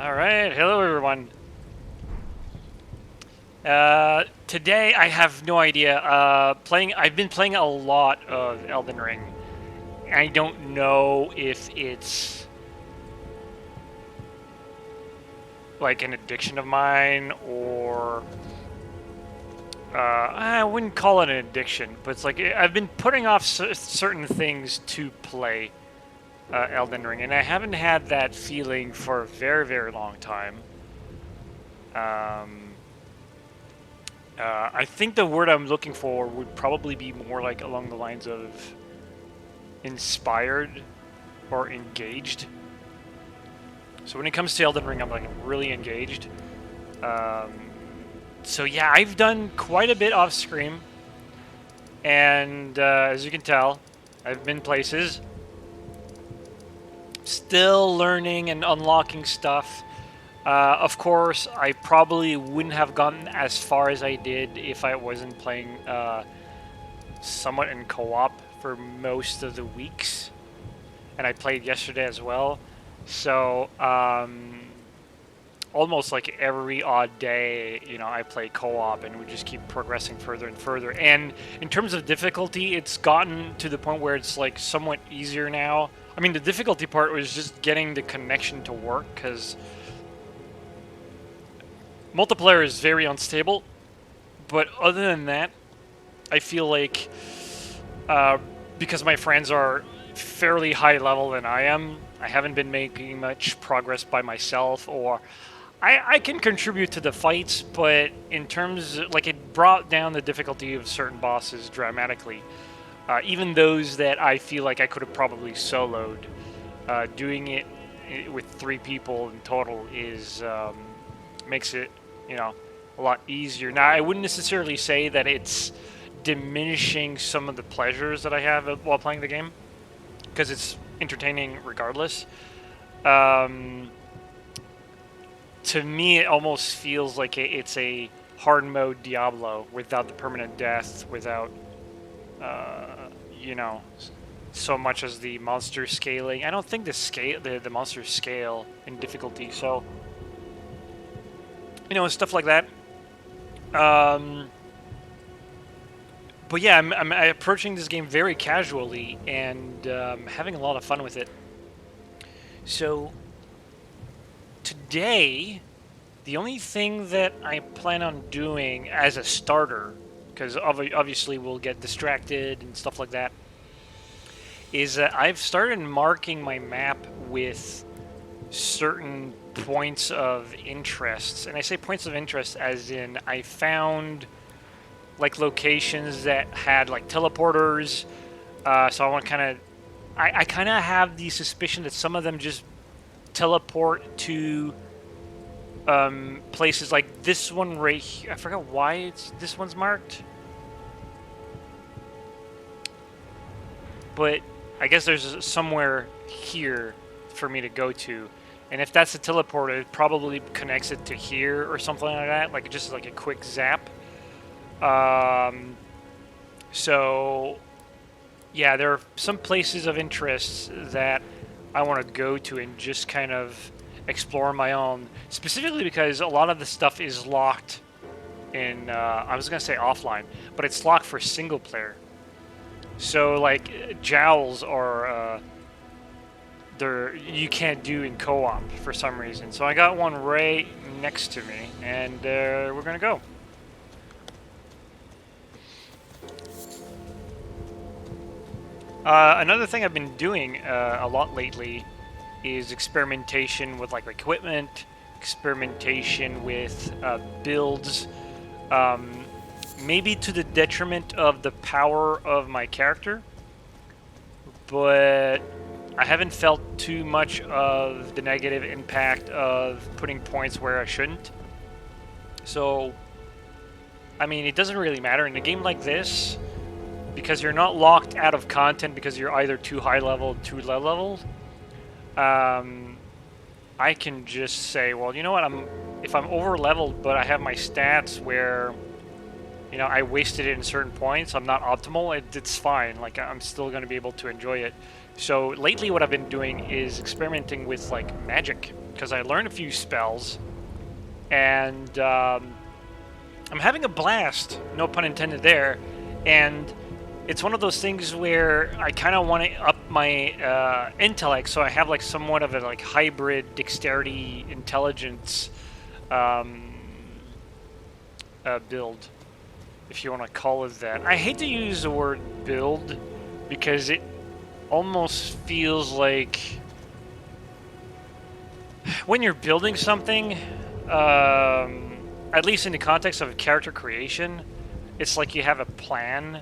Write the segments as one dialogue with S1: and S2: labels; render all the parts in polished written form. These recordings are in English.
S1: Alright, hello everyone. Today I have no idea. I've been playing a lot of Elden Ring. I don't know if it's like an addiction of mine or I wouldn't call it an addiction, but it's like I've been putting off certain things to play Elden Ring, and I haven't had that feeling for a very, very long time. Um, I think the word I'm looking for would probably be more like along the lines of inspired or engaged. So when it comes to Elden Ring, I'm like really engaged. Um, so yeah, I've done quite a bit off screen, and as you can tell, I've been places, still learning and unlocking stuff. Of course, I probably wouldn't have gotten as far as I did if I wasn't playing somewhat in co-op for most of the weeks, and I played yesterday as well. So almost like every odd day, I play co-op, and we just keep progressing further and further. And in terms of difficulty, it's gotten to the point where it's like somewhat easier now. I mean, the difficulty part was just getting the connection to work, because multiplayer is very unstable. But other than that, I feel like because my friends are fairly high level than I am, I haven't been making much progress by myself, or I can contribute to the fights, but in terms of, like, it brought down the difficulty of certain bosses dramatically. Even those that I feel like I could have probably soloed, doing it with 3 people in total is makes it, a lot easier. Now, I wouldn't necessarily say that it's diminishing some of the pleasures that I have while playing the game, because it's entertaining regardless. To me, it almost feels like it's a hard mode Diablo without the permanent death, without, you know, so much as the monster scaling. I don't think the monsters scale in difficulty, so stuff like that. But yeah, I'm approaching this game very casually and having a lot of fun with it. So today, the only thing that I plan on doing as a starter, because obviously we'll get distracted and stuff like that, is that I've started marking my map with certain points of interest. And I say points of interest as in I found like locations that had like teleporters. So I want to kind of, I kind of have the suspicion that some of them just teleport to places like this one right here. I forgot why this one's marked, but I guess there's somewhere here for me to go to. And if that's a teleporter, it probably connects it to here or something like that, like just like a quick zap. So yeah, there are some places of interest that I want to go to and just kind of explore my own, specifically because a lot of the stuff is locked in, I was going to say offline, but it's locked for single player. So like jowls are, you can't do in co-op for some reason. So I got one right next to me, and we're going to go. Another thing I've been doing a lot lately is experimentation with like equipment, experimentation with builds, maybe to the detriment of the power of my character, but I haven't felt too much of the negative impact of putting points where I shouldn't. So, I mean, it doesn't really matter in a game like this, because you're not locked out of content because you're either too high level, too low level. I can just say, well, you know what? If I'm over leveled, but I have my stats where, I wasted it in certain points, I'm not optimal. It's fine. Like, I'm still going to be able to enjoy it. So lately, what I've been doing is experimenting with like magic. because I learned a few spells, and I'm having a blast, no pun intended there, and it's one of those things where I kind of want to up my intellect, so I have like somewhat of a like hybrid dexterity intelligence build, if you want to call it that. I hate to use the word build because it almost feels like when you're building something, at least in the context of character creation, it's like you have a plan,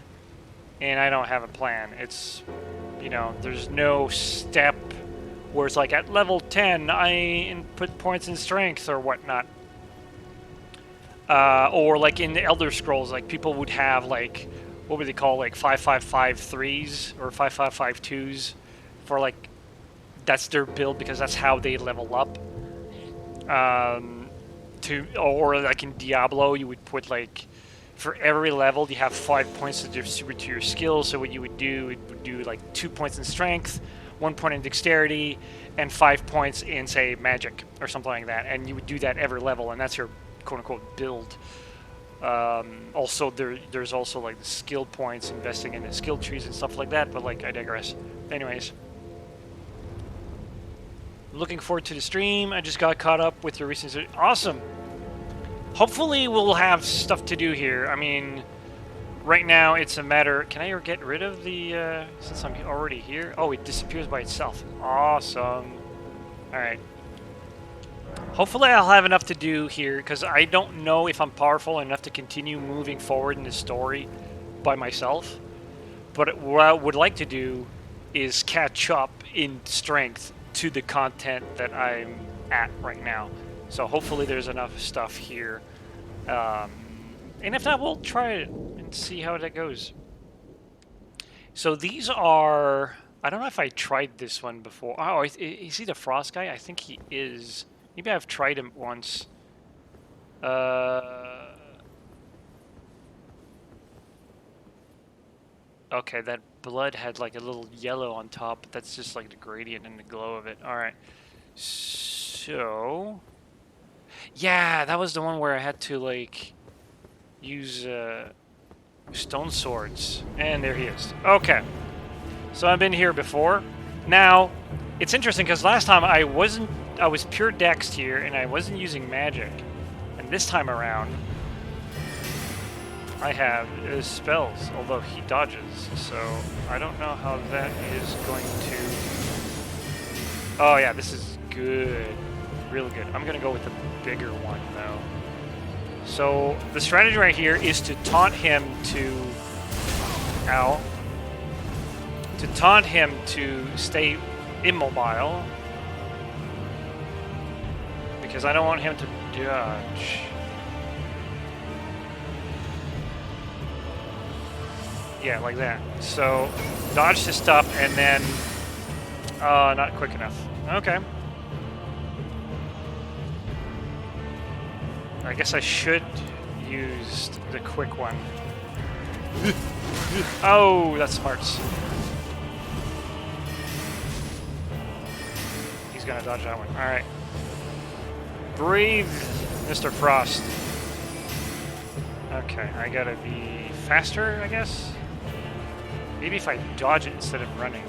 S1: and I don't have a plan. It's, you know, there's no step where it's like at level 10 I input points in strength or whatnot. Or like in the Elder Scrolls, like people would have like, what would they call, like 5553s or 5552s for like, that's their build because that's how they level up. Or like in Diablo, you would put like, for every level you have 5 points to distribute to your skills. So what you would do, it would do like 2 points in strength, 1 point in dexterity, and 5 points in, say, magic or something like that. And you would do that every level, and that's your quote-unquote build. Also, there's also like the skill points, investing in the skill trees and stuff like that, but like, I digress. Anyways, looking forward to the stream. I just got caught up with your recent... Awesome! Hopefully we'll have stuff to do here. I mean, right now it's a matter... Can I ever get rid of the... since I'm already here? Oh, it disappears by itself. Awesome. Alright. Hopefully I'll have enough to do here, because I don't know if I'm powerful enough to continue moving forward in the story by myself. But what I would like to do is catch up in strength to the content that I'm at right now. So hopefully there's enough stuff here. And if not, we'll try it and see how that goes. So these are... I don't know if I tried this one before. Oh, is he the Frost guy? I think he is. Maybe I've tried him once. Okay, that blood had like a little yellow on top, but that's just like the gradient and the glow of it. Alright. So... Yeah, that was the one where I had to like use stone swords. And there he is. Okay. So I've been here before. Now, it's interesting because last time I was pure dexed here and I wasn't using magic. And this time around, I have spells, although he dodges. So I don't know how that is going to... Oh yeah, this is good. Real good. I'm going to go with the bigger one though. So the strategy right here is to taunt him to... Ow. To taunt him to stay immobile. Because I don't want him to dodge. Yeah, like that. So, dodge to stuff and then... not quick enough. Okay. I guess I should use the quick one. Oh, that's smart. He's gonna dodge that one. Alright. Breathe, Mr. Frost. Okay, I gotta be faster, I guess? Maybe if I dodge it instead of running.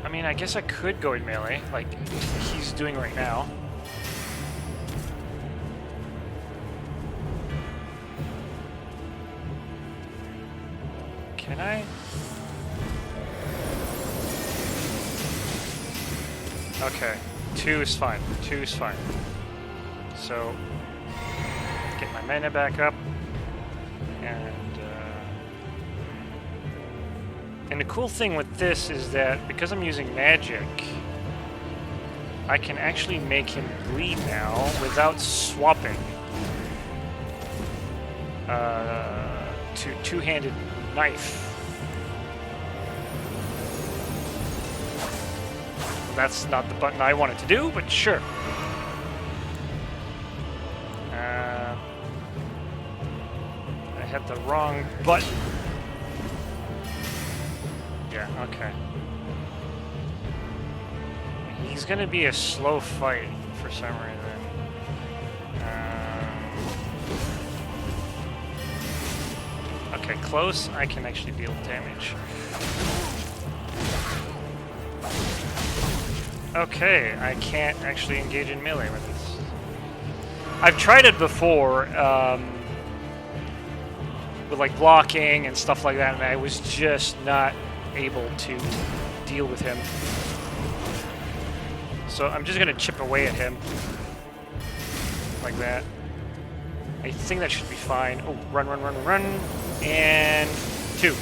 S1: I mean, I guess I could go in melee, like he's doing right now. Can I? Okay, 2 is fine. 2 is fine. So, get my mana back up, and the cool thing with this is that because I'm using magic, I can actually make him bleed now without swapping to two-handed knife. That's not the button I wanted to do, but sure. I had the wrong button. Yeah, okay. He's gonna be a slow fight for some reason. Okay, close, I can actually deal damage. Okay, I can't actually engage in melee with this. I've tried it before, with like blocking and stuff like that, and I was just not able to deal with him. So I'm just gonna chip away at him. Like that. I think that should be fine. Oh, run, run, run, run. And 2.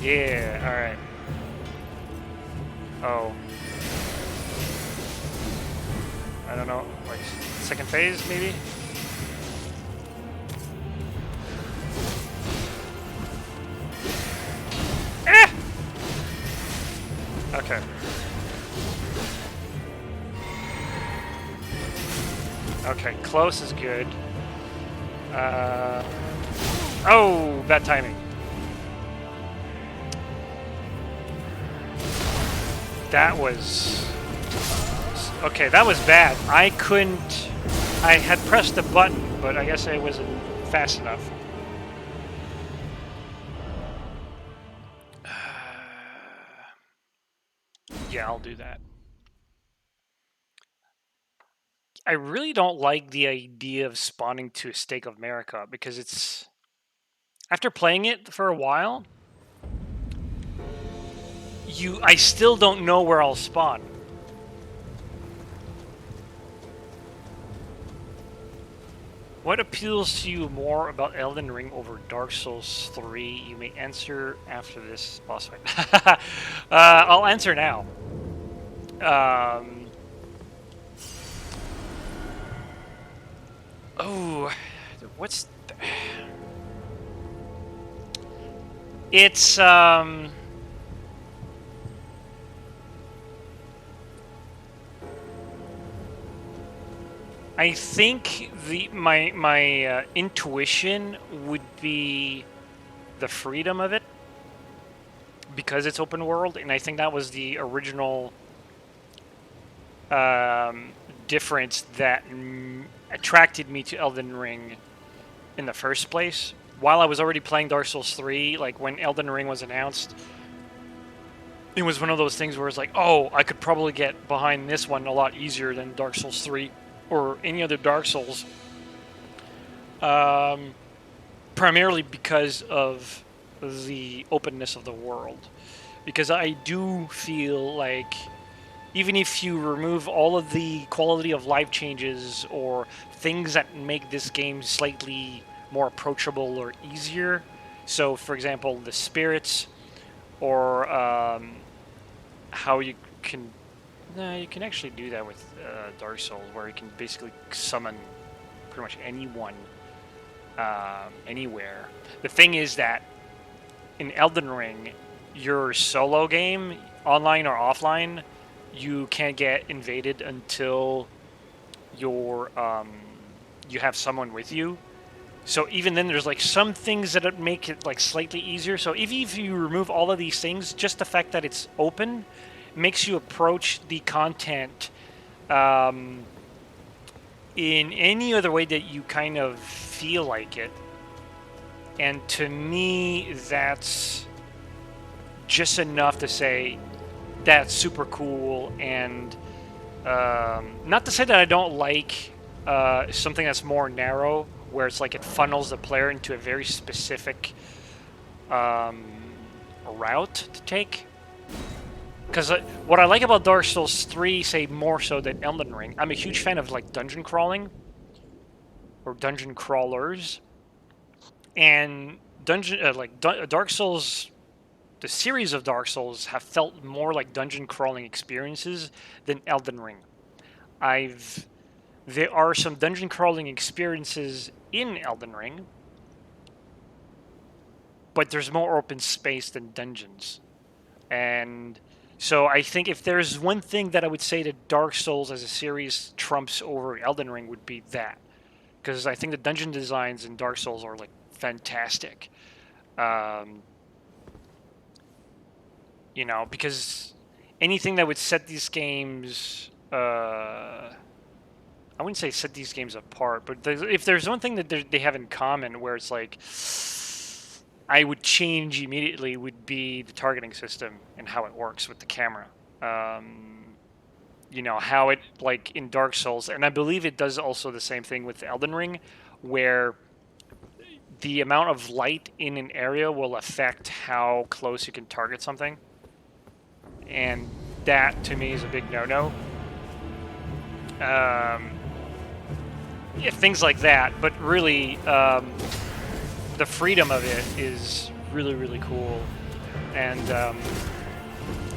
S1: Yeah, alright. Oh. I don't know, like second phase maybe? Eh! Okay. Okay, close is good. Oh, bad timing. That was... Okay, that was bad. I couldn't... I had pressed the button, but I guess I wasn't fast enough. Yeah, I'll do that. I really don't like the idea of spawning to a Stake of America because it's... After playing it for a while, I still don't know where I'll spawn. What appeals to you more about Elden Ring over Dark Souls 3? You may answer after this boss fight. I'll answer now. Oh, what's... It's, I think my intuition would be the freedom of it, because it's open world, and I think that was the original difference that attracted me to Elden Ring in the first place. While I was already playing Dark Souls 3, like when Elden Ring was announced, it was one of those things where it's like, oh, I could probably get behind this one a lot easier than Dark Souls 3 or any other Dark Souls. Primarily because of the openness of the world. Because I do feel like even if you remove all of the quality of life changes or things that make this game slightly more approachable or easier, so for example the spirits, or how you can... No, you can actually do that with Dark Souls, where you can basically summon pretty much anyone, anywhere. The thing is that in Elden Ring, your solo game, online or offline, you can't get invaded until you have someone with you. So even then, there's like some things that make it like slightly easier. So if you remove all of these things, just the fact that it's open makes you approach the content in any other way that you kind of feel like it. And to me, that's just enough to say that's super cool. And not to say that I don't like something that's more narrow, where it's like it funnels the player into a very specific route to take. Because what I like about Dark Souls 3, say more so than Elden Ring, I'm a huge fan of like dungeon crawling or dungeon crawlers, and Dark Souls, the series of Dark Souls have felt more like dungeon crawling experiences than Elden Ring. There are some dungeon crawling experiences in Elden Ring, but there's more open space than dungeons. And so I think if there's one thing that I would say that Dark Souls as a series trumps over Elden Ring, would be that. because I think the dungeon designs in Dark Souls are like fantastic. You know, because anything that would set these games, I wouldn't say set these games apart, but if there's one thing that they have in common where it's like I would change immediately would be the targeting system and how it works with the camera. You know, how it, like in Dark Souls, and I believe it does also the same thing with Elden Ring, where the amount of light in an area will affect how close you can target something. And that, to me, is a big no-no. Yeah, things like that, but really, the freedom of it is really, really cool. And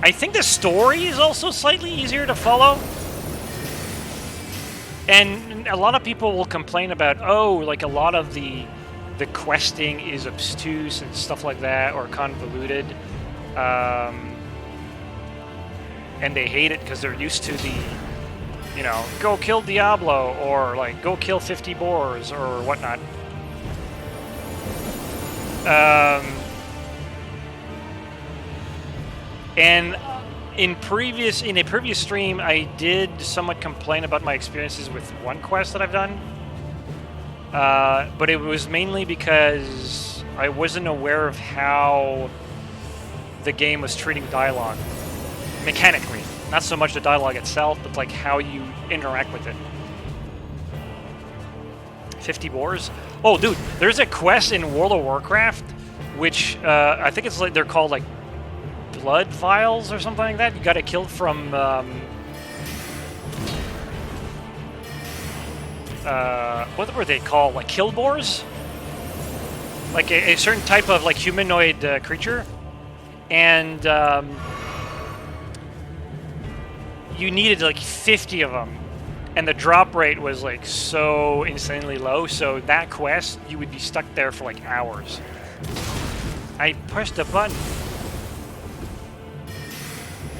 S1: I think the story is also slightly easier to follow. And a lot of people will complain about, oh, like a lot of the questing is obtuse and stuff like that, or convoluted. And they hate it because they're used to the, you know, go kill Diablo, or like go kill 50 boars or whatnot. And in a previous stream, I did somewhat complain about my experiences with one quest that I've done, but it was mainly because I wasn't aware of how the game was treating dialogue mechanically. Not so much the dialogue itself, but like how you interact with it. 50 boars? Oh, dude, there's a quest in World of Warcraft, which I think it's like they're called like blood vials or something like that. You got to kill from what were they called? Like kill boars? Like a certain type of like humanoid creature, and you needed like 50 of them, and the drop rate was like so insanely low, so that quest you would be stuck there for like hours. I pushed a button.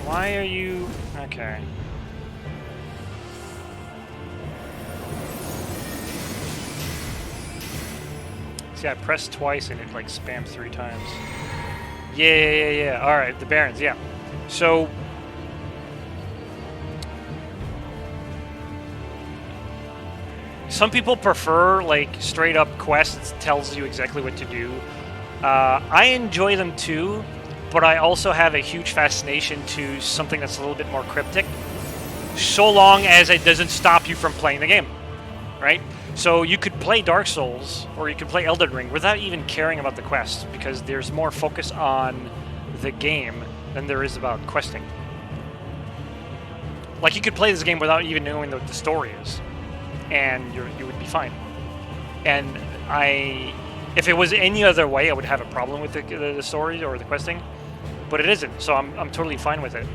S1: Why are you... Okay. See, I pressed twice and it like spammed 3 times. Yeah. Alright, the Barons, yeah. So... some people prefer like straight up quests that tells you exactly what to do. I enjoy them too, but I also have a huge fascination to something that's a little bit more cryptic, so long as it doesn't stop you from playing the game, right? So you could play Dark Souls, or you could play Elden Ring without even caring about the quests, because there's more focus on the game than there is about questing. Like, you could play this game without even knowing what the story is, and you would be fine. And if it was any other way, I would have a problem with the story or the questing, but it isn't, so I'm totally fine with it.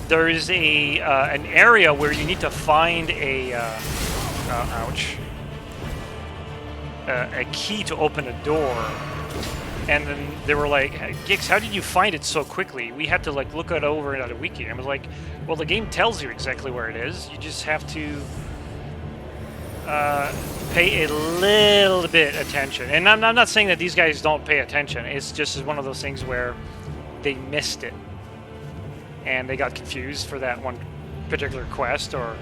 S1: There is an area where you need to find a key to open a door. And then they were like, Gix, how did you find it so quickly? We had to like look it over at a wiki. And I was like, well, the game tells you exactly where it is. You just have to pay a little bit attention. And I'm not saying that these guys don't pay attention. It's just one of those things where they missed it. And they got confused for that one particular quest or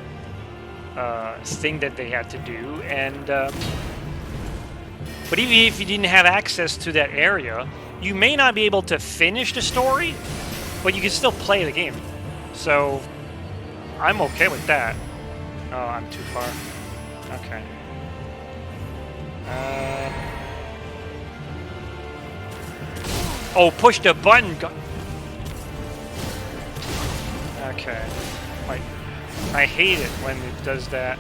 S1: thing that they had to do. And... but even if you didn't have access to that area, you may not be able to finish the story, but you can still play the game. So, I'm okay with that. Oh, I'm too far. Okay. Oh, push the button! Okay. Like, I hate it when it does that.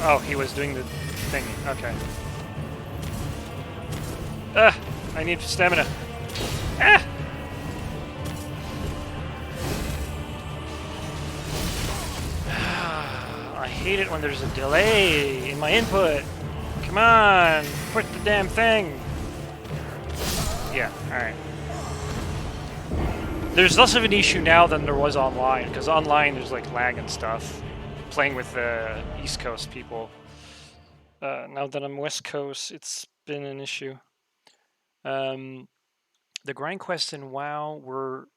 S1: Oh, he was doing the thing. Okay. I need stamina. I hate it when there's a delay in my input. Come Come on, push the damn thing. Yeah, alright. There's less of an issue now than there was online, because online there's like lag and stuff. Playing with the East Coast people. Now that I'm West Coast, it's been an issue. The grind quests in WoW were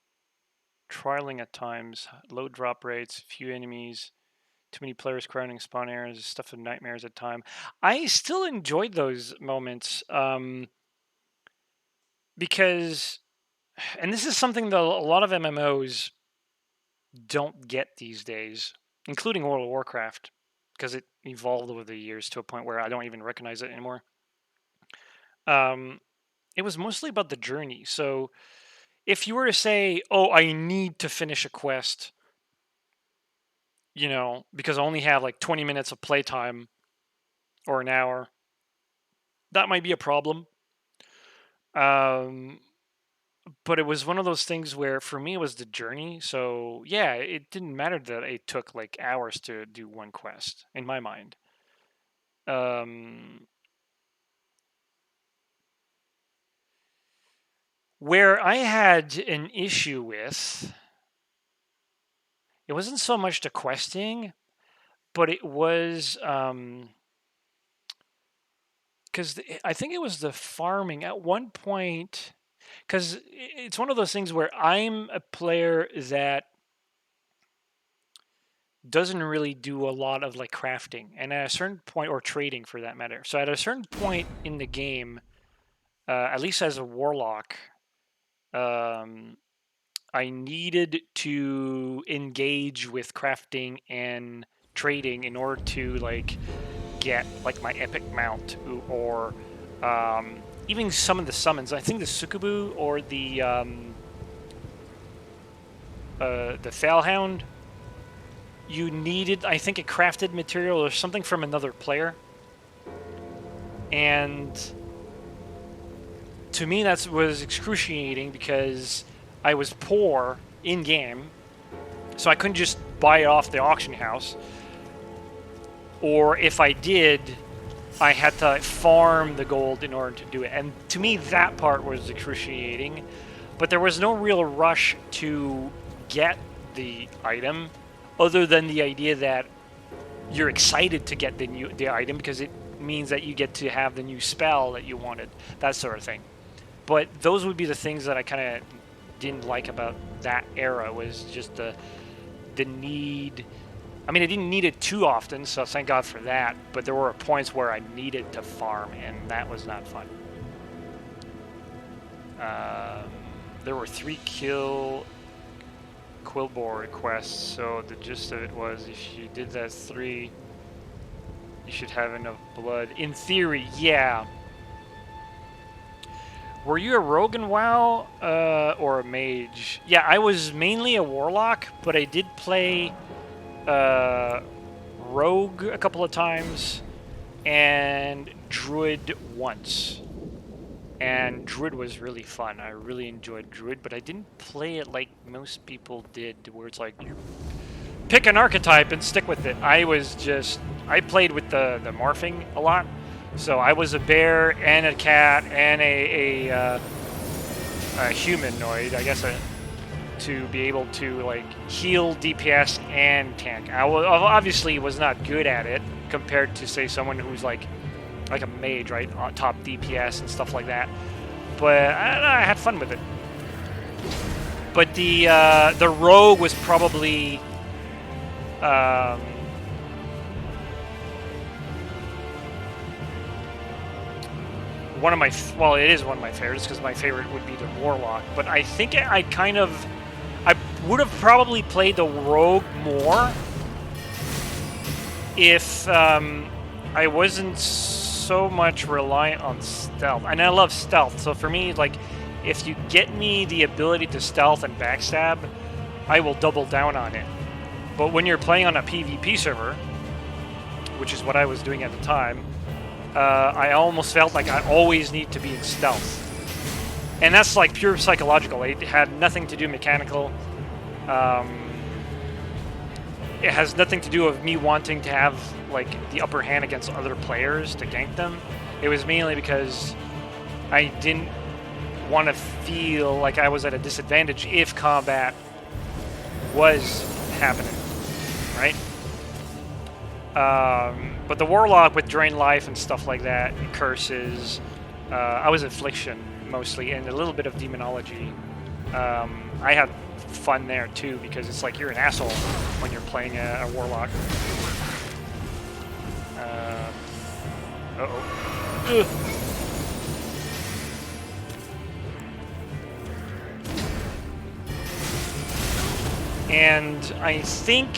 S1: trialing at times. Low drop rates, few enemies, too many players crowding spawn areas, stuff of nightmares at time. I still enjoyed those moments because, and this is something that a lot of MMOs don't get these days, including World of Warcraft, because it evolved over the years to a point where I don't even recognize it anymore. It was mostly about the journey. So if you were to say, oh, I need to finish a quest, you know, because I only have like 20 minutes of playtime or an hour, that might be a problem. But it was one of those things where for me it was the journey. So yeah, it didn't matter that it took like hours to do one quest in my mind. Where I had an issue with, it wasn't so much the questing, but it was because I think it was the farming at one point. Because it's one of those things where I'm a player that doesn't really do a lot of like crafting, and at a certain point, or trading for that matter. So at a certain point in the game, at least as a warlock, I needed to engage with crafting and trading in order to like get like my epic mount or even some of the summons. I think the Sukubu or the Failhound, you needed, I think, a crafted material or something from another player. And to me, that was excruciating because I was poor in-game, so I couldn't just buy it off the auction house. Or if I did, I had to farm the gold in order to do it. And to me, that part was excruciating. But there was no real rush to get the item, other than the idea that you're excited to get the item because it means that you get to have the new spell that you wanted, that sort of thing. But those would be the things that I kind of didn't like about that era, was just the need. I mean, I didn't need it too often, so thank God for that, but there were points where I needed to farm, and that was not fun. There were 3 kill Quillbore quests, so the gist of it was if you did that 3, you should have enough blood. In theory, yeah. Were you a rogue in WoW or a mage? Yeah, I was mainly a warlock, but I did play rogue a couple of times and druid once. And druid was really fun. I really enjoyed druid, but I didn't play it like most people did, where it's like you pick an archetype and stick with it. I played with the morphing a lot. So I was a bear and a cat and a humanoid, I guess, to be able to like heal, DPS, and tank. I obviously was not good at it compared to, say, someone who's like a mage, right? Top DPS and stuff like that. But I had fun with it. But the rogue was probably one of my, well, it is one of my favorites because my favorite would be the warlock. But I think I would have probably played the rogue more if I wasn't so much reliant on stealth. And I love stealth, so for me, like, if you get me the ability to stealth and backstab, I will double down on it. But when you're playing on a PvP server, which is what I was doing at the time, I almost felt like I always need to be in stealth. And that's like pure psychological. It had nothing to do mechanical. It has nothing to do with me wanting to have like the upper hand against other players to gank them, it was mainly because I didn't want to feel like I was at a disadvantage if combat was happening, right? But the Warlock with Drain Life and stuff like that, Curses, I was Affliction mostly, and a little bit of Demonology. I had fun there too, because it's like you're an asshole when you're playing a Warlock. Uh-oh. Ugh. And I think...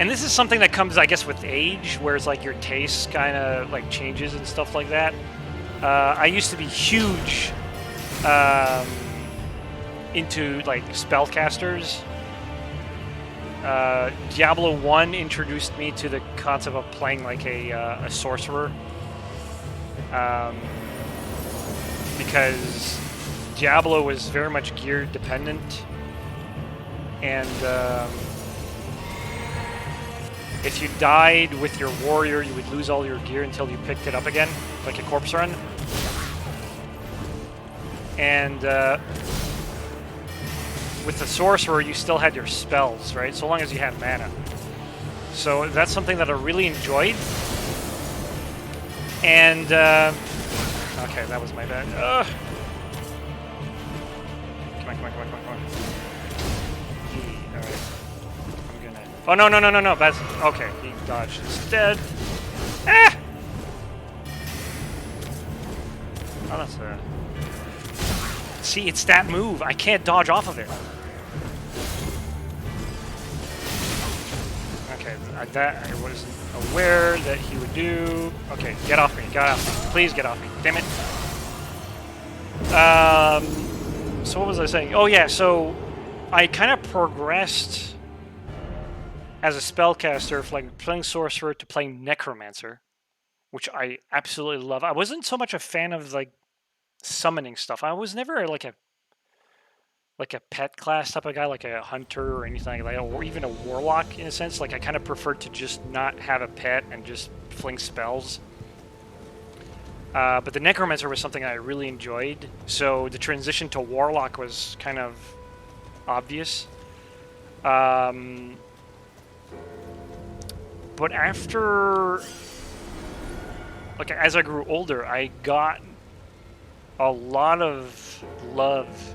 S1: And this is something that comes, I guess, with age, whereas like your taste kind of like changes and stuff like that. I used to be huge into like spellcasters. Diablo 1 introduced me to the concept of playing like a sorcerer, because Diablo was very much gear dependent, and if you died with your warrior, you would lose all your gear until you picked it up again, like a corpse run. And with the sorcerer, you still had your spells, right? So long as you had mana. So that's something that I really enjoyed. And okay, that was my bad. Come on. All right. I'm gonna. Oh no! That's okay. He dodged instead. Ah! Oh, that's a. See, it's that move. I can't dodge off of it. Okay, that I wasn't aware that he would do. Okay, get off me. Get off me. Please get off me. Damn it. So what was I saying? Oh yeah, so I kind of progressed as a spellcaster from like playing Sorcerer to playing Necromancer, which I absolutely love. I wasn't so much a fan of like summoning stuff. I was never like a pet class type of guy, like a hunter or anything like that, or even a warlock in a sense. Like I kind of preferred to just not have a pet and just fling spells. But the Necromancer was something I really enjoyed, so the transition to Warlock was kind of obvious. But after, like, as I grew older, I got a lot of love.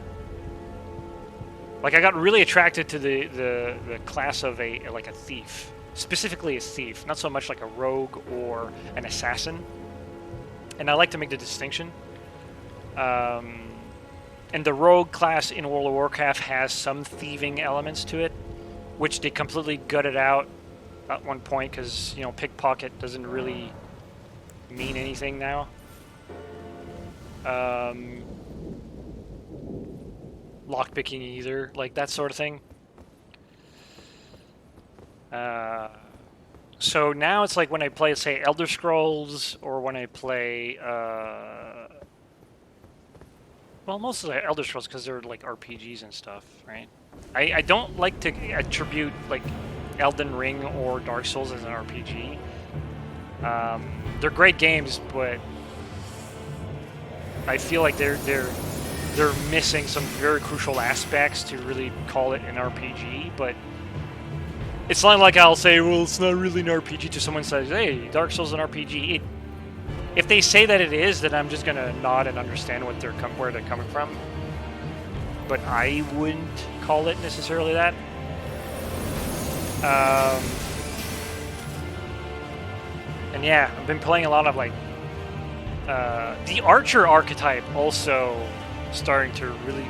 S1: Like, I got really attracted to the class of a thief, specifically a thief, not so much like a rogue or an assassin. And I like to make the distinction. And the rogue class in World of Warcraft has some thieving elements to it, which they completely gutted out at one point because, you know, pickpocket doesn't really mean anything now. Lockpicking either, like that sort of thing. So now it's like when I play, say, Elder Scrolls, or when I play, well, mostly Elder Scrolls because they're like RPGs and stuff, right? I don't like to attribute like Elden Ring or Dark Souls as an RPG. They're great games, but I feel like they're missing some very crucial aspects to really call it an RPG, but it's not like I'll say, well, it's not really an RPG to someone who says, hey, Dark Souls is an RPG. If they say that it is, then I'm just going to nod and understand what where they're coming from. But I wouldn't call it necessarily that. And yeah, I've been playing a lot of like the Archer archetype also starting to really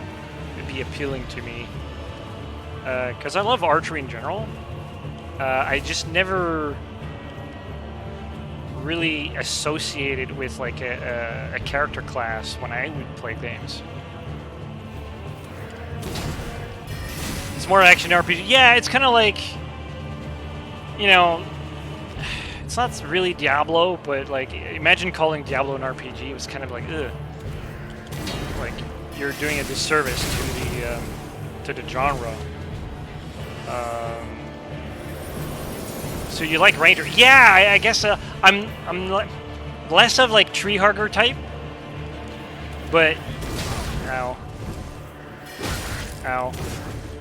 S1: be appealing to me. Because I love archery in general. I just never really associated with like a character class when I would play games. It's more action RPG. Yeah, it's kind of like, you know, it's not really Diablo, but like imagine calling Diablo an RPG. It was kind of like, ugh. Like you're doing a disservice to the genre. So you like ranger? Yeah, I guess I'm less of like tree hugger type, but ow, ow.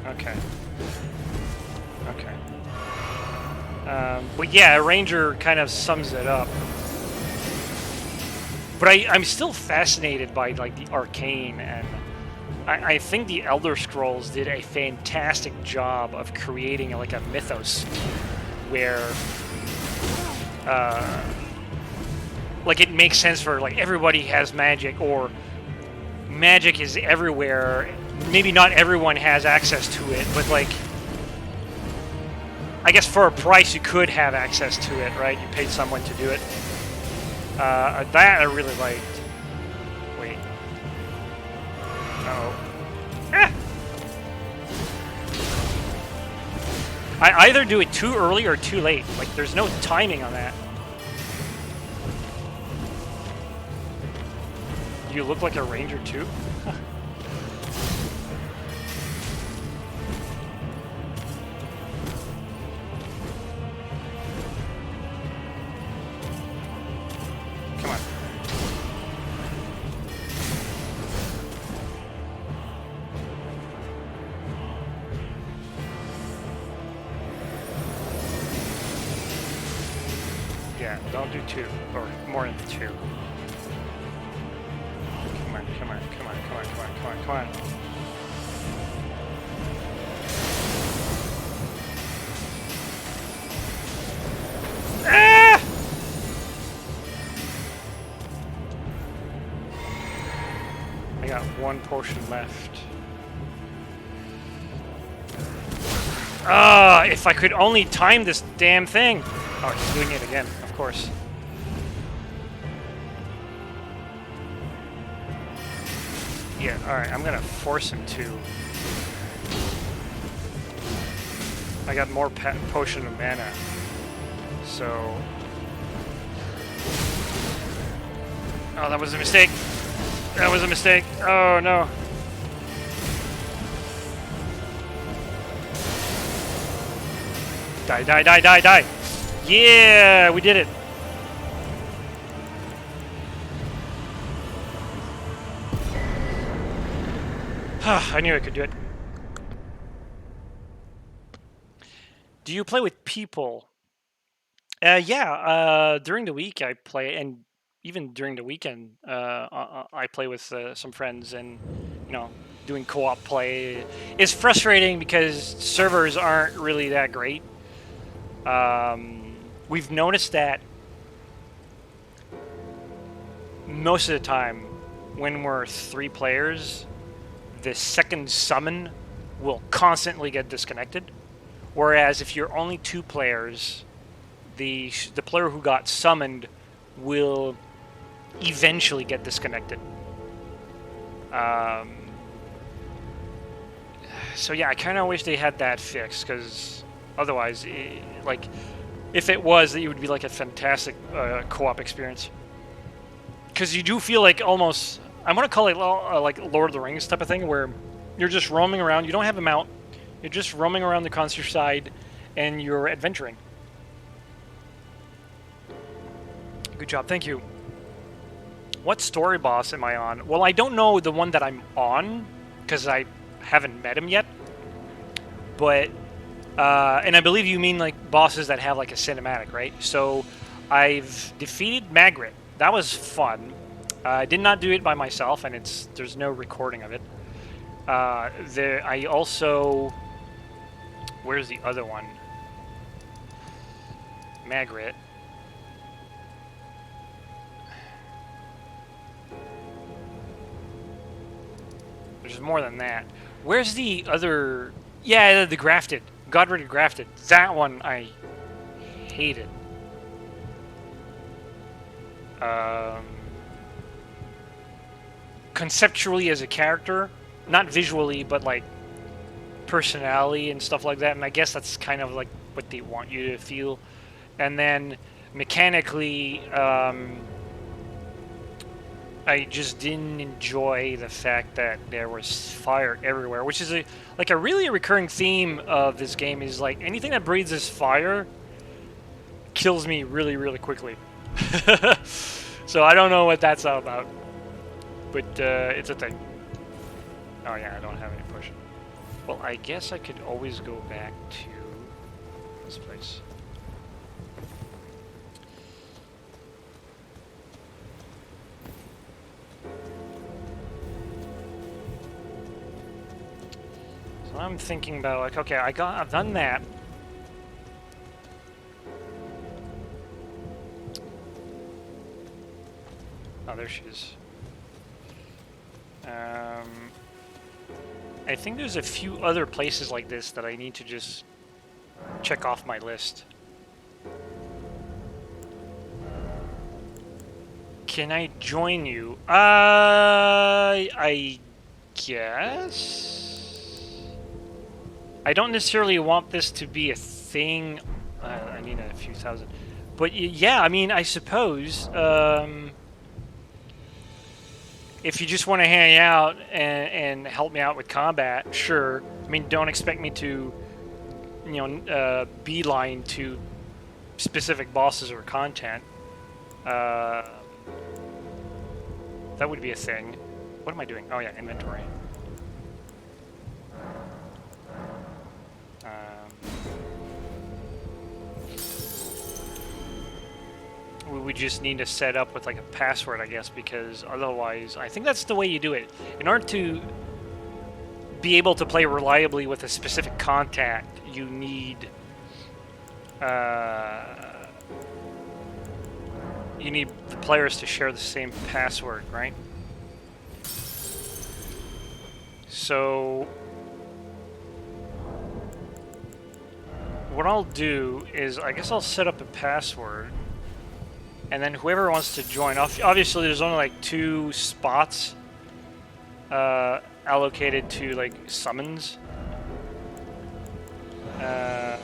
S1: Okay. Okay. But yeah, a ranger kind of sums it up. But I'm still fascinated by like the arcane, and I think the Elder Scrolls did a fantastic job of creating like a mythos where like it makes sense for like everybody has magic, or magic is everywhere. Maybe not everyone has access to it, but like I guess for a price you could have access to it, right? You paid someone to do it. That I really liked. Wait. Uh-oh. Ah! I either do it too early or too late. Like, there's no timing on that. You look like a ranger too? Come on. Yeah, don't do two, or more than two. Come on, come on, come on, come on, come on, come on, come on. Ah! I got one potion left. Ah, if I could only time this damn thing. Oh, he's doing it again, of course. Yeah, alright, I'm gonna force him to. I got more potion of mana. So... Oh, that was a mistake! That was a mistake! Oh, no! Die, die, die, die, die! Yeah! We did it! I knew I could do it. Do you play with people? Yeah, during the week I play, and even during the weekend, I play with some friends, and you know, doing co-op play. It's frustrating because servers aren't really that great. We've noticed that most of the time when we're 3 players, the second summon will constantly get disconnected. Whereas if you're only 2 players, the player who got summoned will eventually get disconnected. So yeah, I kind of wish they had that fixed, because otherwise, like, if it was, it would be like a fantastic co-op experience. Because you do feel like almost, I want to call it like Lord of the Rings type of thing, where you're just roaming around, you don't have a mount, you're just roaming around the countryside, and you're adventuring. Good job, thank you. What story boss am I on? Well, I don't know the one that I'm on, because I haven't met him yet. But, and I believe you mean like bosses that have like a cinematic, right? So, I've defeated Magritte. That was fun. I did not do it by myself, and there's no recording of it. I also... Where's the other one? Magritte. There's more than that. Where's the other... Yeah, the Grafted. Godred Grafted. That one I hated. Conceptually as a character, not visually, but like personality and stuff like that, and I guess that's kind of like what they want you to feel. And then mechanically, I just didn't enjoy the fact that there was fire everywhere, which is like a really recurring theme of this game. Is like anything that breathes fire kills me really, really quickly. So I don't know what that's all about. But it's a thing. Oh yeah, I don't have any push. Well, I guess I could always go back to this place. So I'm thinking about, like, okay, I've done that. Oh, there she is. I think there's a few other places like this that I need to just check off my list. Can I join you? I guess? I don't necessarily want this to be a thing. I need a few thousand. But yeah, I mean, I suppose, if you just want to hang out and help me out with combat, sure. I mean, don't expect me to, beeline to specific bosses or content. That would be a thing. What am I doing? Oh yeah, inventory. We just need to set up with like a password, I guess, because otherwise, I think that's the way you do it. In order to be able to play reliably with a specific contact, you need the players to share the same password, right? So what I'll do is, I guess I'll set up a password. And then whoever wants to join, obviously there's only like 2 spots allocated to like summons. I'm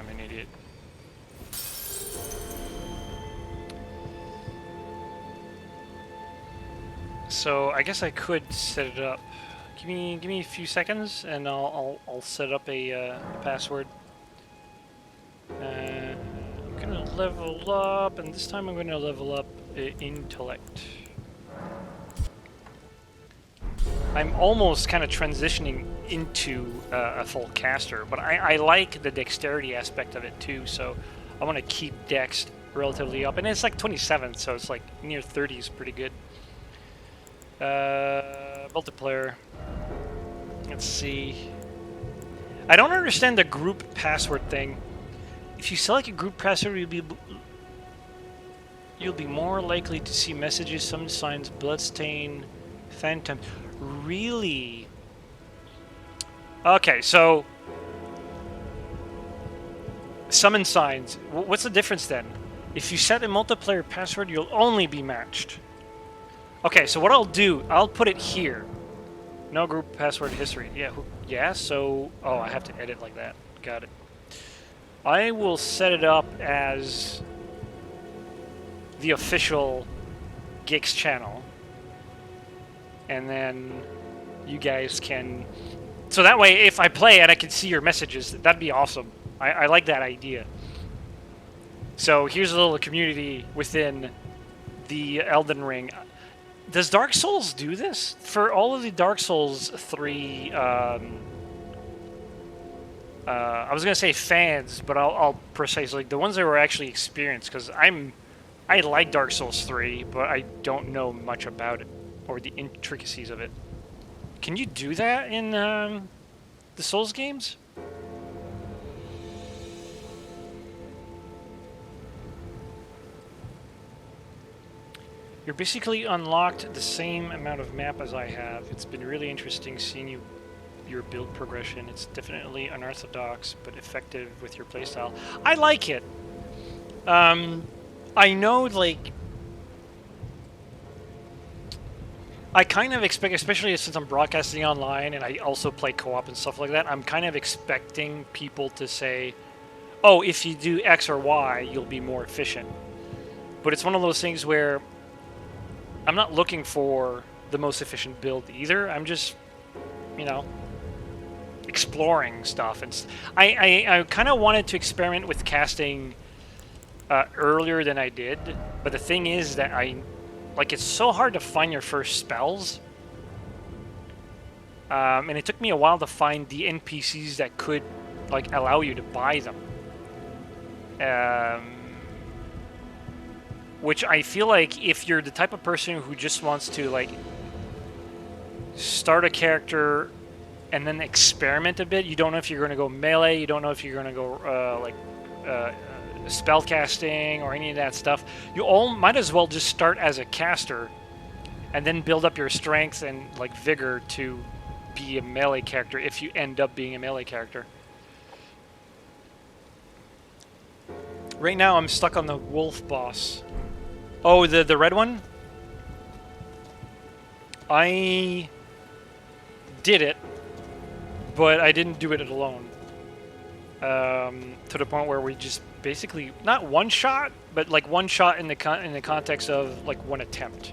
S1: an idiot. So I guess I could set it up. Give me a few seconds, and I'll set up a password. I'm gonna level up, and this time I'm gonna level up intellect. I'm almost kind of transitioning into a full caster, but I like the dexterity aspect of it too, so I want to keep dex relatively up. And it's like 27, so it's like near 30 is pretty good. Multiplayer. Let's see. I don't understand the group password thing. If you select a group password, you'll be more likely to see messages, summon signs, bloodstain, phantom. Really? Okay, so summon signs. What's the difference then? If you set a multiplayer password, you'll only be matched. Okay, so what I'll do, I'll put it here. No group password history. Yeah, so... Oh, I have to edit like that. Got it. I will set it up as the official Geeks channel. And then you guys can... So that way, if I play and I can see your messages, that'd be awesome. I like that idea. So here's a little community within the Elden Ring. Does Dark Souls do this? For all of the Dark Souls 3... I was gonna say fans, but I'll precisely the ones that were actually experienced, because I like Dark Souls 3, but I don't know much about it or the intricacies of it. Can you do that in the Souls games? You're basically unlocked the same amount of map as I have. It's been really interesting seeing your build progression. It's definitely unorthodox, but effective with your playstyle. I like it. I know, like, I kind of expect, especially since I'm broadcasting online and I also play co-op and stuff like that, I'm kind of expecting people to say, oh, if you do X or Y, you'll be more efficient. But it's one of those things where I'm not looking for the most efficient build either. I'm just, exploring stuff. And I kind of wanted to experiment with casting earlier than I did, but the thing is that it's so hard to find your first spells. And it took me a while to find the NPCs that could like allow you to buy them. Which I feel like if you're the type of person who just wants to like start a character and then experiment a bit, you don't know if you're going to go melee, you don't know if you're going to go spell casting or any of that stuff. You all might as well just start as a caster and then build up your strength and like vigor to be a melee character if you end up being a melee character. Right now I'm stuck on the wolf boss. Oh, the red one? I did it, but I didn't do it alone. To the point where we just basically not one shot, but like one shot in the context of like one attempt.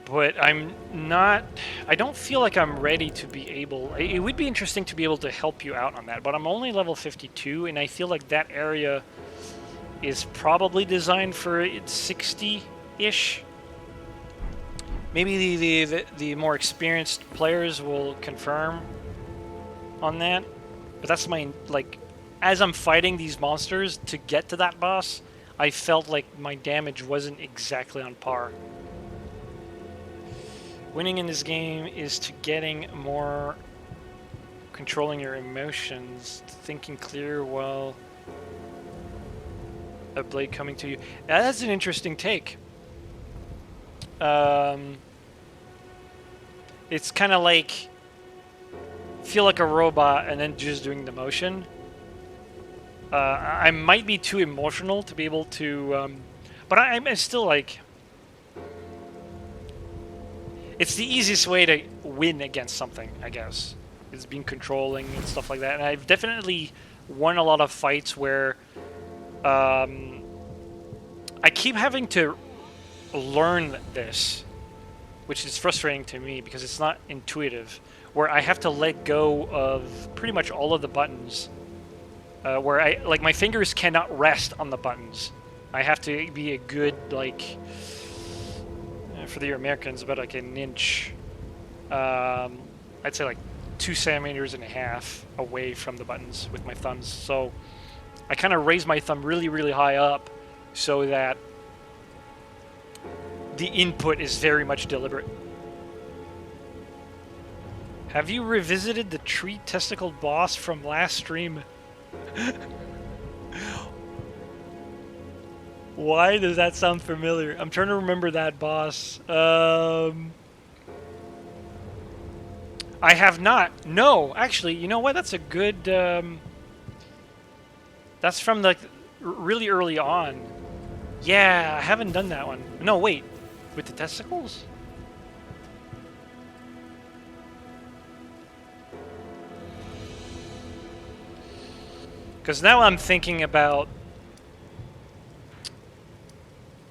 S1: But I'm not. I don't feel like I'm ready to be able. It would be interesting to be able to help you out on that, but I'm only level 52, and I feel like that area is probably designed for 60-ish. Maybe the more experienced players will confirm on that. But that's my, like, as I'm fighting these monsters to get to that boss, I felt like my damage wasn't exactly on par. Winning in this game is to getting more controlling your emotions, thinking clear while a blade coming to you. That's an interesting take. It's kind of like feel like a robot and then just doing the motion. I might be too emotional to be able to, but I'm still like. It's the easiest way to win against something, I guess. It's being controlling and stuff like that. And I've definitely won a lot of fights where I keep having to learn this, which is frustrating to me because it's not intuitive, where I have to let go of pretty much all of the buttons, where my fingers cannot rest on the buttons. I have to be a good, like, for the Americans, about like an inch, I'd say like 2.5 centimeters away from the buttons with my thumbs. So I kind of raise my thumb really, really high up so that the input is very much deliberate. Have you revisited the tree testicle boss from last stream? Why does that sound familiar? I'm trying to remember that boss. I have not. No, actually, you know what? That's a good... that's from the really early on. Yeah, I haven't done that one. No, wait. With the testicles? Because now I'm thinking about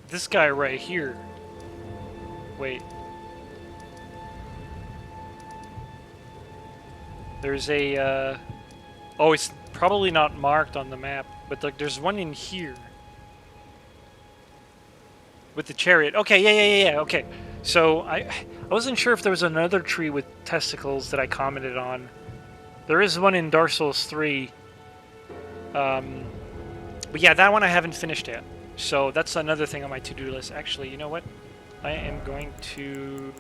S1: this guy right here. Wait. There's a, oh, it's probably not marked on the map, but like there's one in here. With the chariot. Okay, yeah, okay. So, I wasn't sure if there was another tree with testicles that I commented on. There is one in Dark Souls 3. But yeah, that one I haven't finished yet. So that's another thing on my to-do list. Actually, you know what? I am going to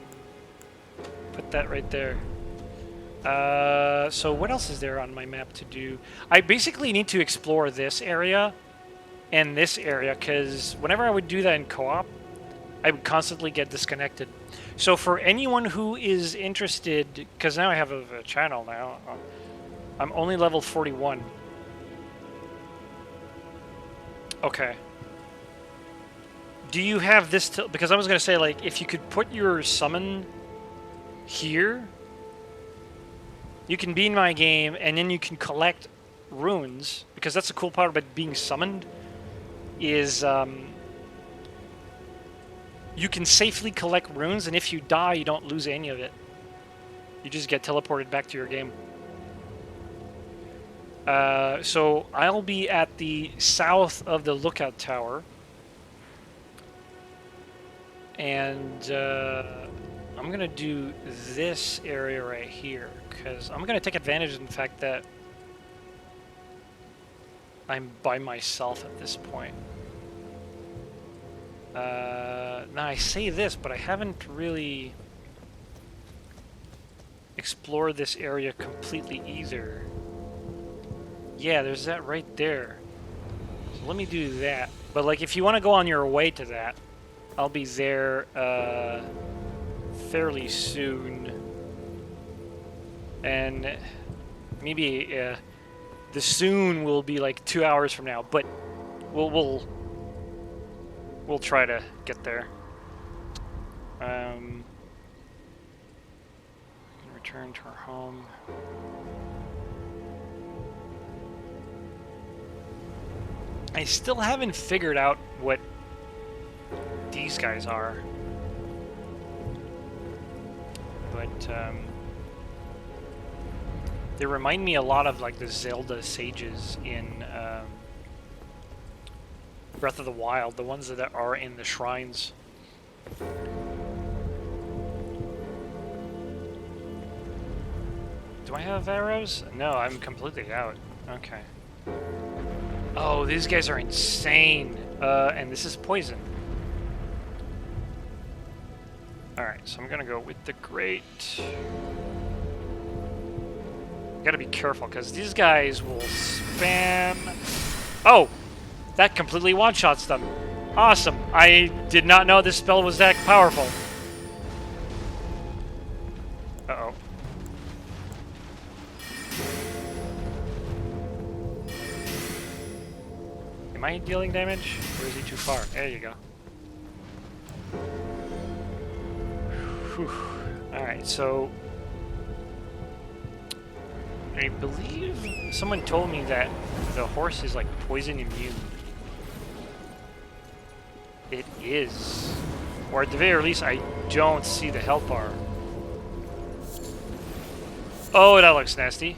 S1: put that right there. So what else is there on my map to do? I basically need to explore this area and this area, because whenever I would do that in co-op, I would constantly get disconnected. So for anyone who is interested, because now I have a channel now, I'm only level 41. Okay. Do you have this because I was going to say, like, if you could put your summon here, you can be in my game, and then you can collect runes, because that's the cool part about being summoned, is, you can safely collect runes, and if you die, you don't lose any of it. You just get teleported back to your game. So I'll be at the south of the lookout tower. And I'm going to do this area right here, because I'm going to take advantage of the fact that I'm by myself at this point. Now I say this, but I haven't really explored this area completely either. Yeah, there's that right there. So let me do that. But like, if you want to go on your way to that, I'll be there fairly soon. And maybe the soon will be like 2 hours from now, but we'll try to get there. Return to our home. I still haven't figured out what these guys are, but they remind me a lot of like the Zelda sages in Breath of the Wild, the ones that are in the shrines. Do I have arrows? No, I'm completely out. Okay. Oh, these guys are insane. And this is poison. Alright, so I'm gonna go with the great. Gotta be careful, because these guys will spam. Oh! That completely one-shots them. Awesome. I did not know this spell was that powerful. Uh-oh. Am I dealing damage? Or is he too far? There you go. Alright, so I believe someone told me that the horse is like poison immune. It is. Or at the very least, I don't see the health bar. Oh, that looks nasty.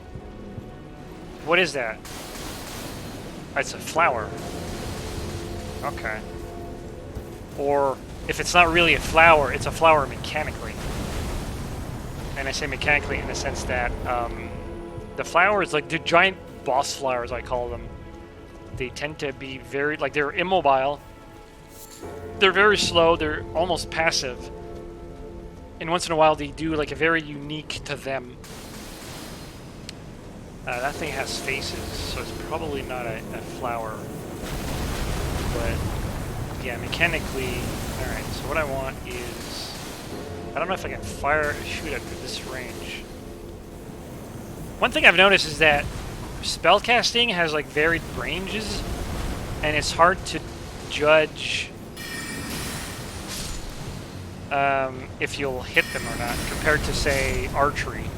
S1: What is that? It's a flower. Okay. Or if it's not really a flower, it's a flower mechanically. And I say mechanically in the sense that the flowers, like the giant boss flowers, I call them, they tend to be very, like, they're immobile. They're very slow. They're almost passive. And once in a while, they do like a very unique to them. That thing has faces, so it's probably not a flower. But yeah, mechanically, all right. So what I want is, I don't know if I can shoot at this range. One thing I've noticed is that spellcasting has like varied ranges, and it's hard to judge if you'll hit them or not, compared to, say, archery,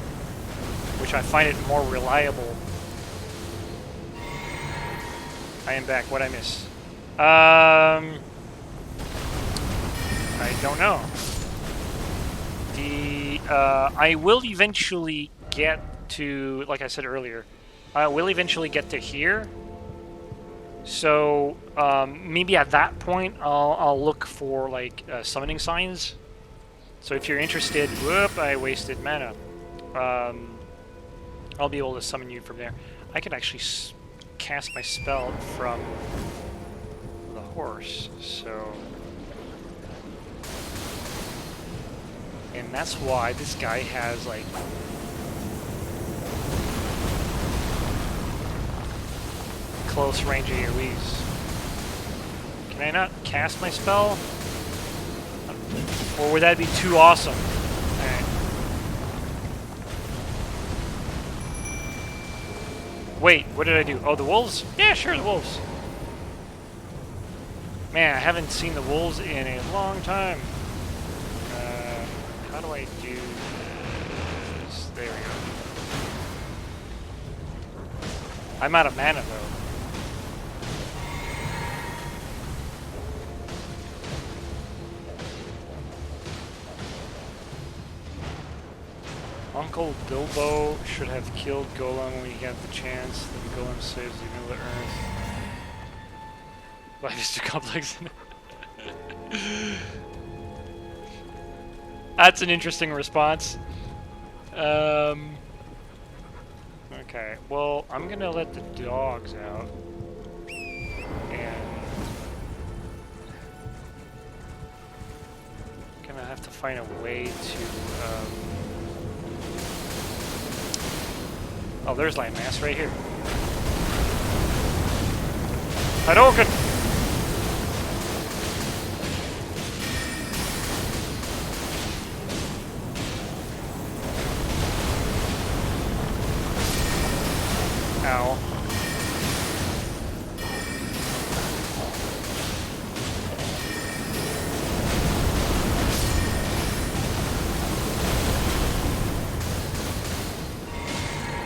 S1: which I find it more reliable. I am back. What'd I miss? I don't know. I will eventually get to, like I said earlier, I will eventually get to here. So maybe at that point, I'll look for like summoning signs. So if you're interested, whoop! I wasted mana. I'll be able to summon you from there. I can actually cast my spell from the horse. So, and that's why this guy has like close range AoEs. Can I not cast my spell? Or would that be too awesome? Alright. Wait, what did I do? Oh, the wolves? Yeah, sure, the wolves. Man, I haven't seen the wolves in a long time. How do I do this? There we go. I'm out of mana, though. Uncle Bilbo should have killed Golem when he got the chance. Then Golem saves the Middle Earth. Life is too complex. That's an interesting response. Okay, well, I'm gonna let the dogs out. And gonna have to find a way to, oh, there's landmass right here. Hadouken! Ow.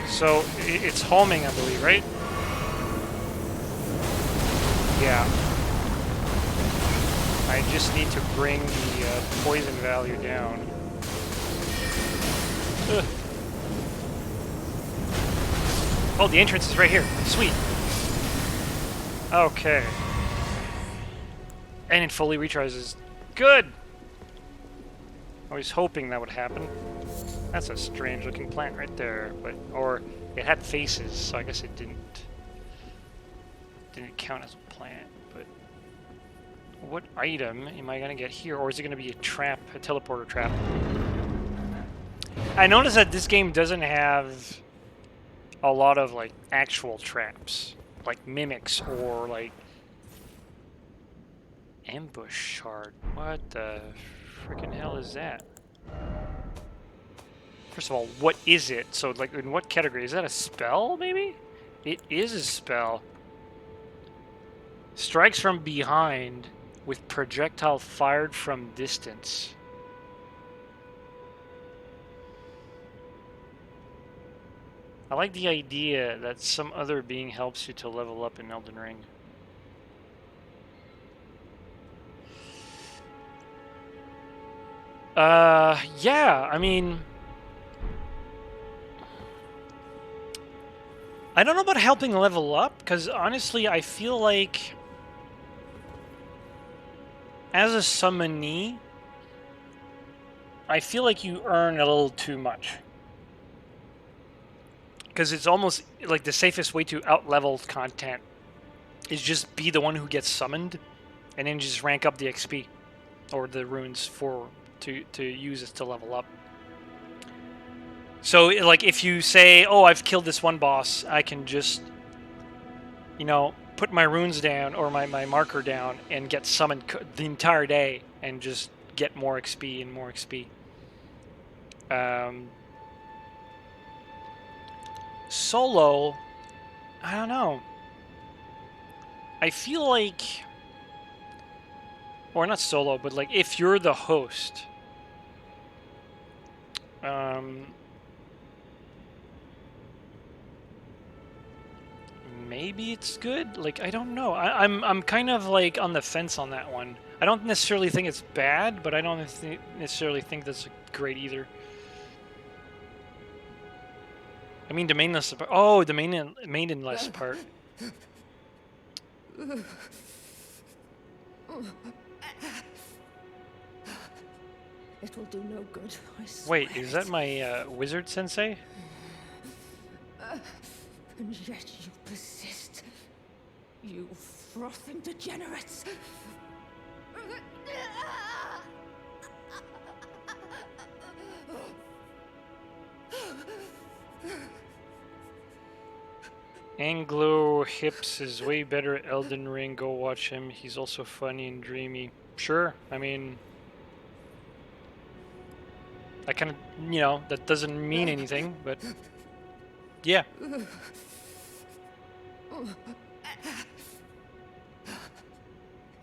S1: So, it's homing, I believe, right? Yeah. I just need to bring the poison value down. Ugh. Oh, the entrance is right here. Sweet. Okay. And it fully recharges. Good! I was hoping that would happen. That's a strange looking plant right there, but or it had faces, so I guess it didn't count as a plant. But what item am I gonna get here, or is it gonna be a trap, a teleporter trap? I noticed that this game doesn't have a lot of like actual traps, like mimics or like ambush shard. What the freaking hell is that? First of all, what is it? So, like, in what category? Is that a spell, maybe? It is a spell. Strikes from behind with projectile fired from distance. I like the idea that some other being helps you to level up in Elden Ring. Yeah, I mean, I don't know about helping level up, because honestly, I feel like as a summonee, I feel like you earn a little too much. Because it's almost like the safest way to out-level content is just be the one who gets summoned, and then just rank up the XP or the runes to use it to level up. So, like, if you say, oh, I've killed this one boss, I can just, you know, put my runes down or my marker down and get summoned the entire day and just get more XP and more XP. Solo, I don't know. I feel like, or not solo, but like if you're the host, maybe it's good. Like, I don't know. I'm kind of like on the fence on that one. I don't necessarily think it's bad, but I don't necessarily think that's great either. I mean, the mainless part. Oh, the mainless part.
S2: It will do no good, I swear.
S1: Wait, is that my wizard sensei?
S2: And yet you persist. You frothing degenerates.
S1: Anglo Hips is way better at Elden Ring. Go watch him. He's also funny and dreamy. Sure, I mean, I kind of, you know, that doesn't mean anything, but yeah.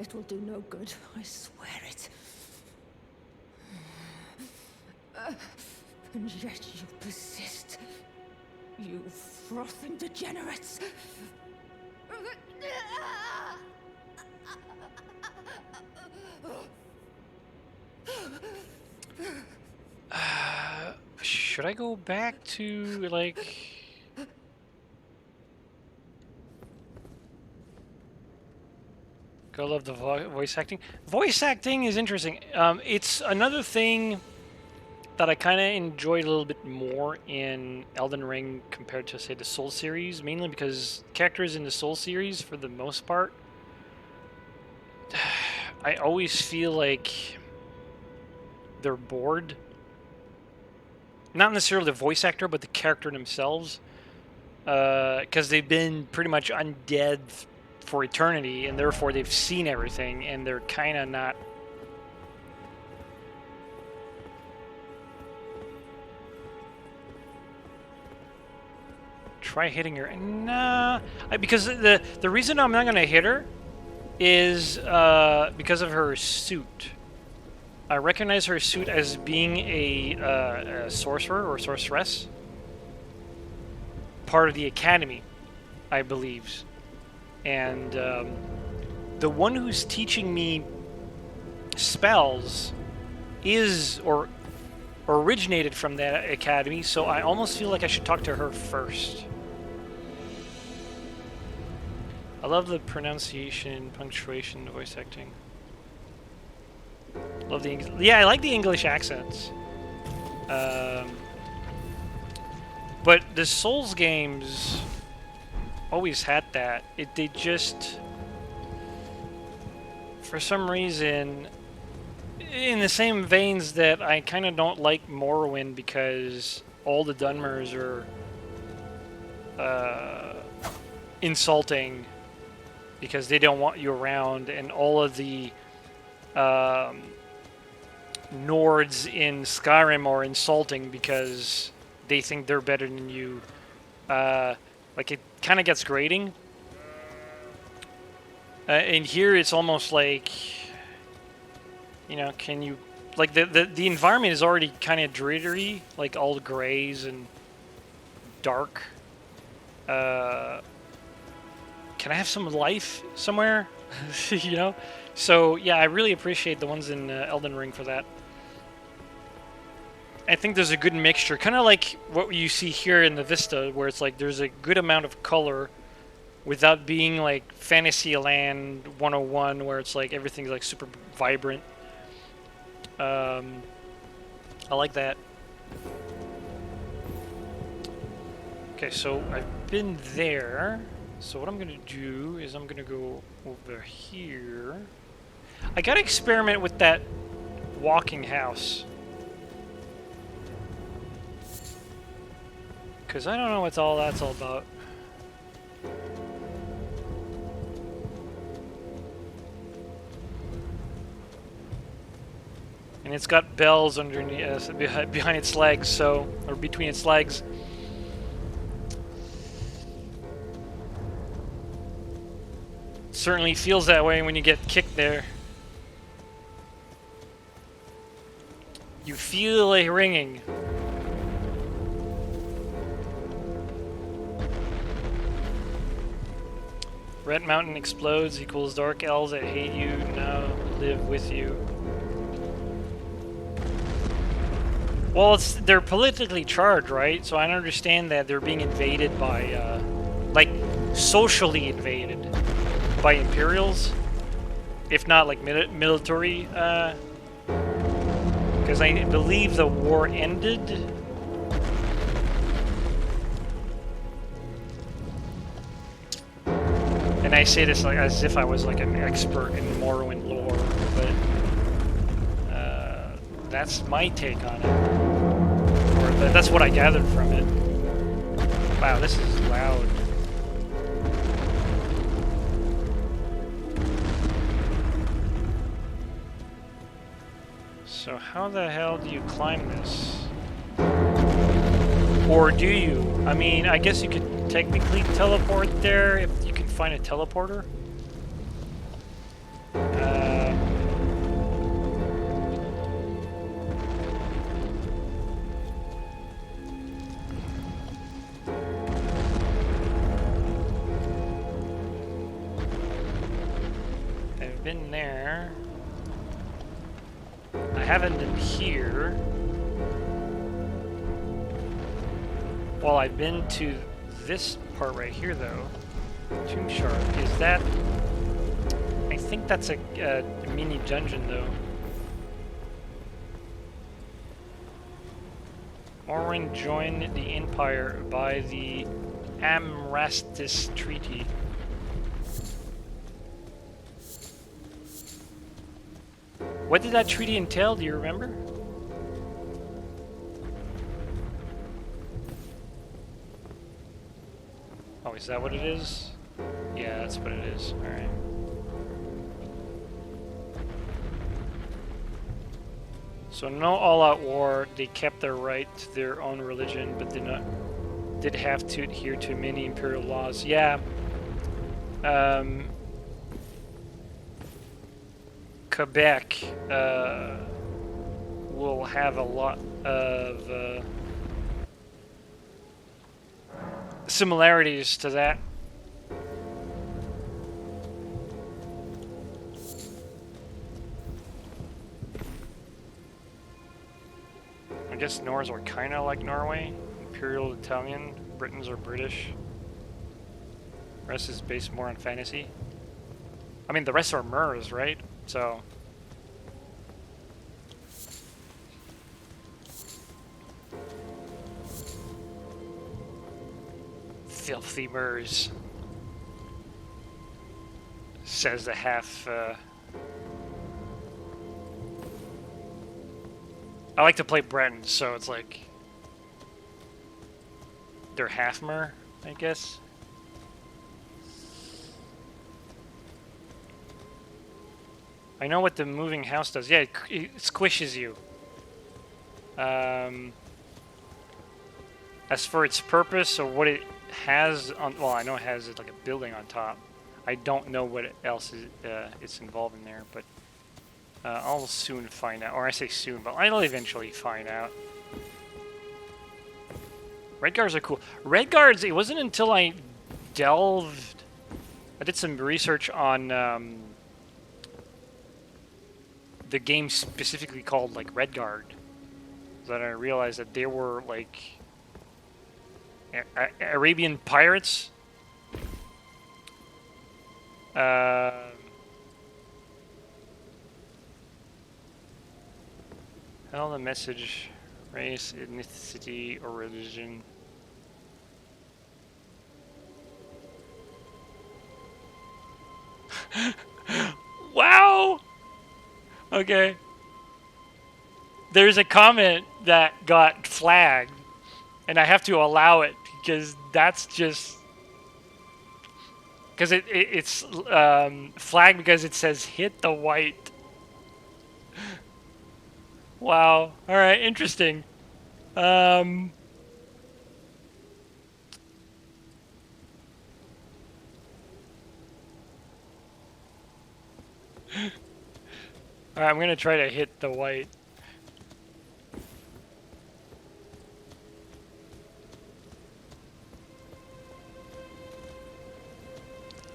S2: It will do no good, I swear it. And yet you persist. You frothing degenerates.
S1: Should I go back to, like... Go love the voice acting. Voice acting is interesting. It's another thing that I kind of enjoyed a little bit more in Elden Ring compared to, say, the Soul series, mainly because characters in the Soul series, for the most part, I always feel like they're bored. Not necessarily the voice actor, but the character themselves. Because they've been pretty much undead for eternity, and therefore they've seen everything, and they're kind of not... Try hitting her. Nah, because the reason I'm not gonna hit her is because of her suit. I recognize her suit as being a sorcerer or sorceress, part of the academy, I believe. And the one who's teaching me spells is or originated from that academy, so I almost feel like I should talk to her first. I love the pronunciation, punctuation, voice acting. Love the English. Yeah, I like the English accents. But the Souls games always had that. They just, for some reason, in the same veins that I kind of don't like Morrowind because all the Dunmers are insulting because they don't want you around, and all of the Nords in Skyrim are insulting because they think they're better than you. Like, it kind of gets grating. And here it's almost like, you know, can you... Like, the environment is already kind of dreary, like all grays and dark. Can I have some life somewhere? You know? So, yeah, I really appreciate the ones in Elden Ring for that. I think there's a good mixture, kind of like what you see here in the Vista, where it's like there's a good amount of color without being like Fantasyland 101, where it's like everything's like super vibrant. I like that. Okay, so I've been there. So what I'm gonna do is I'm gonna go over here. I gotta experiment with that walking house, because I don't know what that's all about. And it's got bells underneath, behind its legs, so, or between its legs. Certainly feels that way when you get kicked there. You feel a ringing. Red Mountain explodes equals dark elves that hate you now live with you. Well, they're politically charged, right? So I understand that they're being invaded by, like, socially invaded by Imperials, if not like military, because I believe the war ended. And I say this like as if I was like an expert in Morrowind lore, but that's my take on it, or that's what I gathered from it. Wow, this is loud. So how the hell do you climb this? Or do you? I mean, I guess you could technically teleport there if you can find a teleporter. I've been there. I haven't been here. Well, I've been to this part right here, though. Tomb Shard. Is that... I think that's a mini dungeon, though. Morrowind joined the Empire by the Amrastis Treaty. What did that treaty entail? Do you remember? Oh, is that what it is? Yeah, that's what it is. Alright. So no all-out war. They kept their right to their own religion, but did have to adhere to many imperial laws. Yeah. Quebec will have a lot of similarities to that. I guess Norse are kind of like Norway. Imperial Italian. Britons are British. The rest is based more on fantasy. I mean, the rest are Mers, right? So... filthy Mers. Says the half... I like to play Breton, so it's like... they're half Mer, I guess. I know what the moving house does. Yeah, it squishes you. As for its purpose or what it has on... well, I know it has like a building on top. I don't know what else is it's involved in there, but... I'll soon find out. Or I say soon, but I'll eventually find out. Red guards are cool. Red guards, it wasn't until I delved... I did some research on the game specifically called like Red Guard, that I realized that they were like Arabian pirates. Tell the message, race, ethnicity, or religion. Wow! Okay. There's a comment that got flagged, and I have to allow it because that's just... because it's flagged because it says hit the white. Wow. Alright, interesting. Alright, I'm gonna try to hit the white.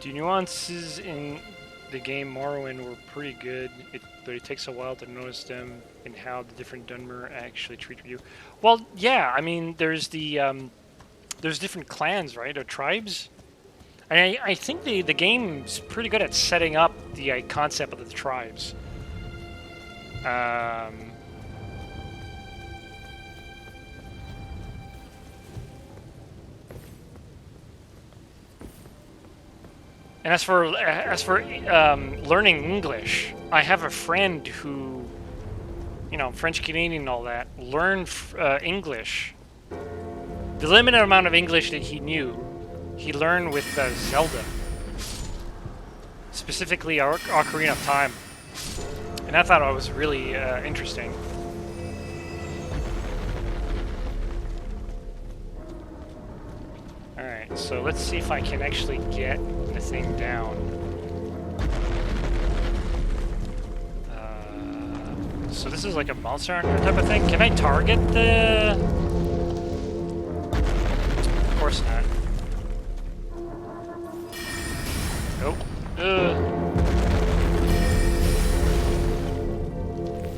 S1: The nuances in the game Morrowind were pretty good, but it takes a while to notice them and how the different Dunmer actually treat you. Well, yeah, I mean, there's different clans, right, or tribes? And I think the game's pretty good at setting up the concept of the tribes. And as for learning English, I have a friend who, you know, French Canadian and all that, learned English. The limited amount of English that he knew, he learned with Zelda, specifically Ocarina of Time, and I thought it was really interesting. Alright, so let's see if I can actually get the thing down. So this is like a monster hunter type of thing. Can I target the... Of course not. Nope.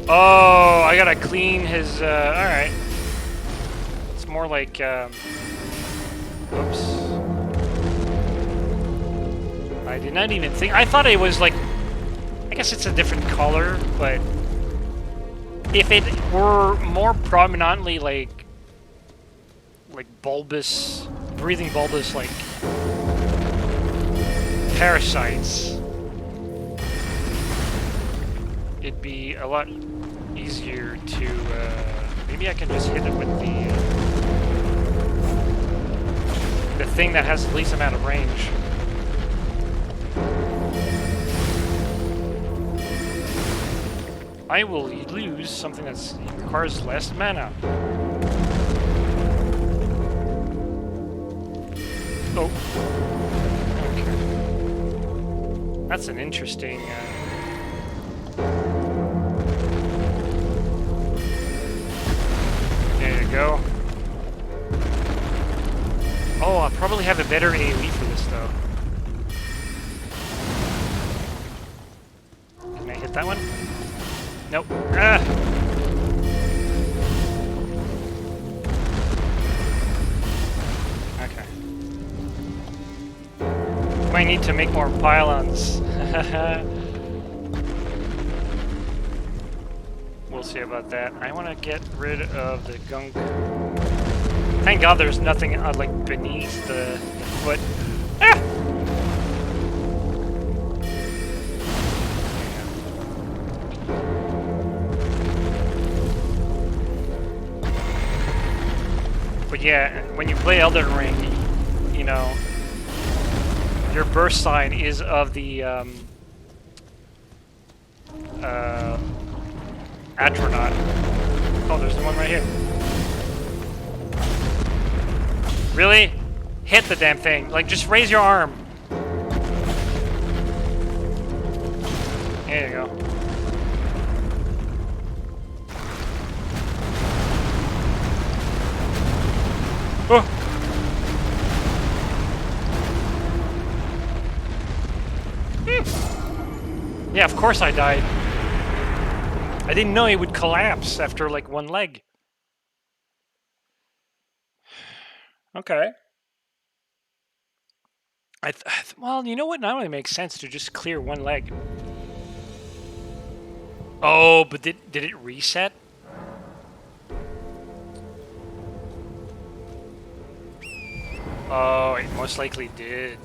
S1: Oh, I gotta clean his... alright. It's more like... Oops. I did not even think... I thought it was like... I guess it's a different color, but... If it were more prominently like bulbous... breathing bulbous, like... parasites... it'd be a lot easier to... maybe I can just hit it with the thing that has the least amount of range. I will lose something that requires less mana. Oh. Okay. That's an interesting... There you go. Oh, I'll probably have a better AoE for this, though. Can I hit that one? Nope. Ah! Okay. Might need to make more pylons. We'll see about that. I want to get rid of the gunk. Thank God there's nothing like beneath the foot. Ah! But yeah, when you play Elden Ring, you know, your birth sign is of the Astronaut. Oh, there's the one right here. Really? Hit the damn thing. Like, just raise your arm. There you go. Oh. Yeah, of course I died. I didn't know it would collapse after, like, one leg. Okay. Well, you know what? Now it makes sense to just clear one leg. Oh, but did it reset? Oh, it most likely did.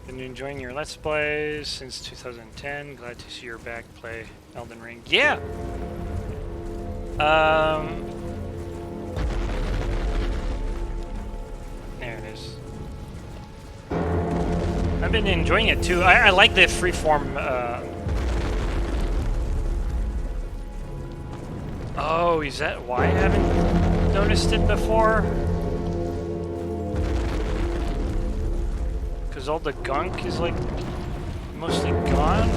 S1: Been enjoying your Let's Plays since 2010. Glad to see you're back. Play Elden Ring. Yeah! There it is. I've been enjoying it too. I like the freeform. Oh, is that why I haven't noticed it before? Because all the gunk is like mostly gone.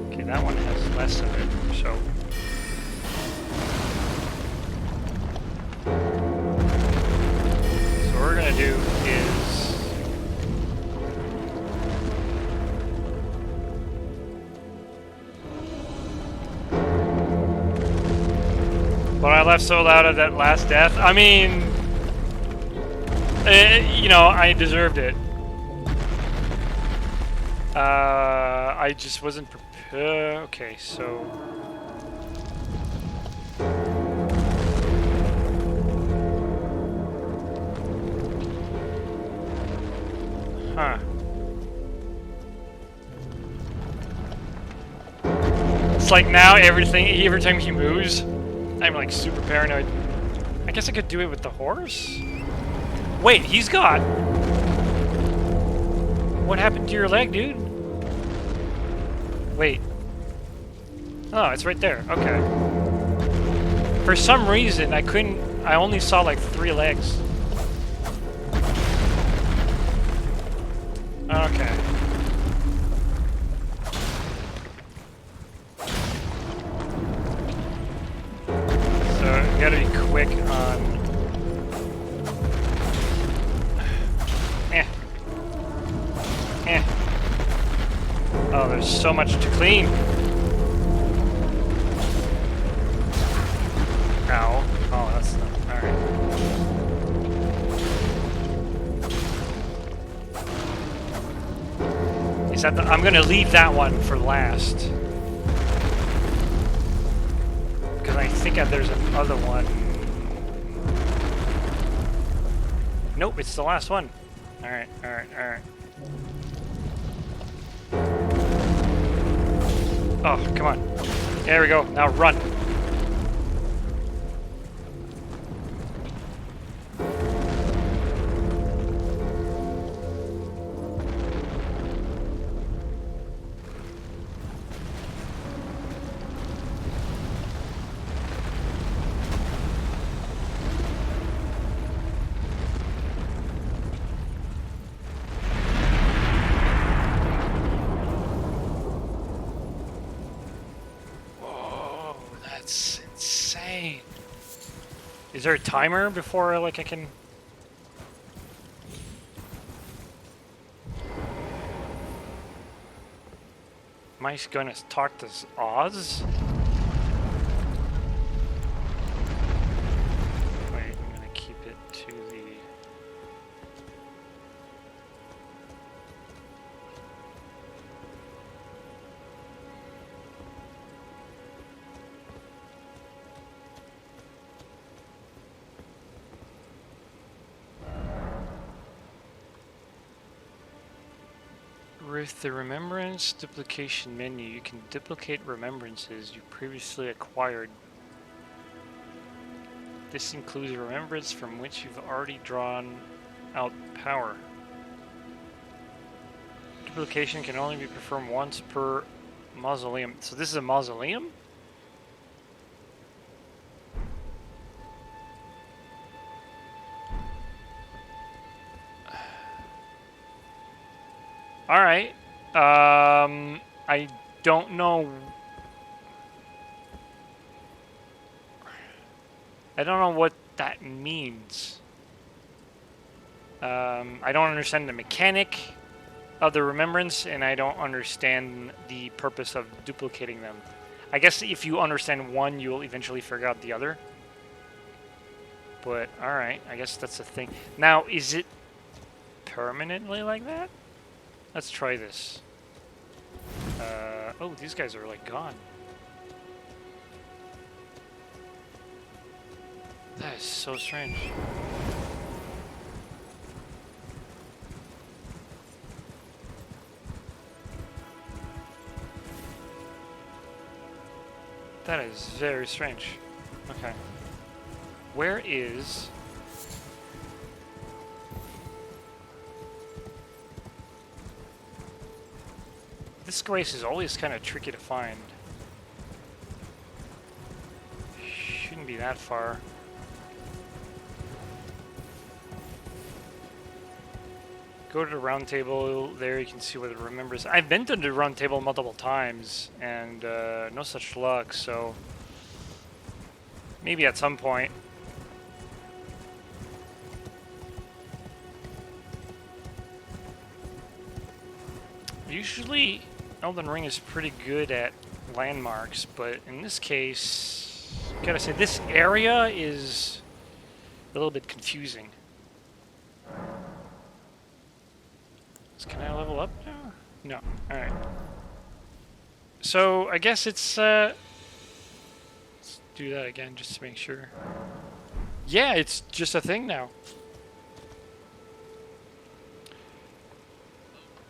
S1: Okay, that one has less of it, so. So what we're gonna do is but I laughed so loud at that last death. I mean, you know, I deserved it. I just wasn't prepared. Okay, so. Huh. It's like now every time he moves, I'm like super paranoid. I guess I could do it with the horse? Wait, he's got... What happened to your leg, dude? Wait. Oh, it's right there. Okay. For some reason, I only saw like 3 legs. Okay. So, you gotta be quick on... Oh, there's so much to clean. Is that I'm gonna leave that one for last. Because I think there's another one. Nope, it's the last one. Alright, alright, alright. Oh, come on. There we go. Now run. That's insane. Is there a timer before, like, I can... Am I going to talk to Oz? Wait, I'm going to keep it to the... With the Remembrance Duplication menu, you can duplicate remembrances you previously acquired. This includes a remembrance from which you've already drawn out power. Duplication can only be performed once per mausoleum. So this is a mausoleum? Alright. I don't know. I don't know what that means. I don't understand the mechanic of the remembrance, and I don't understand the purpose of duplicating them. I guess if you understand one, you'll eventually figure out the other. But, alright, I guess that's the thing. Now, is it permanently like that? Let's try this. Oh, these guys are, like, gone. That is so strange. That is very strange. Okay. Where is... This grace is always kind of tricky to find. Shouldn't be that far. Go to the round table. There you can see what it remembers. I've been to the round table multiple times and no such luck, so maybe at some point. Usually Elden Ring is pretty good at landmarks, but in this case, gotta say, this area is a little bit confusing. Can I level up now? No. Alright. So, I guess it's, let's do that again just to make sure. Yeah, it's just a thing now.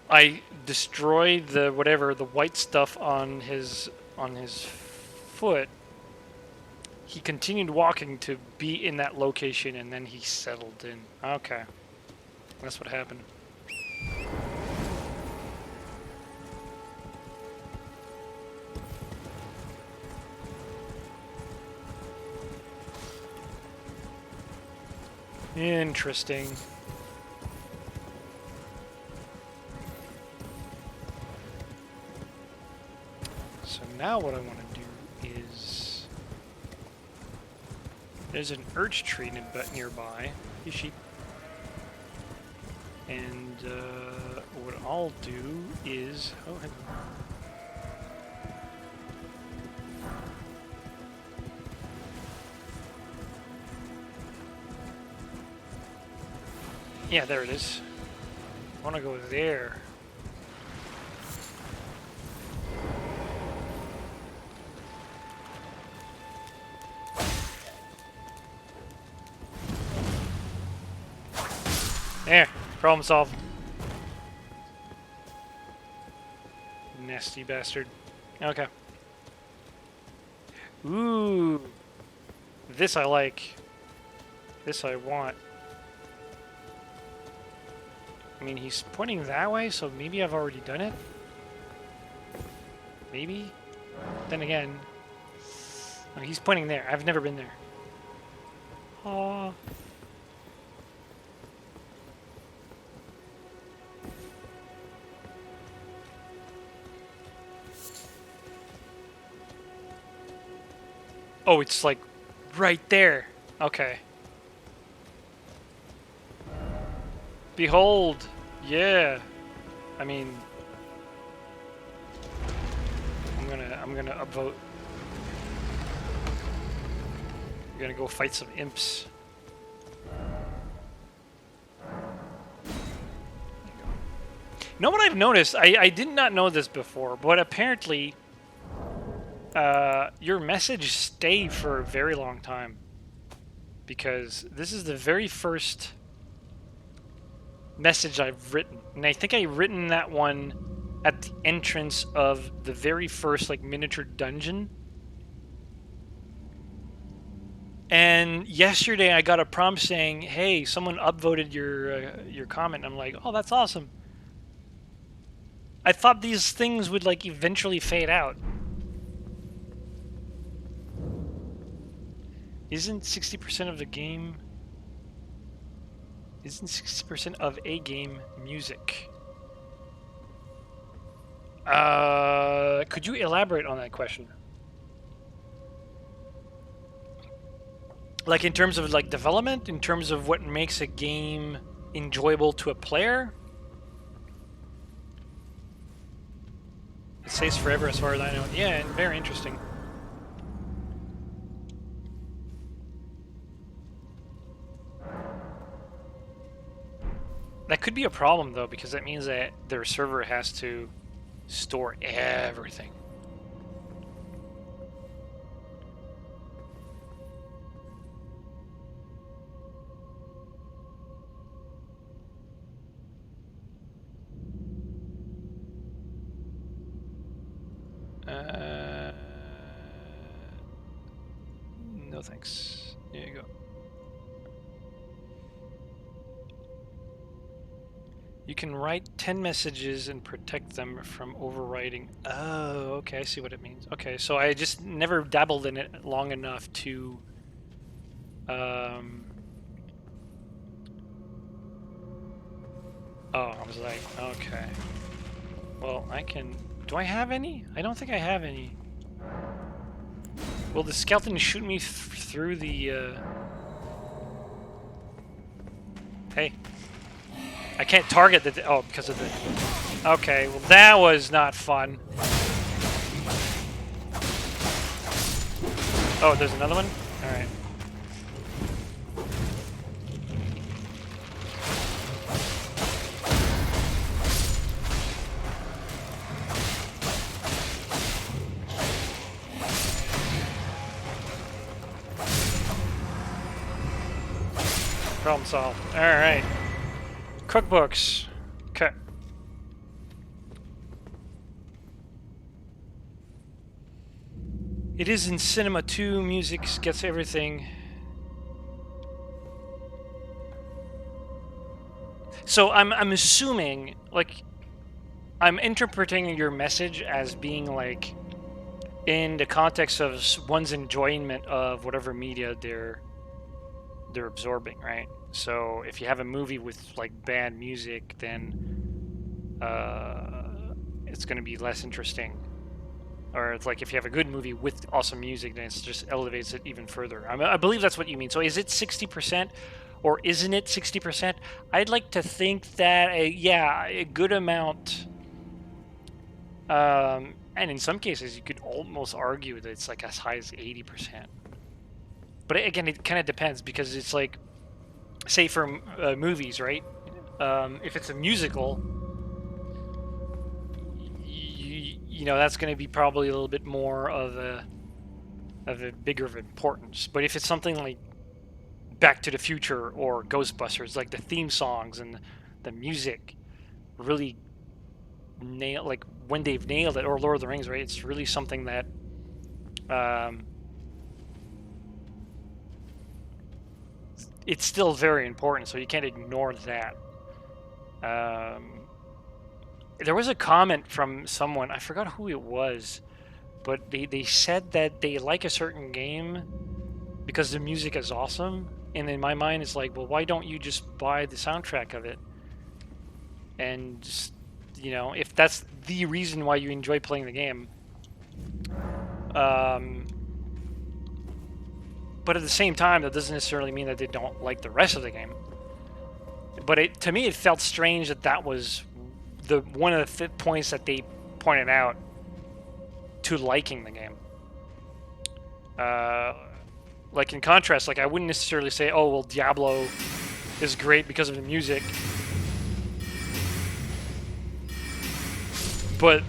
S1: I destroyed the whatever, the white stuff on his foot. He continued walking to be in that location, and then he settled in. Okay. That's what happened. Interesting. So now what I want to do is... There's an urge tree nearby. Hey, sheep. And what I'll do is... Oh, hang on. Yeah, there it is. I want to go there. There, problem solved. Nasty bastard. Okay. Ooh. This I like. This I want. I mean, he's pointing that way, so maybe I've already done it? Maybe? Then again... Oh, he's pointing there. I've never been there. Aww. Oh, it's like right there. Okay. Behold. Yeah. I mean, I'm gonna upvote. I'm gonna go fight some imps. You know what I've noticed? I did not know this before, but apparently your message stay for a very long time. Because this is the very first message I've written. And I think I've written that one at the entrance of the very first like miniature dungeon. And yesterday I got a prompt saying, "Hey, someone upvoted your comment." I'm like, "Oh, that's awesome." I thought these things would like eventually fade out. Isn't 60% of the game... Isn't 60% of a game music? Could you elaborate on that question? Like in terms of like development, in terms of what makes a game enjoyable to a player? It stays forever as far as I know. Yeah, very interesting. That could be a problem though, because that means that their server has to store everything. No thanks. There you go. You can write 10 messages and protect them from overwriting. Oh, okay, I see what it means. Okay, so I just never dabbled in it long enough to... Oh, I was like, okay. Well, I can... Do I have any? I don't think I have any. Will the skeleton shoot me through the... Hey. I can't target the... Oh, because of the... Okay, well that was not fun. Oh, there's another one? Alright. Problem solved. Alright. Cookbooks. Okay. It is in cinema too. Music gets everything. So I'm assuming, like, I'm interpreting your message as being like in the context of one's enjoyment of whatever media they're absorbing, right? So if you have a movie with like bad music, then it's going to be less interesting. Or it's like if you have a good movie with awesome music, then it just elevates it even further. I believe that's what you mean. So is it 60%? Or isn't it 60%? I'd like to think that, yeah, a good amount. And in some cases, you could almost argue that it's like as high as 80%. But again, it kind of depends, because it's like, say for movies, right? If it's a musical, you know that's going to be probably a little bit more of a bigger of importance. But if it's something like Back to the Future or Ghostbusters, like the theme songs and the music really nail, like when they've nailed it, or Lord of the Rings, right? It's really something that it's still very important, so you can't ignore that. There was a comment from someone, I forgot who it was, but they said that they like a certain game because the music is awesome. And in my mind, it's like, well, why don't you just buy the soundtrack of it? And just, you know, if that's the reason why you enjoy playing the game. But at the same time, that doesn't necessarily mean that they don't like the rest of the game. But to me, it felt strange that that was one of the points that they pointed out to liking the game. Like in contrast, like I wouldn't necessarily say, oh well, Diablo is great because of the music, but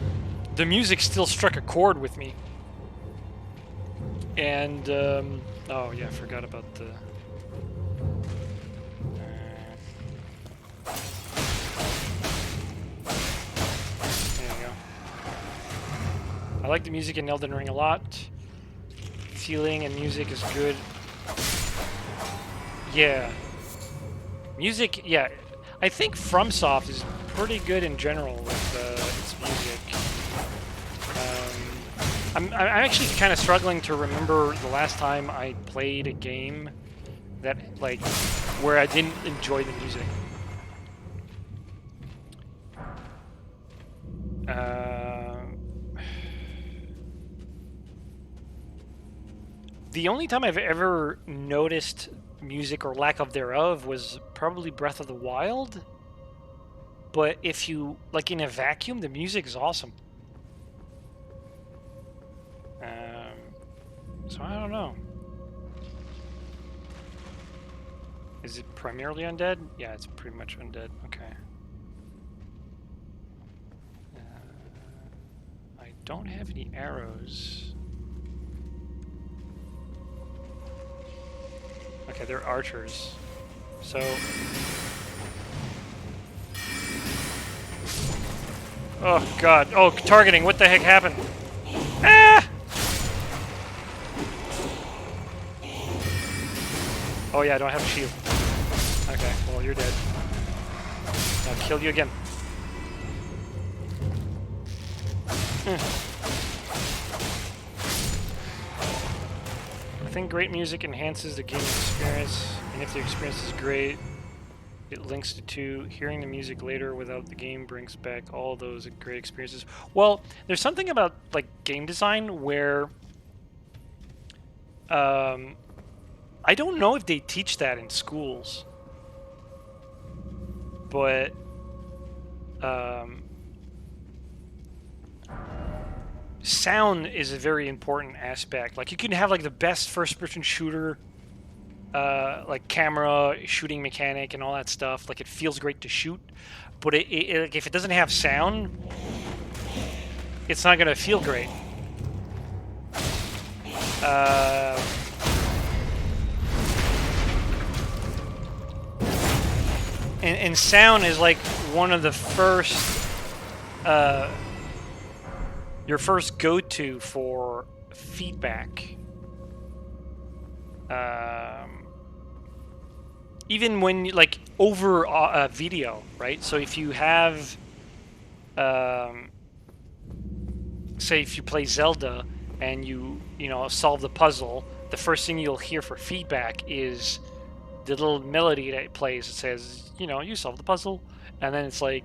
S1: the music still struck a chord with me. And oh yeah, I forgot about the. There you go. I like the music in Elden Ring a lot. Feeling and music is good. Yeah. Music, yeah. I think FromSoft is pretty good in general with its music. I'm actually kind of struggling to remember the last time I played a game that, like, where I didn't enjoy the music. The only time I've ever noticed music or lack of thereof was probably Breath of the Wild. But if you, like in a vacuum, the music is awesome. So I don't know. Is it primarily undead? Yeah, it's pretty much undead. Okay. I don't have any arrows. Okay, they're archers. So... Oh god. Oh, targeting. What the heck happened? Ah! Oh yeah, I don't have a shield. Okay, well you're dead. I'll kill you again. I think great music enhances the gaming experience, and if the experience is great, it links the two. Hearing the music later without the game brings back all those great experiences. Well, there's something about like game design where I don't know if they teach that in schools, but sound is a very important aspect. Like you can have like the best first-person shooter, like camera, shooting mechanic, and all that stuff. Like it feels great to shoot, but like, if it doesn't have sound, it's not gonna feel great. And sound is like one of the first, your first go-to for feedback. Even when you, like over video, right? So if you have, say if you play Zelda and you know solve the puzzle, the first thing you'll hear for feedback is the little melody that it plays. It says, you know, you solved the puzzle, and then it's like,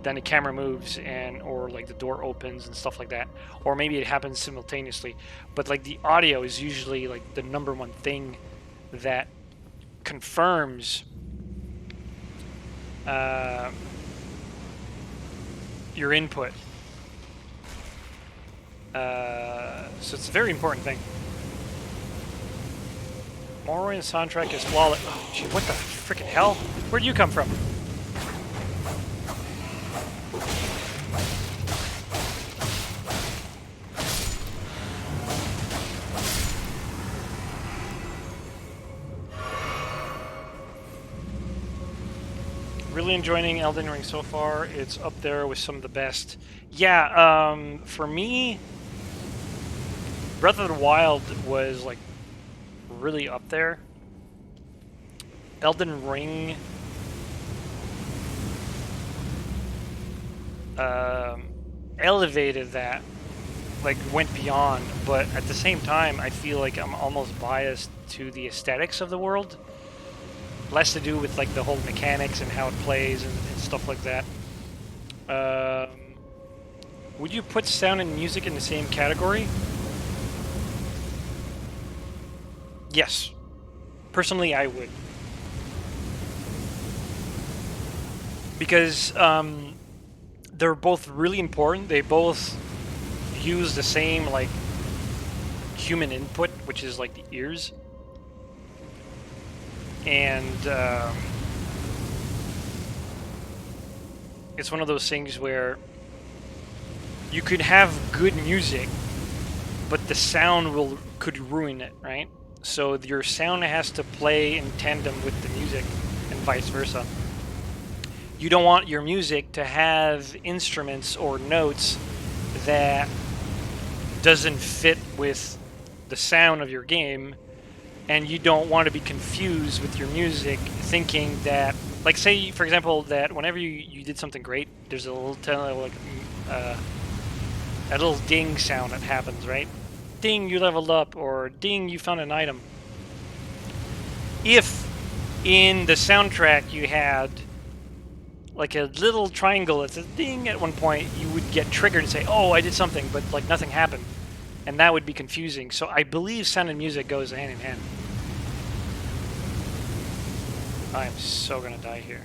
S1: then the camera moves and or like the door opens and stuff like that, or maybe it happens simultaneously. But like the audio is usually like the number one thing that confirms your input. So it's a very important thing. Morrowind soundtrack is flawless. Oh, gee, what the freaking hell? Where'd you come from? really enjoying Elden Ring so far. It's up there with some of the best. Yeah, for me, Breath of the Wild was like really up there. Elden Ring, elevated that, like went beyond. But at the same time, I feel like I'm almost biased to the aesthetics of the world. Less to do with like the whole mechanics and how it plays and stuff like that. Would you put sound and music in the same category? Yes. Personally, I would. Because they're both really important. They both use the same like human input, which is like the ears. And it's one of those things where you could have good music, but the sound could ruin it, right? So your sound has to play in tandem with the music, and vice versa. You don't want your music to have instruments or notes that doesn't fit with the sound of your game, and you don't want to be confused with your music thinking that, like, say for example that whenever you did something great, there's a little a little ding sound that happens, right? Ding, you leveled up, or ding, you found an item. If in the soundtrack you had like a little triangle that says ding at one point, you would get triggered and say, oh, I did something, but like nothing happened. And that would be confusing. So I believe sound and music goes hand in hand. I'm so gonna die here.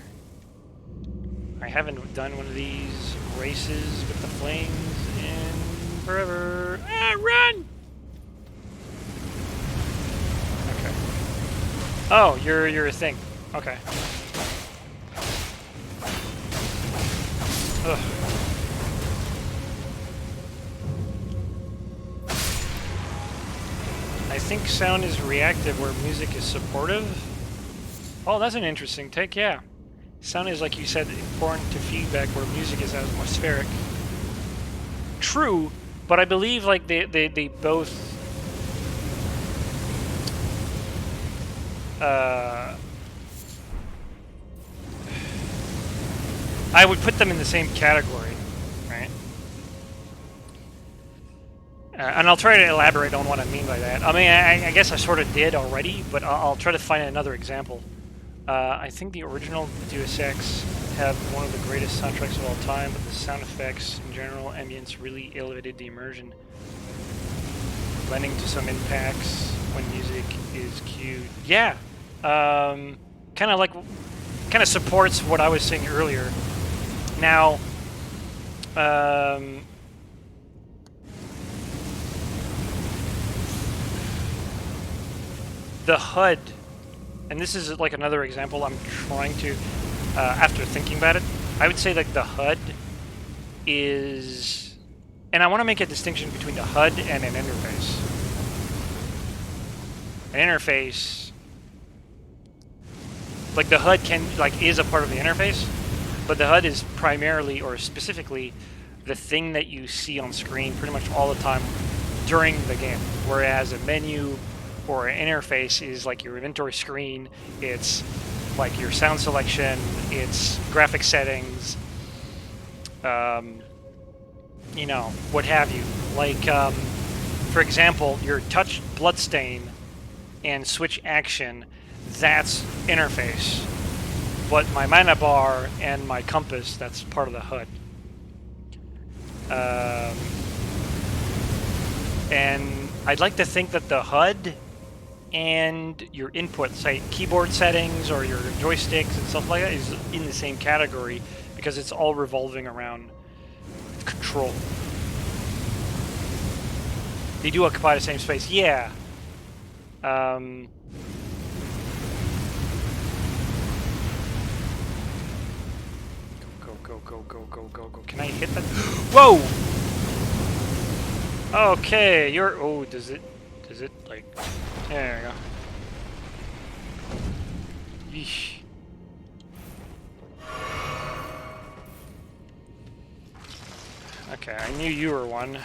S1: I haven't done one of these races with the flames in forever. Ah, run! Okay. Oh, you're a thing. Okay. Ugh. I think sound is reactive where music is supportive. Oh, that's an interesting take, yeah. Sound is, like you said, important to feedback where music is atmospheric. True, but I believe like they both I would put them in the same category, right? And I'll try to elaborate on what I mean by that. I mean, I guess I sort of did already, but I'll try to find another example. I think the original Deus Ex had one of the greatest soundtracks of all time, but the sound effects in general, ambience really elevated the immersion, blending to some impacts when music is cued. Yeah, kind of supports what I was saying earlier. Now, the HUD, and this is like another example I'm trying to, after thinking about it, I would say like the HUD is, and I want to make a distinction between the HUD and an interface. An interface, like the HUD is a part of the interface, but the HUD is primarily or specifically the thing that you see on screen pretty much all the time during the game, whereas a menu or an interface is like your inventory screen, it's like your sound selection, it's graphic settings, you know, what have you. Like, for example, your touch bloodstain and switch action, that's interface. But my mana bar and my compass, that's part of the HUD. And I'd like to think that the HUD and your input, say keyboard settings or your joysticks and stuff like that, is in the same category because it's all revolving around control. They do occupy the same space, yeah. Go. Can I hit that? Whoa! Okay, you're... Oh, does it, like... There we go. Yeesh. Okay, I knew you were one.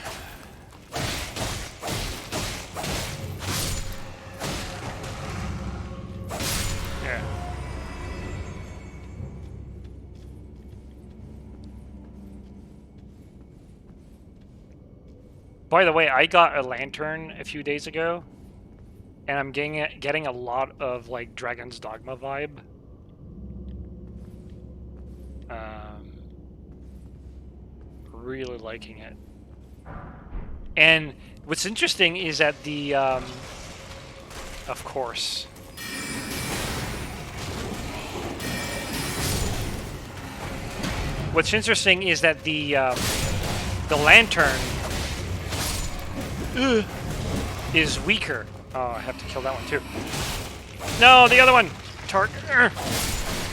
S1: Yeah. By the way, I got a lantern a few days ago, and I'm getting a lot of like Dragon's Dogma vibe. Really liking it. And what's interesting is that the, of course. What's interesting is that the lantern is weaker. Oh, I have to kill that one too. No, the other one.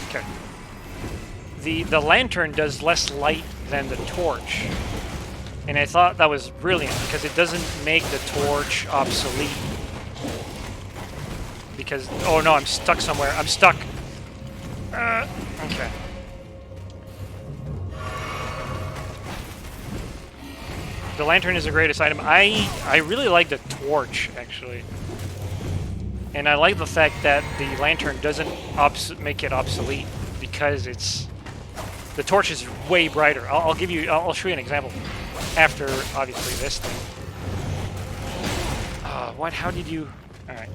S1: Okay. The lantern does less light than the torch, and I thought that was brilliant because it doesn't make the torch obsolete. Because oh no, I'm stuck somewhere. I'm stuck. Okay. The lantern is the greatest item. I really like the torch, actually. And I like the fact that the lantern doesn't make it obsolete because it's... The torch is way brighter. I'll show you an example after, obviously, this thing. What? How did you... Alright.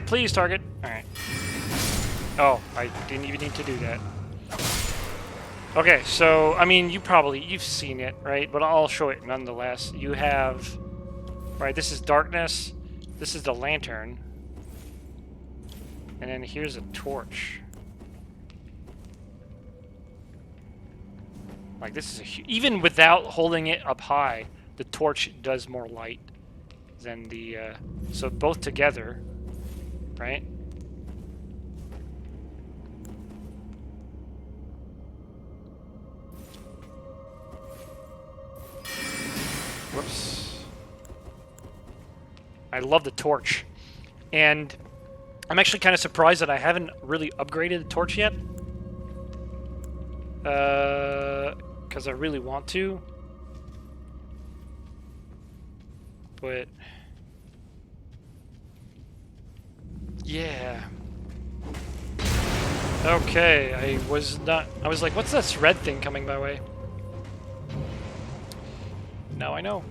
S1: Please, target. Alright. Oh, I didn't even need to do that. Okay, so, I mean, you've seen it, right? But I'll show it nonetheless. You have, right, this is darkness, this is the lantern, and then here's a torch. Like, this is even without holding it up high, the torch does more light than the, so both together, right? Whoops. I love the torch. And I'm actually kind of surprised that I haven't really upgraded the torch yet. Because I really want to. But... yeah. Okay, I was like, what's this red thing coming my way? Now I know.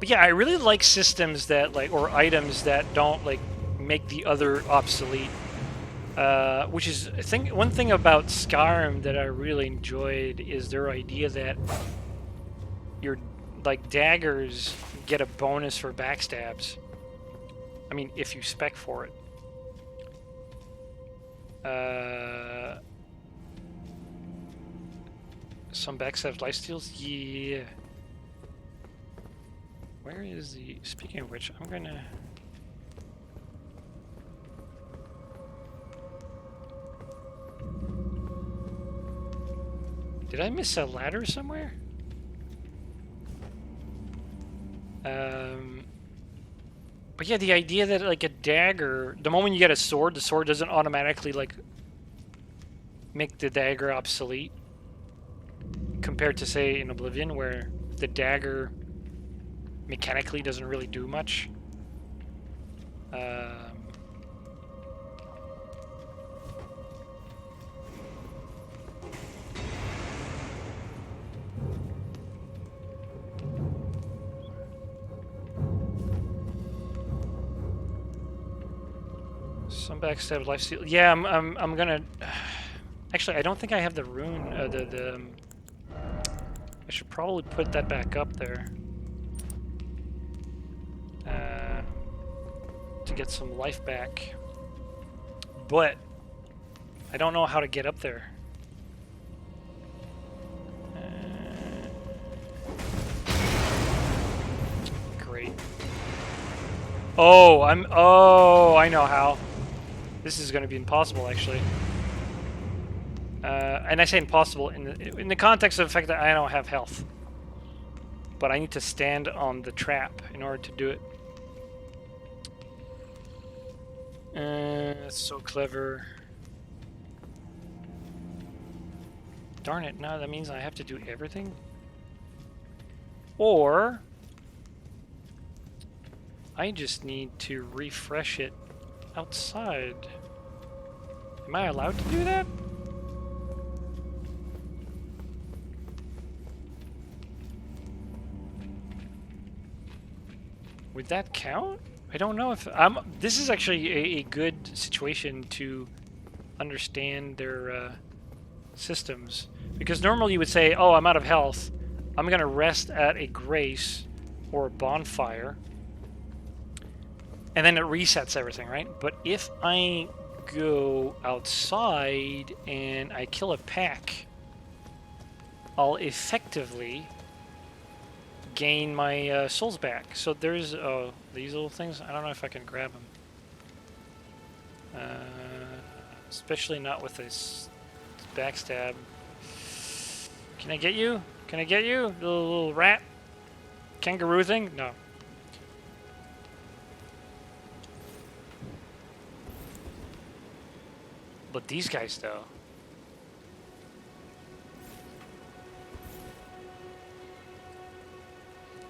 S1: But yeah, I really like systems that like, or items that don't like make the other obsolete. Which is, I think, one thing about Skyrim that I really enjoyed is their idea that your like daggers get a bonus for backstabs. I mean, if you spec for it. Some backstab lifesteals? Yeah. Where is the... Speaking of which, I'm gonna... Did I miss a ladder somewhere? But yeah, the idea that like a dagger... The moment you get a sword, the sword doesn't automatically like make the dagger obsolete. Compared to, say, in Oblivion, where the dagger mechanically doesn't really do much. Some backstab lifesteal. Yeah, I'm gonna. Actually, I don't think I have the rune. I should probably put that back up there. To get some life back. But I don't know how to get up there. Great. Oh, I know how. This is going to be impossible, actually. And I say impossible in the context of the fact that I don't have health. But I need to stand on the trap in order to do it. That's so clever. Darn it, now that means I have to do everything? Or I just need to refresh it outside. Am I allowed to do that? Would that count? I don't know if this is actually a good situation to understand their systems, because normally you would say, "Oh, I'm out of health. I'm gonna rest at a grace or a bonfire," and then it resets everything, right? But if I go outside and I kill a pack, I'll effectively gain my souls back. So there's these little things. I don't know if I can grab them, especially not with this backstab. Can I get you? Can I get you, little rat? Kangaroo thing? No. But these guys, though.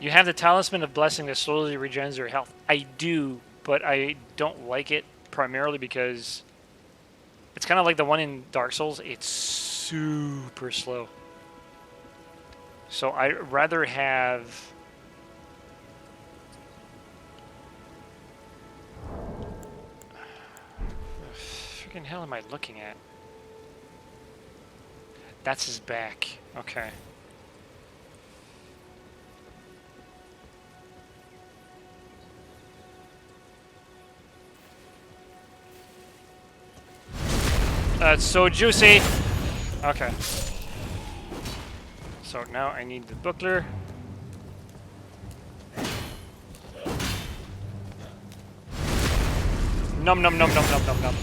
S1: You have the Talisman of Blessing that slowly regenerates your health. I do, but I don't like it primarily because it's kind of like the one in Dark Souls. It's super slow. So I'd rather have... Freaking hell am I looking at? That's his back. Okay. That's so juicy. Okay. So now I need the buckler. Num num num num num num num.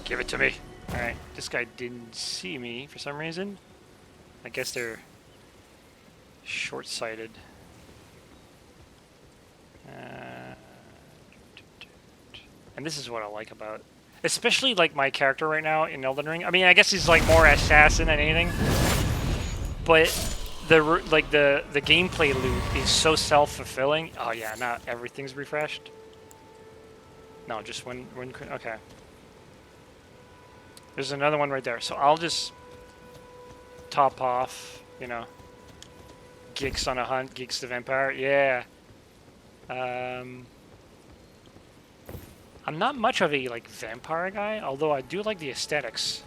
S1: Give it to me. Alright, this guy didn't see me for some reason. I guess they're short-sighted. And this is what I like about, especially like my character right now in Elden Ring. I mean, I guess he's like more assassin than anything, but the gameplay loop is so self-fulfilling. Oh yeah, not everything's refreshed. No, just when okay. There's another one right there, so I'll just top off, you know. Geeks on a hunt, Geeks the Vampire, yeah. I'm not much of a like vampire guy, although I do like the aesthetics.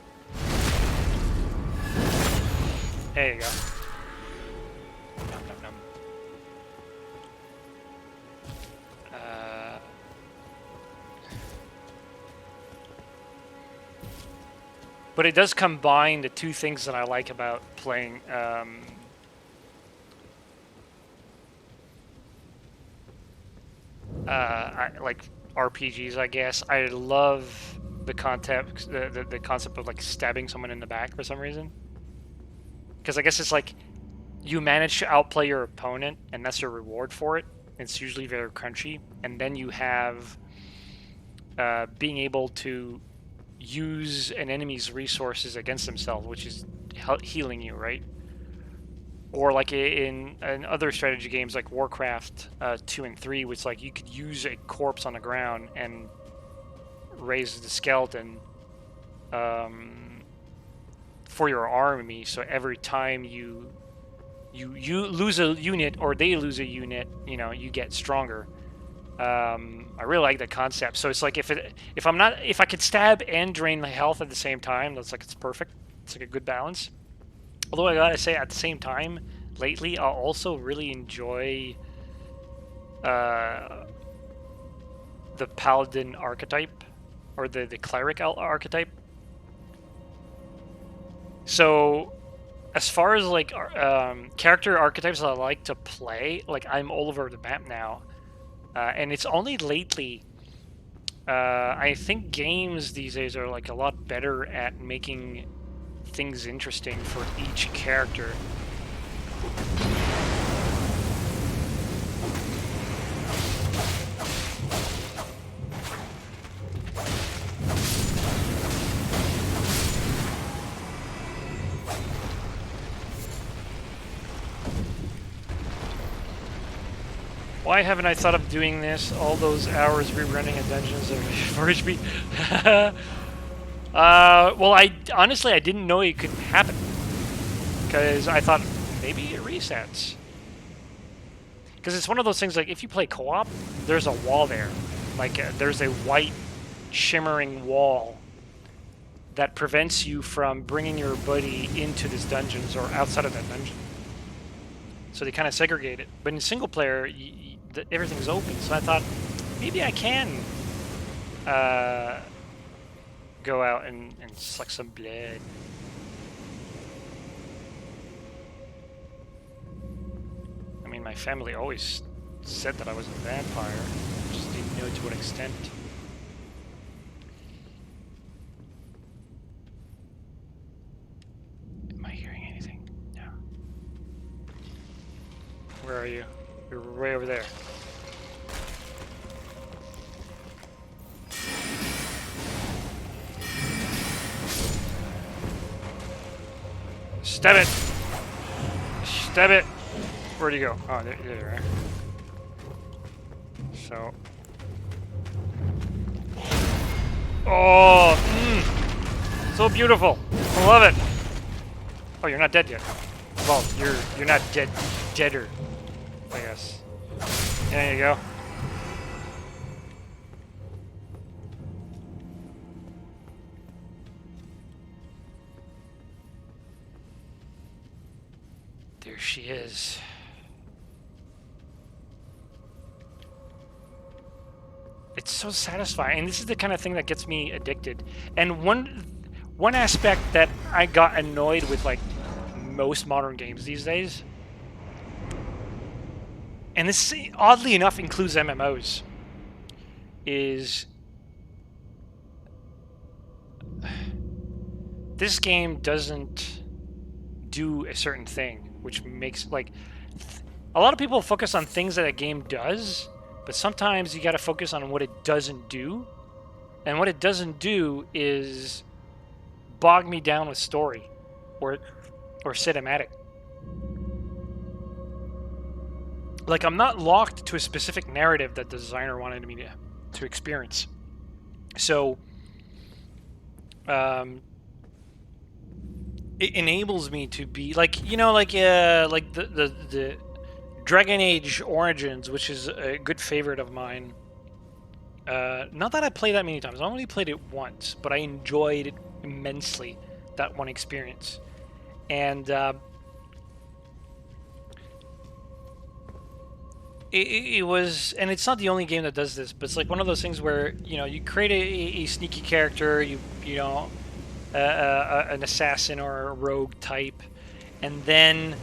S1: There you go. Nom, nom, nom. But it does combine the two things that I like about playing like RPGs, I guess. I love the concept, the concept of like stabbing someone in the back for some reason. Because I guess it's like you manage to outplay your opponent, and that's your reward for it. It's usually very crunchy, and then you have being able to use an enemy's resources against themselves, which is healing you, right? Or like in other strategy games like Warcraft 2 and 3, which like you could use a corpse on the ground and raise the skeleton for your army. So every time you lose a unit or they lose a unit, you know, you get stronger. I really like that concept. So it's like if I could stab and drain my health at the same time, that's like it's perfect. It's like a good balance. Although I gotta say, at the same time, lately I'll also really enjoy the paladin archetype or the cleric archetype. So as far as like character archetypes that I like to play, like I'm all over the map now. And it's only lately, I think games these days are like a lot better at making things interesting for each character. Why haven't I thought of doing this? All those hours rerunning a Dungeons of 4 HP. Well, I honestly I didn't know it could happen because I thought maybe it resets. Because it's one of those things like if you play co-op, there's a wall there, like there's a white shimmering wall that prevents you from bringing your buddy into this dungeons or outside of that dungeon. So they kind of segregate it. But in single player, everything's open. So I thought maybe I can go out and suck some blood. I mean, my family always said that I was a vampire. I just didn't know to what extent. Am I hearing anything? No. Where are you? You're way over there. Stab it! Stab it! Where'd you go? Oh, there you are. So. Oh! So beautiful! I love it! Oh, you're not dead yet. Well, you're not deader, I guess. There you go. There she is. It's so satisfying, and this is the kind of thing that gets me addicted. And one aspect that I got annoyed with, like most modern games these days, and this oddly enough includes MMOs, is this game doesn't do a certain thing, which makes like a lot of people focus on things that a game does, but sometimes you got to focus on what it doesn't do. And what it doesn't do is bog me down with story or cinematic. Like, I'm not locked to a specific narrative that the designer wanted me to experience. So it enables me to be like, you know, like the Dragon Age Origins, which is a good favorite of mine. Not that I played that many times. I only played it once, but I enjoyed it immensely, that one experience. And it was, and it's not the only game that does this, but it's like one of those things where, you know, you create a sneaky character, you know, an assassin or a rogue type, and then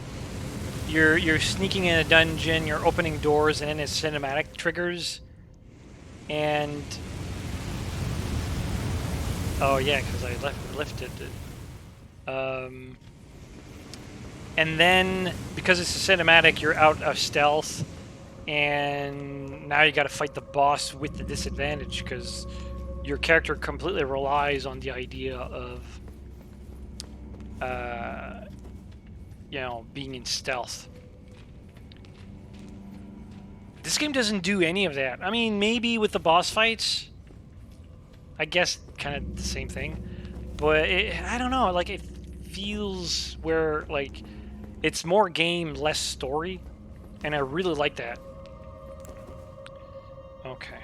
S1: you're sneaking in a dungeon, you're opening doors, and then a cinematic triggers, and oh yeah, because I lifted it. And then because it's a cinematic, you're out of stealth, and now you got to fight the boss with the disadvantage because your character completely relies on the idea of you know, being in stealth. This game doesn't do any of that. I mean, maybe with the boss fights, I guess kind of the same thing, but I don't know, like it feels where like it's more game, less story, and I really like that. Okay,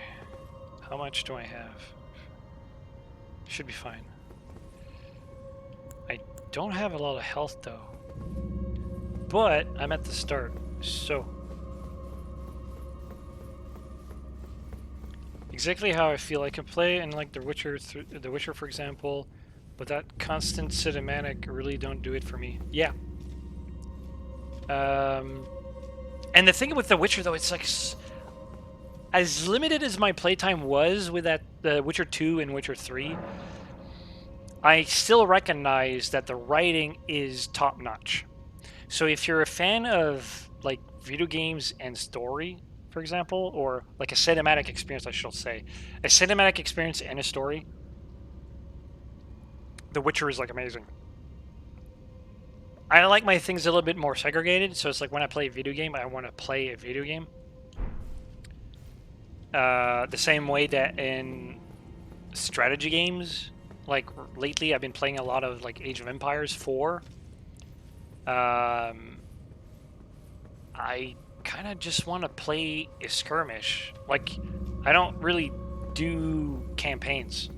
S1: how much do I have? Should be fine. I don't have a lot of health though, but I'm at the start, so exactly how I feel. I can play in like The Witcher, for example, but that constant cinematic really don't do it for me. Yeah. And the thing with The Witcher though, it's like as limited as my playtime was with that The Witcher 2 and Witcher 3, I still recognize that the writing is top notch. So if you're a fan of like video games and story, for example, or like a cinematic experience, I should say, a cinematic experience and a story, The Witcher is like amazing. I like my things a little bit more segregated, so it's like when I play a video game, I want to play a video game. the same way that in strategy games, like lately I've been playing a lot of like Age of Empires 4. I kind of just want to play a skirmish. Like, I don't really do campaigns.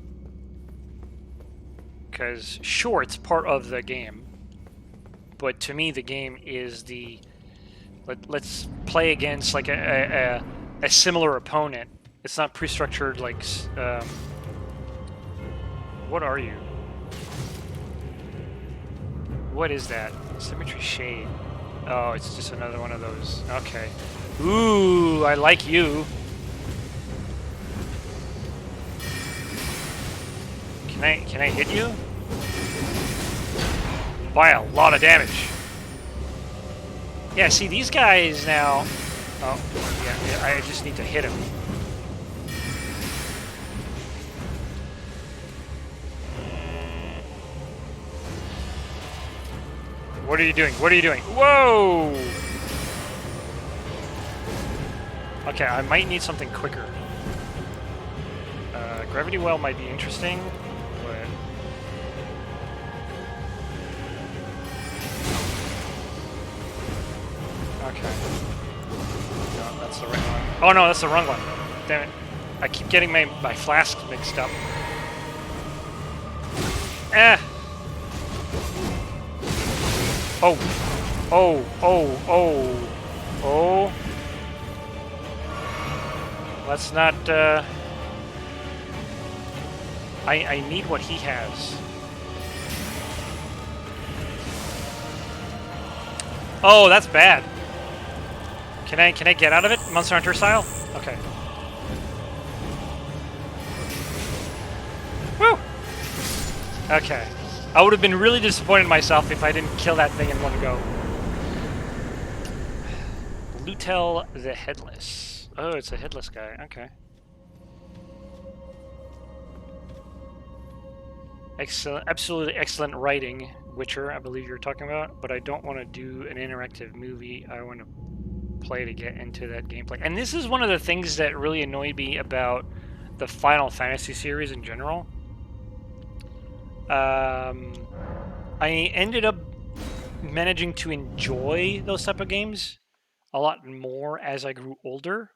S1: Because, sure, it's part of the game. But to me, the game is the... Let's play against, like, a similar opponent. It's not pre-structured, like... what are you? What is that? Symmetry Shade. Oh, it's just another one of those. Okay. Ooh, I like you. Can I hit you? By a lot of damage. Yeah, see these guys now. Oh, yeah, I just need to hit him. What are you doing? What are you doing? Whoa! Okay, I might need something quicker. Gravity Well might be interesting, but... Okay. No, that's the right one. Oh no, that's the wrong one. Damn it. I keep getting my flasks mixed up. Eh! Oh! Oh! Oh! Oh! Oh! Let's not, I need what he has. Oh, that's bad. Can I get out of it? Monster Hunter style? Okay. Woo! Okay. I would have been really disappointed in myself if I didn't kill that thing in one go. Lutel the Headless. Oh, it's a headless guy. Okay. Excellent, absolutely excellent writing, Witcher, I believe you're talking about, but I don't want to do an interactive movie. I want to play to get into that gameplay. And this is one of the things that really annoyed me about the Final Fantasy series in general. I ended up managing to enjoy those type of games a lot more as I grew older.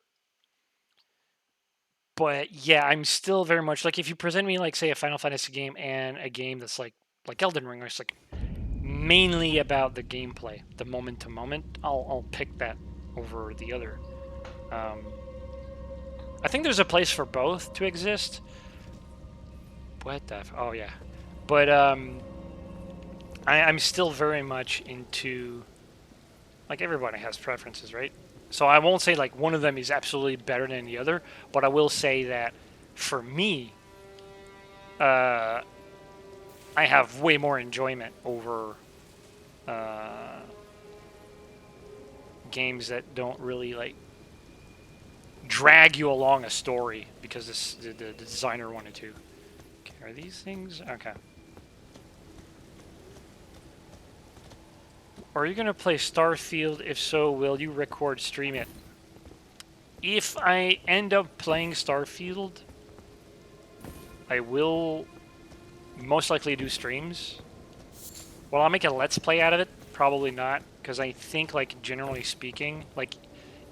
S1: But yeah, I'm still very much like, if you present me like, say, a Final Fantasy game and a game that's like Elden Ring, where it's like mainly about the gameplay, the moment to moment, I'll pick that over the other. I think there's a place for both to exist. What the? Oh yeah, but I'm still very much into, like, everybody has preferences, right? So I won't say like one of them is absolutely better than the other, but I will say that for me, I have way more enjoyment over games that don't really like drag you along a story because the designer wanted to. Okay, are these things? Okay. Are you gonna play Starfield? If so, will you record, stream it? If I end up playing Starfield, I will most likely do streams. Well, I'll make a let's play out of it. Probably not, because I think, like, generally speaking, like,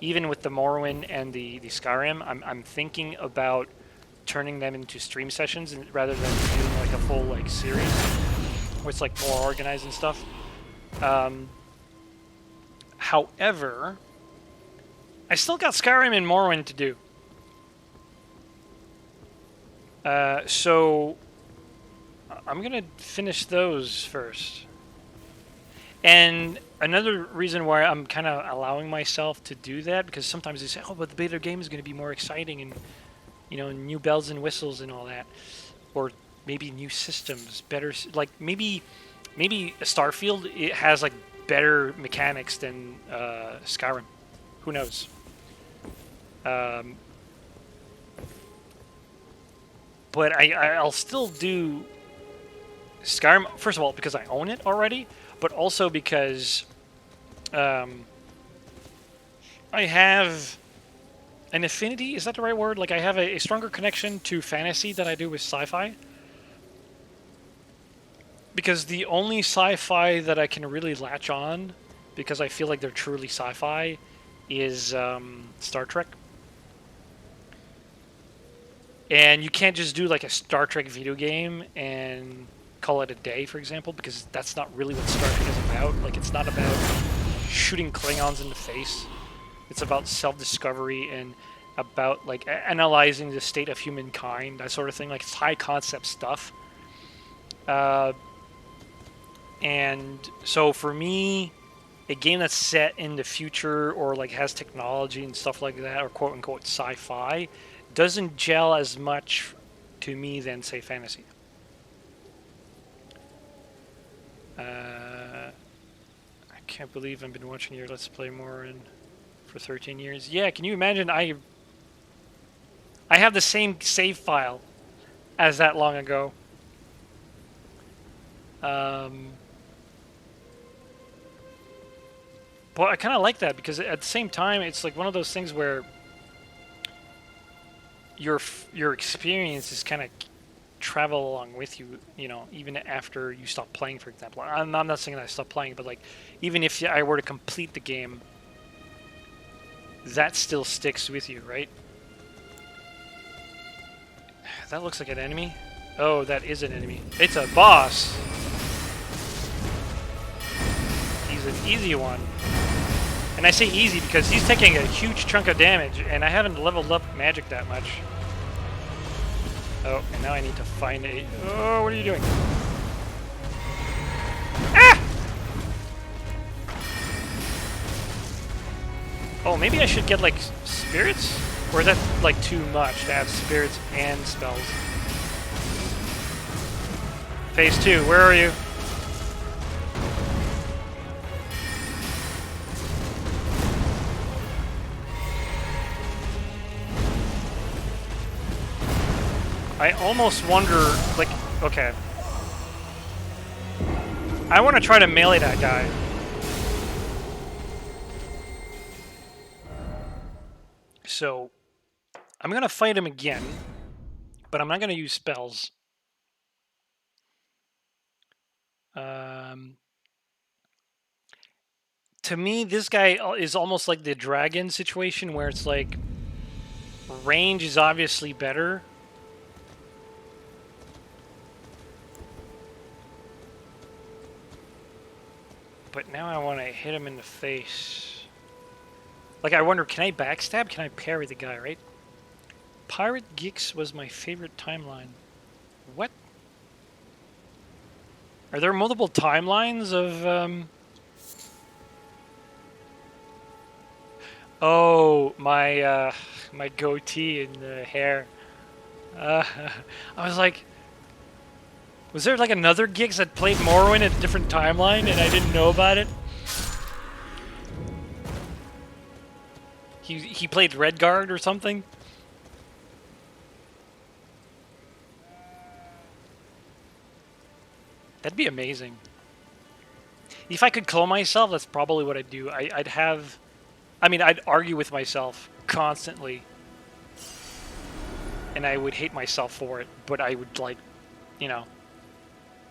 S1: even with the Morrowind and the Skyrim, I'm thinking about turning them into stream sessions rather than doing like a full like series where it's like more organized and stuff. However, I still got Skyrim and Morrowind to do. So I'm gonna finish those first. And another reason why I'm kind of allowing myself to do that, because sometimes they say, oh, but the beta game is going to be more exciting and, you know, new bells and whistles and all that. Or maybe new systems, better, like maybe Starfield, it has like better mechanics than Skyrim. Who knows? But I'll still do Skyrim, first of all, because I own it already, but also because I have an affinity, is that the right word? Like, I have a stronger connection to fantasy than I do with sci-fi. Because the only sci-fi that I can really latch on, because I feel like they're truly sci-fi, is Star Trek. And you can't just do like a Star Trek video game and call it a day, for example, because that's not really what Star Trek is about. Like, it's not about shooting Klingons in the face. It's about self-discovery and about like analyzing the state of humankind, that sort of thing. Like, it's high concept stuff. And so for me, a game that's set in the future or like has technology and stuff like that, or quote unquote sci-fi, doesn't gel as much to me than, say, fantasy. I can't believe I've been watching your Let's Play more for 13 years. Yeah, can you imagine? I have the same save file as that long ago. But I kind of like that because at the same time, it's like one of those things where your experiences kind of travel along with you, you know, even after you stop playing, for example. I'm not saying that I stopped playing, but like, even if I were to complete the game, that still sticks with you, right? That looks like an enemy. Oh, that is an enemy. It's a boss. He's an easy one. And I say easy because he's taking a huge chunk of damage, and I haven't leveled up magic that much. Oh, and now I need to find a... Oh, what are you doing? Ah! Oh, maybe I should get, like, spirits? Or is that, like, too much to have spirits and spells? Phase 2, where are you? I almost wonder, like, okay. I want to try to melee that guy. So, I'm going to fight him again, but I'm not going to use spells. To me, this guy is almost like the dragon situation where it's like, range is obviously better. But now I want to hit him in the face. Like, I wonder, can I backstab? Can I parry the guy, right? Pirate Geeks was my favorite timeline. What? Are there multiple timelines of, Oh, my, my goatee and the hair. I was like... Was there like another Giggs that played Morrowind at a different timeline and I didn't know about it? He played Redguard or something? That'd be amazing. If I could clone myself, that's probably what I'd do. I'd have... I mean, I'd argue with myself constantly. And I would hate myself for it, but I would, like, you know...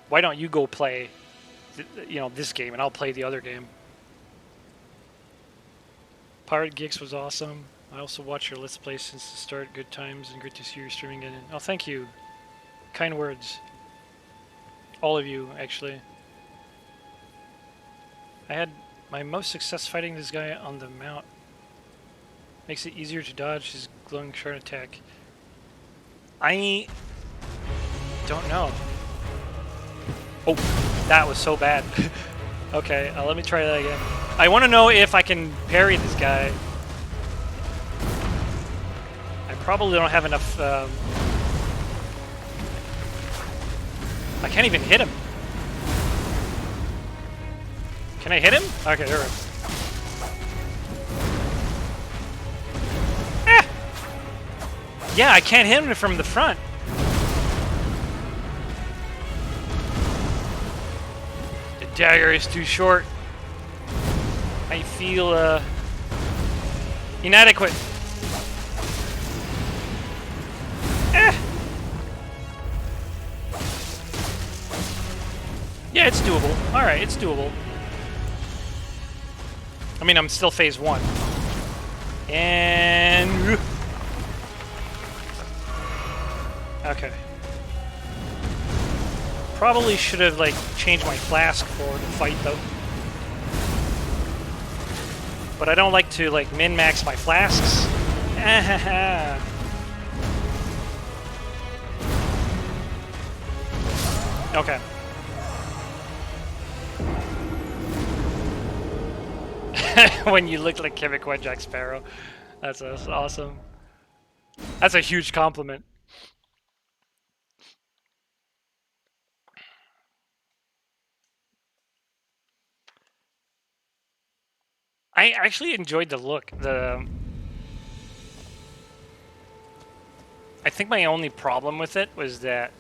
S1: Why don't you go play, you know, this game, and I'll play the other game. Pirate Geeks was awesome. I also watched your Let's Play since the start. Good times, and good to see you streaming again. Oh, thank you. Kind words. All of you, actually. I had my most success fighting this guy on the mount. Makes it easier to dodge his glowing shard attack. I don't know. Oh, that was so bad. Okay, let me try that again. I want to know if I can parry this guy. I probably don't have enough... I can't even hit him. Can I hit him? Okay, there we go. Ah! Yeah, I can't hit him from the front. Dagger is too short. I feel inadequate. Yeah, it's doable. Alright, it's doable. I mean, I'm still phase 1. And... Okay. Probably should have, like, changed my flask for the fight, though. But I don't like to, like, min-max my flasks. Okay. When you look like Quebecois Jack Sparrow. That's awesome. That's a huge compliment. I actually enjoyed the look. I think my only problem with it was that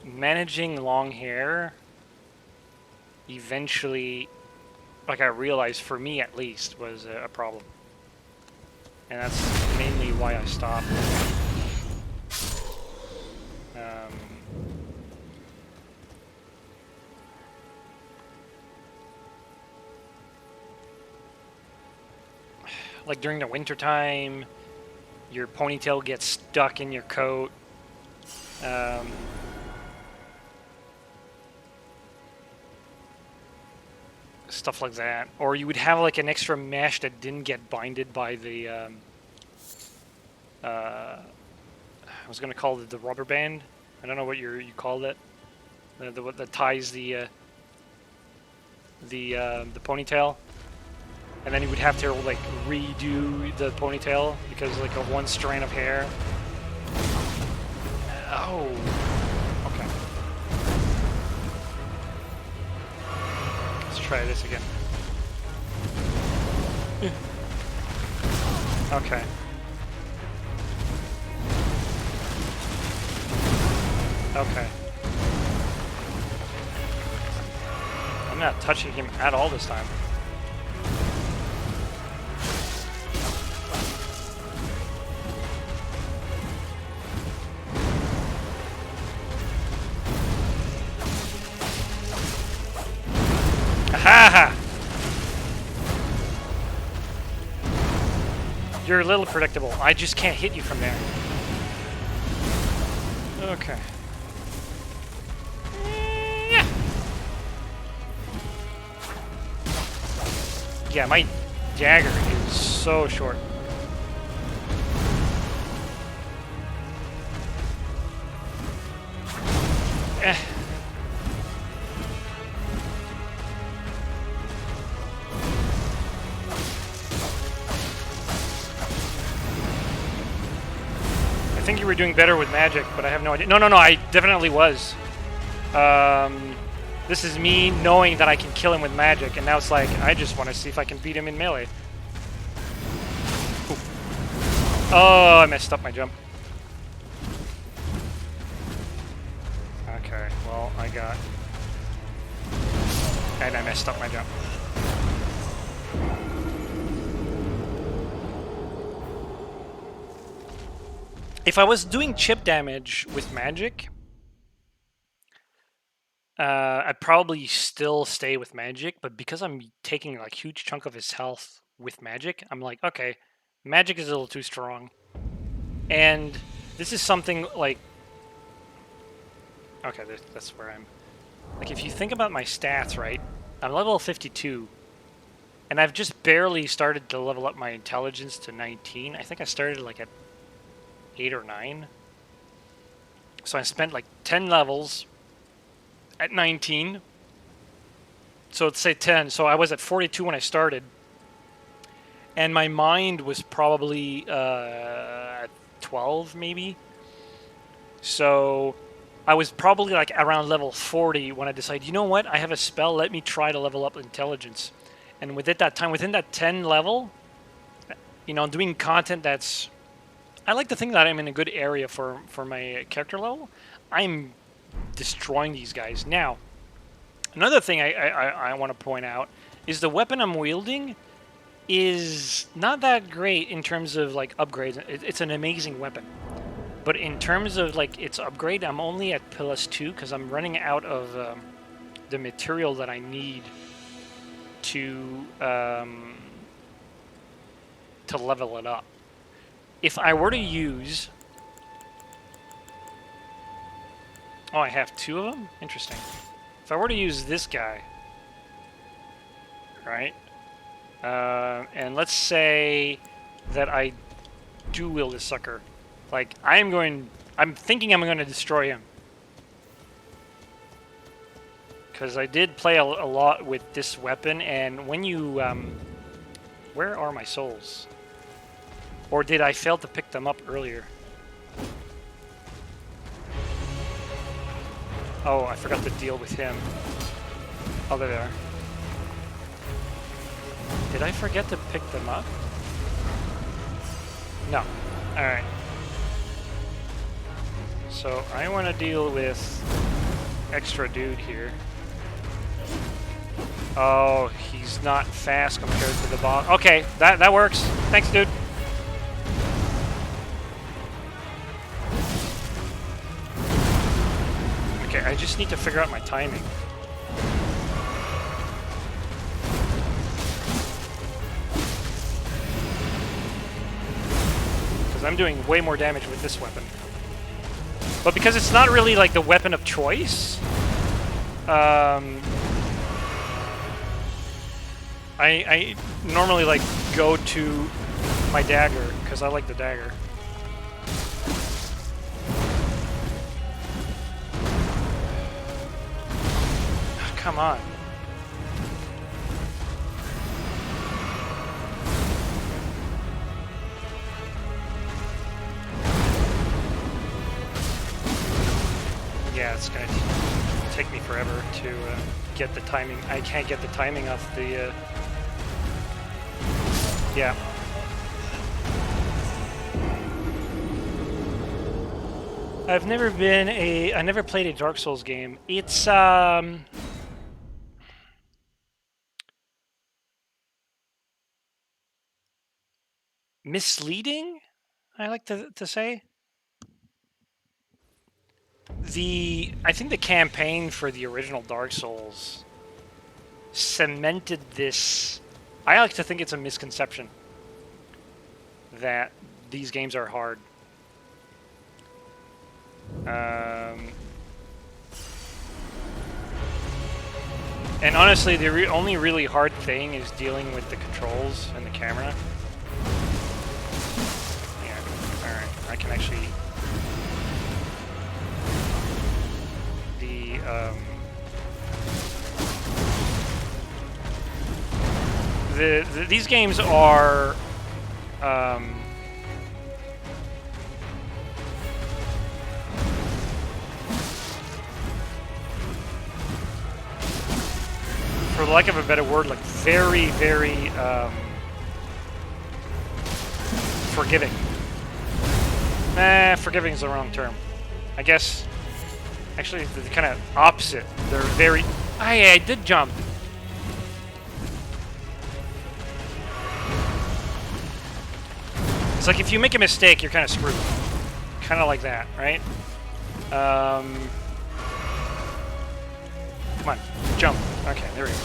S1: managing long hair eventually, like I realized for me at least, was a problem. And that's mainly why I stopped. Like during the winter time, your ponytail gets stuck in your coat. Stuff like that. Or you would have like an extra mesh that didn't get binded by the I was gonna call it the rubber band. I don't know what you called it. That ties the ponytail, and then you would have to like redo the ponytail because like of one strand of hair. Oh, okay. Let's try this again. Okay. Okay. I'm not touching him at all this time. Aha! You're a little predictable. I just can't hit you from there. Okay. Yeah, my dagger is so short. Eh. I think you were doing better with magic, but I have no idea. No, I definitely was. This is me knowing that I can kill him with magic, and now it's like, I just want to see if I can beat him in melee. Ooh. Oh, I messed up my jump. Okay, well, I got... And I messed up my jump. If I was doing chip damage with magic... I'd probably still stay with magic, but because I'm taking like huge chunk of his health with magic, I'm like, okay, magic is a little too strong. And this is something like... Okay, that's where I'm... Like, if you think about my stats, right? I'm level 52, and I've just barely started to level up my intelligence to 19. I think I started like at 8 or 9. So I spent like 10 levels at 19. So let's say 10. So I was at 42 when I started. And my mind was probably at 12, maybe. So I was probably like around level 40 when I decided, you know what? I have a spell. Let me try to level up intelligence. And within that 10 level, you know, doing content that's... I like to think that I'm in a good area for my character level. I'm destroying these guys. Now, another thing I want to point out is the weapon I'm wielding is not that great in terms of like upgrades. It's an amazing weapon, but in terms of like its upgrade, I'm only at +2 because I'm running out of the material that I need to level it up. If I were to use, oh, I have 2 of them. Interesting. If I were to use this guy, right? And let's say that I do wield this sucker. Like, I'm thinking I'm going to destroy him. Because I did play a lot with this weapon, and when you, where are my souls? Or did I fail to pick them up earlier? Oh, I forgot to deal with him. Oh, there they are. Did I forget to pick them up? No. Alright. So, I want to deal with extra dude here. Oh, he's not fast compared to the boss. Okay, that works. Thanks, dude. Okay, I just need to figure out my timing. Because I'm doing way more damage with this weapon. But because it's not really like the weapon of choice, I normally like go to my dagger because I like the dagger. Oh, come on. Yeah, it's gonna take me forever to get the timing. I can't get the timing off the. Yeah. I never played a Dark Souls game. It's misleading, I like to say. I think the campaign for the original Dark Souls cemented this. I like to think it's a misconception that these games are hard. And honestly, the only really hard thing is dealing with the controls and the camera. Yeah, alright, I can actually... These games are... for the lack of a better word, like very, very forgiving. Forgiving is the wrong term. I guess, actually, the kind of opposite. They're very... I did jump. It's like if you make a mistake, you're kind of screwed. Kind of like that, right? Come on, jump. Okay, there we go.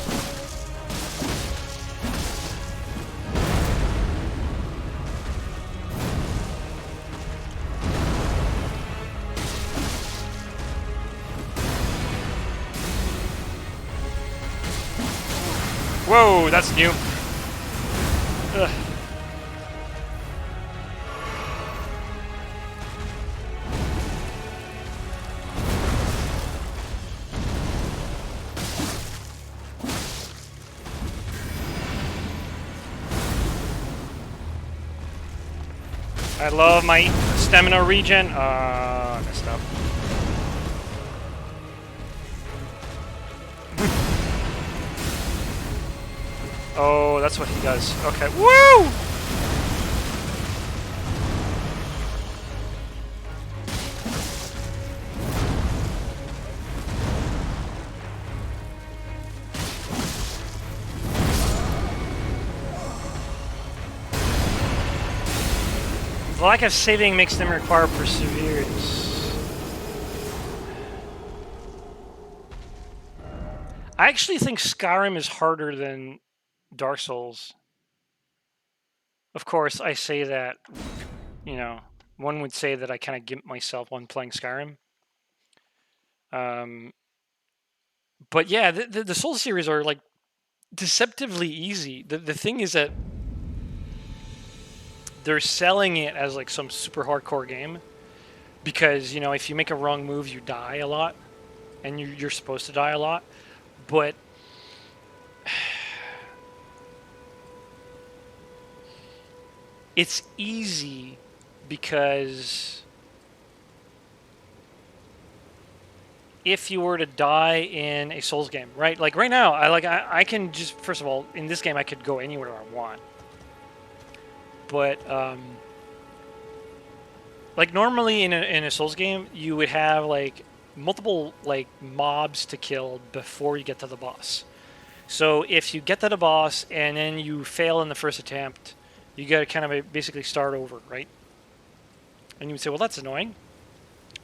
S1: Whoa, that's new. Ugh. I love my stamina regen. I messed up. Oh, that's what he does. Okay. Woo! The lack of saving makes them require perseverance. I actually think Skyrim is harder than Dark Souls. Of course, I say that, you know, one would say that I kind of gimp myself when playing Skyrim. But yeah, the Souls series are like deceptively easy. The thing is that they're selling it as like some super hardcore game because, you know, if you make a wrong move, you die a lot, and you're supposed to die a lot. But it's easy because if you were to die in a Souls game, right? Like right now, I can just, first of all, in this game I could go anywhere I want. But like normally in a Souls game, you would have like multiple like mobs to kill before you get to the boss. So if you get to the boss and then you fail in the first attempt, you got to kind of basically start over, right? And you would say, well, that's annoying.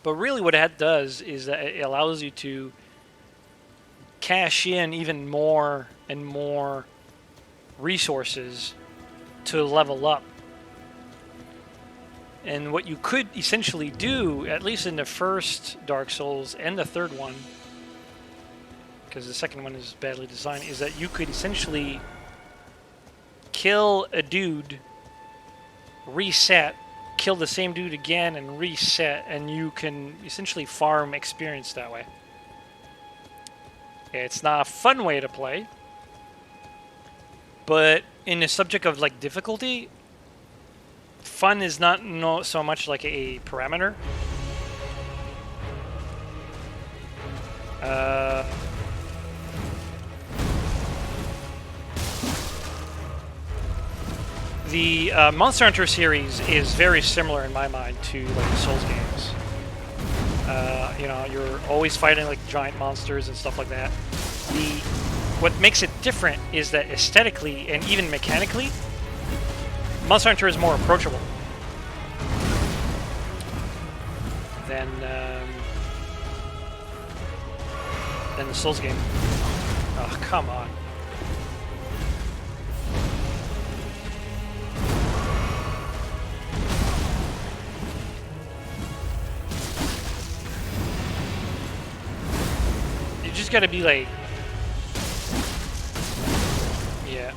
S1: But really what that does is that it allows you to cash in even more and more resources to level up. And what you could essentially do, at least in the first Dark Souls and the third one, because the second one is badly designed, is that you could essentially kill a dude, reset, kill the same dude again, and reset, and you can essentially farm experience that way. It's not a fun way to play, but in the subject of like difficulty, fun is not so much like a parameter. The Monster Hunter series is very similar in my mind to like the Souls games. You know, you're always fighting like giant monsters and stuff like that. What makes it different is that aesthetically and even mechanically, Monster Hunter is more approachable than the Souls game. Oh, come on. You just gotta be like... Yeah.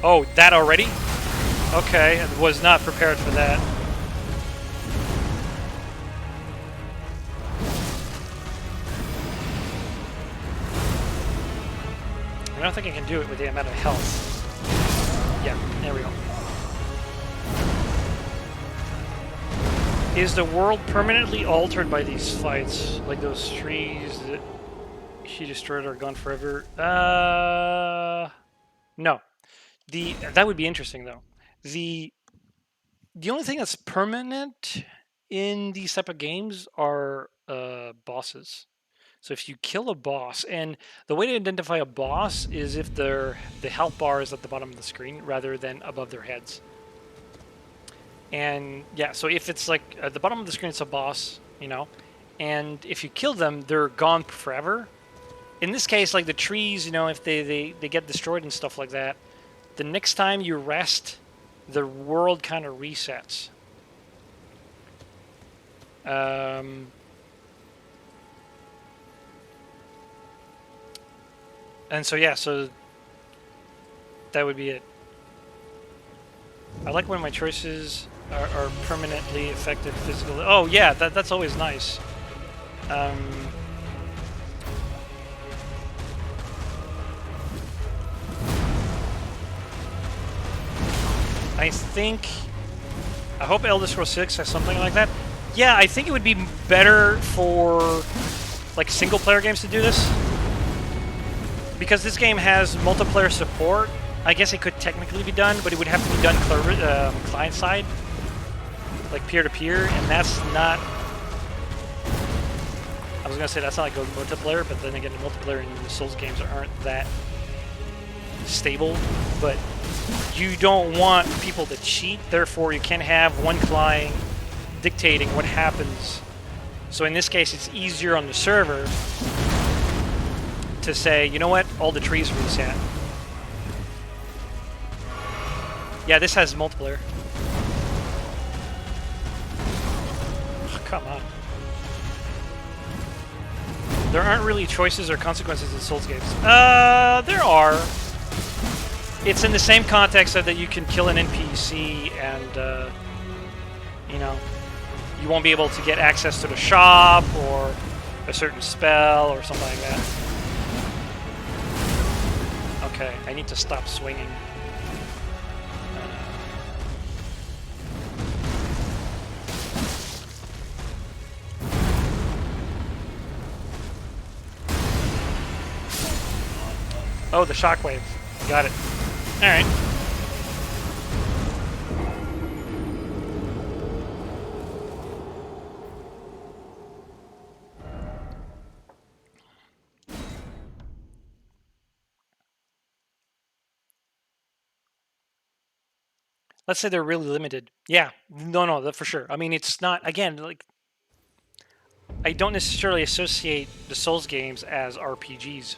S1: Oh, that already? Okay, I was not prepared for that. I don't think I can do it with the amount of health. Yeah, there we go. Is the world permanently altered by these fights? Like those trees that she destroyed are gone forever? No. That would be interesting though. The only thing that's permanent in these type of games are bosses. So if you kill a boss, and the way to identify a boss is if the health bar is at the bottom of the screen rather than above their heads. And yeah, so if it's like at the bottom of the screen, it's a boss, you know, and if you kill them, they're gone forever. In this case, like the trees, you know, if they get destroyed and stuff like that, the next time you rest, the world kind of resets. And so yeah, so that would be it. I like when my choices are permanently affected physically. Oh yeah, that's always nice. I hope Elder Scrolls 6 has something like that. Yeah, I think it would be better for like single player games to do this. Because this game has multiplayer support, I guess it could technically be done, but it would have to be done client side, like peer-to-peer, and that's not... I was going to say that's not like a multiplayer, but then again, the multiplayer in the Souls games aren't that stable, but you don't want people to cheat, therefore you can't have one client dictating what happens. So in this case, it's easier on the server to say, you know what, all the trees reset. Yeah, this has multiplayer. Oh, come on. There aren't really choices or consequences in Souls games. There are. It's in the same context so that you can kill an NPC and, you know, you won't be able to get access to the shop or a certain spell or something like that. Okay, I need to stop swinging. Oh, the shockwave. Got it. Alright. Let's say they're really limited. Yeah, no, for sure. I mean, it's not, again, like, I don't necessarily associate the Souls games as RPGs.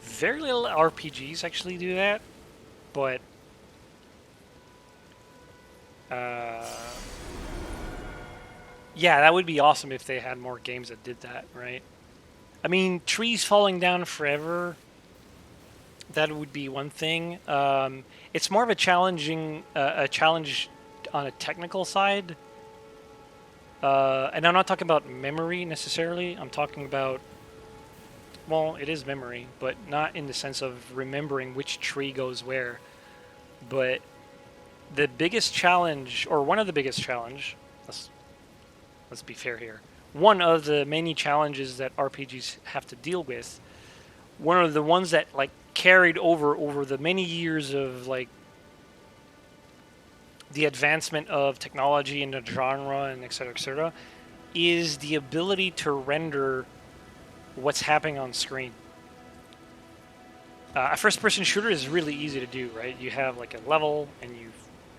S1: Very little RPGs actually do that, but yeah, that would be awesome if they had more games that did that, right? I mean, trees falling down forever, that would be one thing. It's more of a challenge on a technical side. And I'm not talking about memory necessarily. I'm talking about, well, it is memory, but not in the sense of remembering which tree goes where. But the biggest challenge, or one of the biggest challenge, let's be fair here. One of the many challenges that RPGs have to deal with, one of the ones that like carried over the many years of like the advancement of technology in the genre and et cetera, is the ability to render what's happening on screen. A first-person shooter is really easy to do, right? You have like a level, and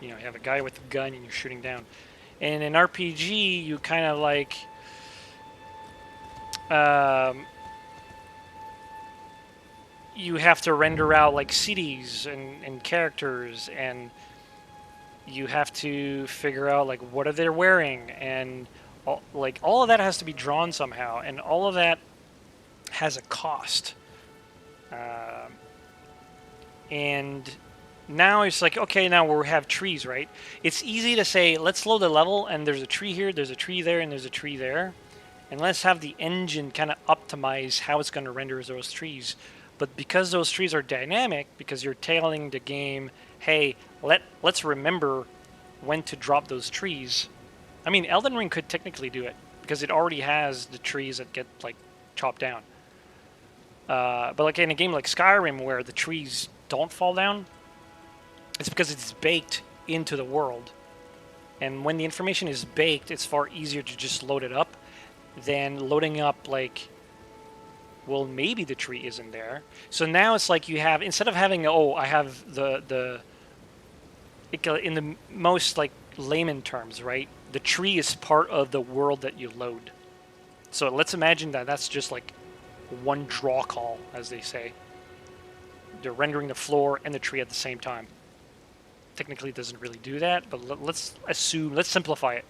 S1: you have a guy with a gun, and you're shooting down. And in RPG, you kind of like you have to render out like cities and characters, and you have to figure out like what are they wearing, and all of that has to be drawn somehow, and all of that has a cost. And now it's like, okay, now we have trees, right? It's easy to say, let's load a level, and there's a tree here, there's a tree there, and there's a tree there. And let's have the engine kind of optimize how it's going to render those trees. But because those trees are dynamic, because you're telling the game, hey, let's remember when to drop those trees. I mean, Elden Ring could technically do it, because it already has the trees that get, like, chopped down. But like in a game like Skyrim, where the trees don't fall down, it's because it's baked into the world. And when the information is baked, it's far easier to just load it up than loading up like, well, maybe the tree isn't there. So now it's like you have, instead of having, oh, I have in the most like layman terms, right? The tree is part of the world that you load. So let's imagine that that's just like one draw call, as they say. They're rendering the floor and the tree at the same time. Technically, it doesn't really do that, but let's simplify it.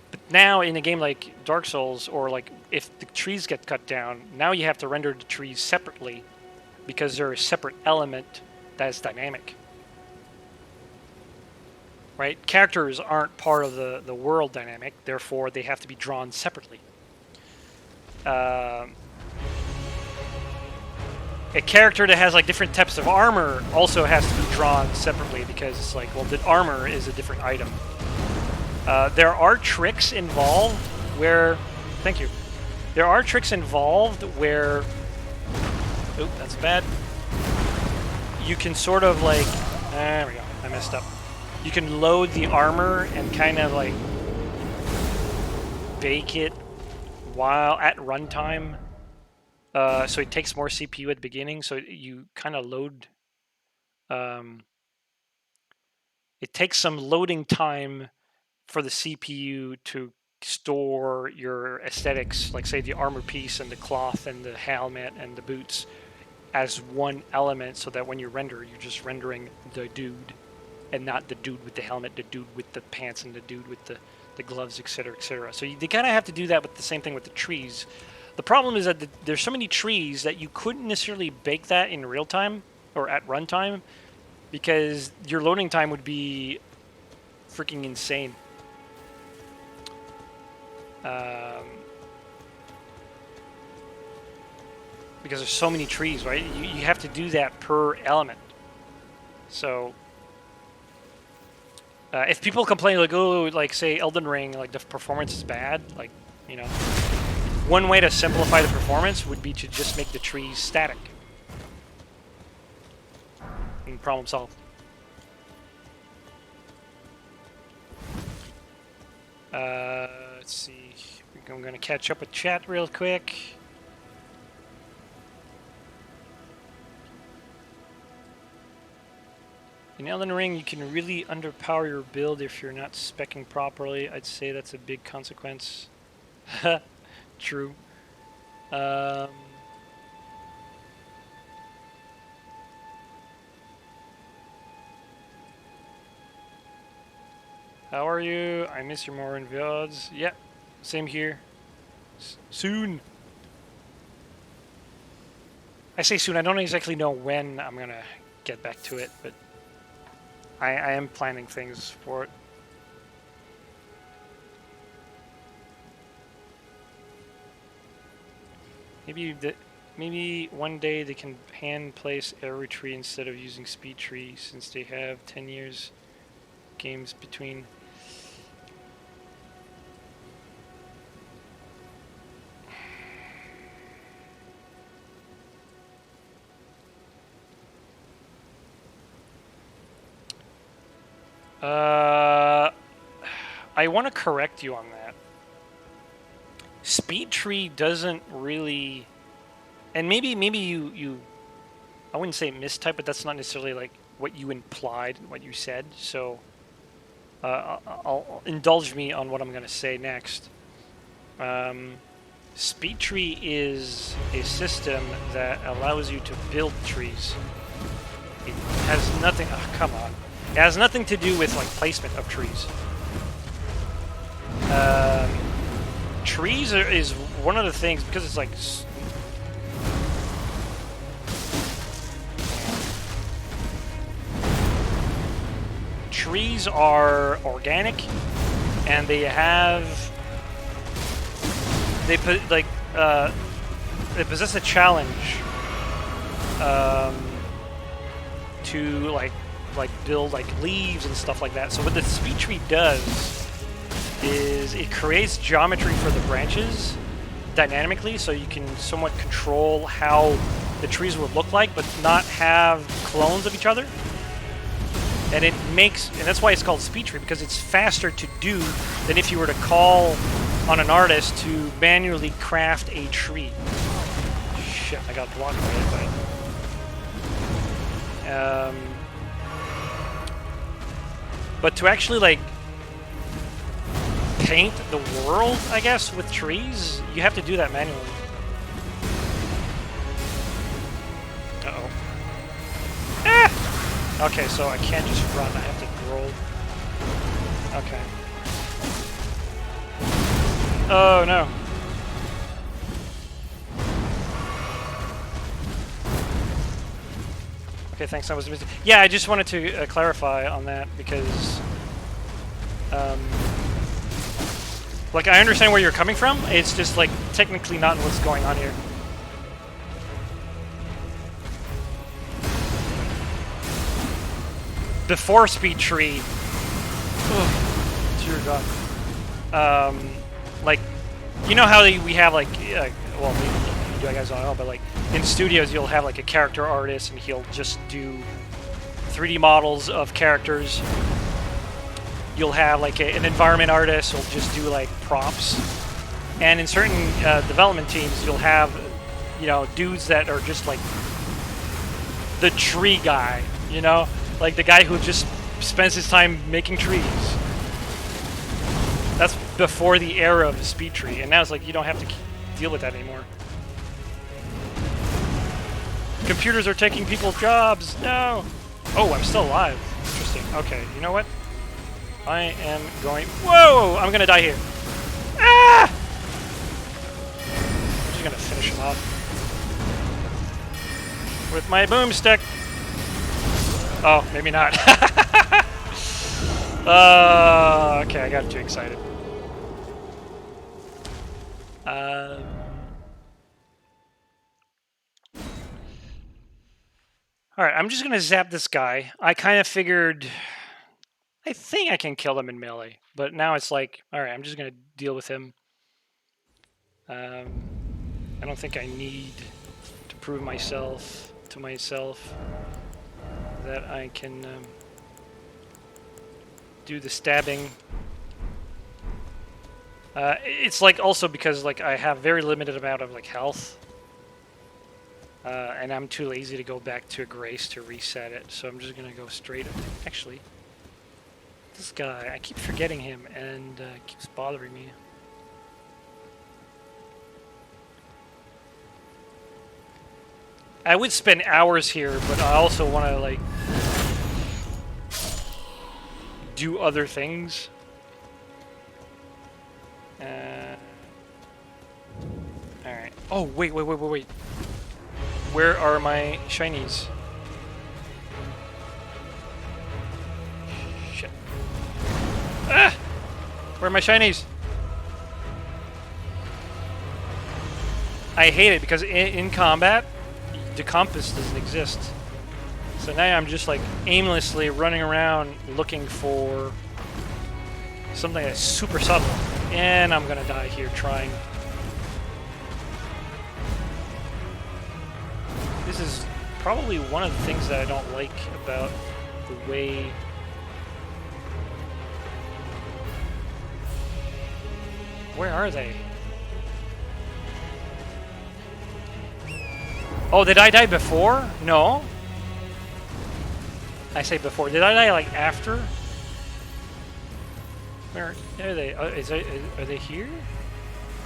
S1: But now, in a game like Dark Souls, or like if the trees get cut down, now you have to render the trees separately because they're a separate element that is dynamic. Right? Characters aren't part of the world dynamic, therefore they have to be drawn separately. A character that has like different types of armor also has to be drawn separately, because it's like, well, the armor is a different item. There are tricks involved where, thank you. There are tricks involved where, oop, that's bad. You can sort of like, there we go, I messed up. You can load the armor and kind of like bake it while at runtime. So it takes more CPU at the beginning, so you kind of load. It takes some loading time for the CPU to store your aesthetics, like say the armor piece and the cloth and the helmet and the boots, as one element, so that when you render, you're just rendering the dude and not the dude with the helmet, the dude with the pants, and the dude with the gloves, etc., etc. So they kind of have to do that with the same thing with the trees. The problem is that there's so many trees that you couldn't necessarily bake that in real time or at runtime, because your loading time would be freaking insane. Because there's so many trees, right? You have to do that per element. So if people complain, like, oh, like say Elden Ring, like the performance is bad, like, you know, one way to simplify the performance would be to just make the trees static. And problem solved. Let's see. I'm going to catch up with chat real quick. In Elden Ring, you can really underpower your build if you're not speccing properly. I'd say that's a big consequence. True. How are you? I miss your more in VODs. Yeah, same here. Soon. I say soon. I don't exactly know when I'm gonna get back to it, but I am planning things for it. Maybe one day they can hand place every tree instead of using speed tree, since they have 10 years games between. I want to correct you on that. Speed tree doesn't really, and maybe you I wouldn't say mistype, but that's not necessarily like what you implied, what you said. So I'll indulge me on what I'm going to say next. Speed tree is a system that allows you to build trees. It has nothing. Oh, come on. It has nothing to do with like placement of trees. Trees is one of the things, because it's like trees are organic, and they possess a challenge to like build like leaves and stuff like that. So what the speed tree does is it creates geometry for the branches dynamically, so you can somewhat control how the trees would look like, but not have clones of each other. And that's why it's called speed tree, because it's faster to do than if you were to call on an artist to manually craft a tree. Shit, I got blocked by it. But to actually like paint the world, I guess, with trees, you have to do that manually. Uh-oh. Ah! Okay, so I can't just run, I have to roll. Okay. Oh, no. Okay, thanks, I was missing. Yeah, I just wanted to clarify on that, because like, I understand where you're coming from, it's just like technically not what's going on here. Before speed tree, oh, dear God. Like, you know how we have like, well, maybe you guys don't know, but like in studios you'll have like a character artist, and he'll just do 3D models of characters. You'll have like an environment artist who'll just do like props, and in certain development teams you'll have, you know, dudes that are just like the tree guy, you know? Like the guy who just spends his time making trees. That's before the era of the speed tree, and now it's like you don't have to deal with that anymore. Computers are taking people's jobs. No. Oh, I'm still alive. Interesting. Okay, you know what? I am going... Whoa! I'm gonna die here. Ah! I'm just gonna finish him off. With my boomstick. Oh, maybe not. Okay, I got too excited. Alright, I'm just gonna zap this guy. I kind of figured... I think I can kill him in melee, but now it's like, alright, I'm just gonna deal with him. I don't think I need to prove myself to myself that I can do the stabbing. It's like also because like I have very limited amount of like health, and I'm too lazy to go back to a grace to reset it. So I'm just gonna go straight. Actually, this guy, I keep forgetting him, and it keeps bothering me. I would spend hours here, but I also want to like do other things. Alright. Oh, wait. Where are my shinies? Shit. Ah! Where are my shinies? I hate it because in combat, the compass doesn't exist. So now I'm just like aimlessly running around looking for something that's super subtle. And I'm gonna die here trying. This is probably one of the things that I don't like about the way... Where are they? Oh, did I die before? No. I say before. Did I die like after? Where are they? Are they here?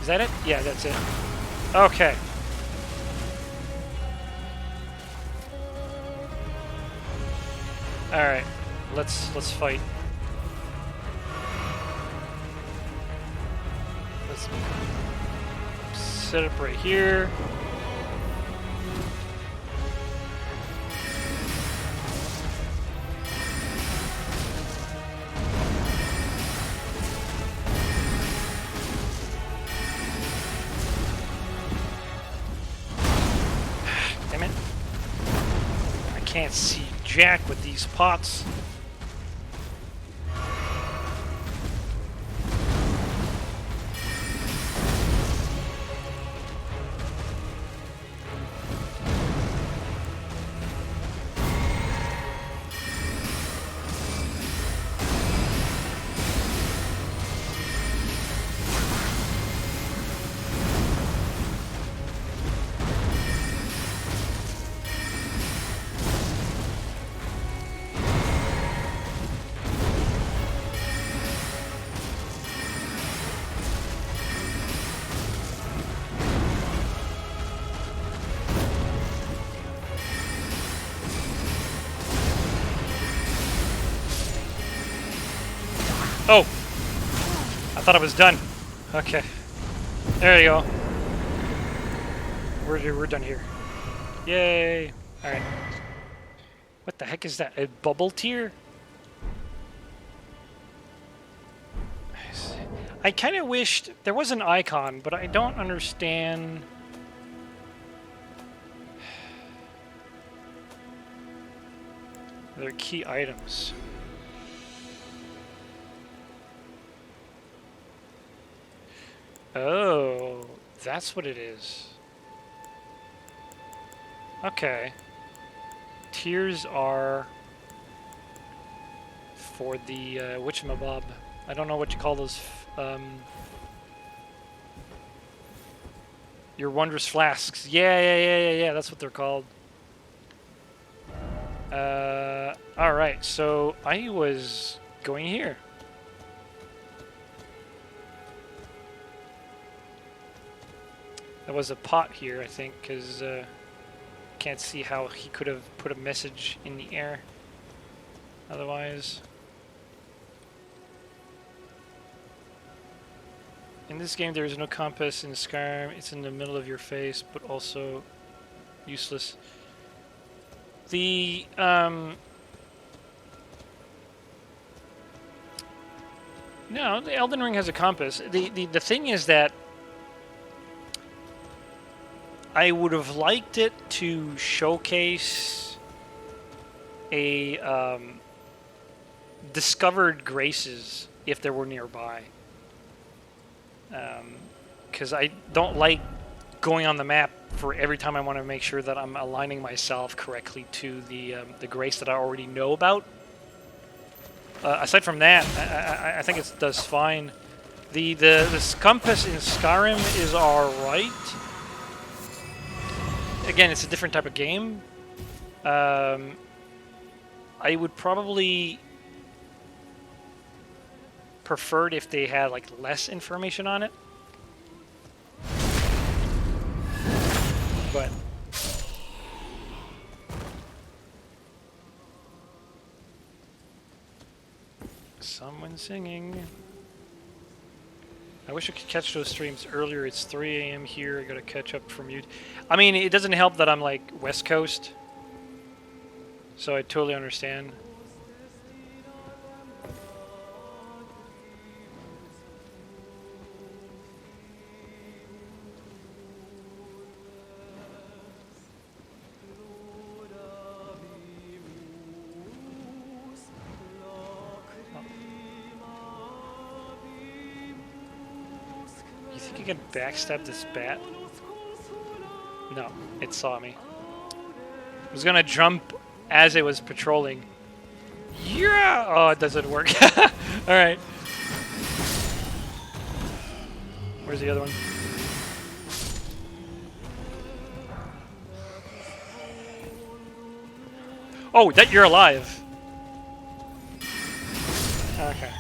S1: Is that it? Yeah, that's it. Okay. All right. Let's fight. Let's set up right here. Can't see jack with these pots. Oh! I thought I was done. Okay. There you go. We're done here. Yay! Alright. What the heck is that? A bubble tier? I kind of wished there was an icon, but I don't understand... Their key items. Oh, that's what it is. Okay. Tiers are for the whatchamabob. I don't know what you call those. Your wondrous flasks. Yeah. That's what they're called. Alright, so I was going here. There was a pot here, I think, because can't see how he could have put a message in the air otherwise. In this game, there is no compass in Skyrim. It's in the middle of your face, but also useless. The no, the Elden Ring has a compass. The thing is that I would have liked it to showcase a discovered graces if there were nearby. Because I don't like going on the map for every time I want to make sure that I'm aligning myself correctly to the grace that I already know about. Aside from that, I think it does fine. The compass in Skyrim is alright. Again, it's a different type of game. I would probably prefer it if they had like less information on it. But someone singing. I wish I could catch those streams earlier. It's 3 a.m. here. I gotta catch up from you. I mean, it doesn't help that I'm like West Coast, so I totally understand. You think you can backstab this bat? No, it saw me. I was gonna jump as it was patrolling. Yeah! Oh, it doesn't work. Alright. Where's the other one? Oh, that you're alive. Okay.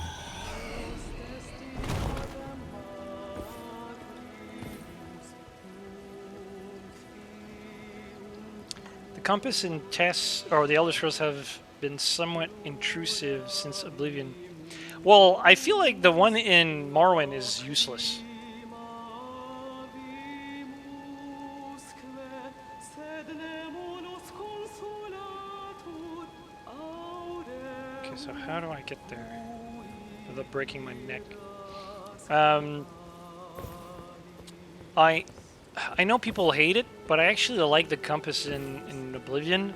S1: The compass in Tess, or the Elder Scrolls, have been somewhat intrusive since Oblivion. Well, I feel like the one in Morrowind is useless. Okay, so how do I get there without breaking my neck? I know people hate it, but I actually like the compass in Oblivion.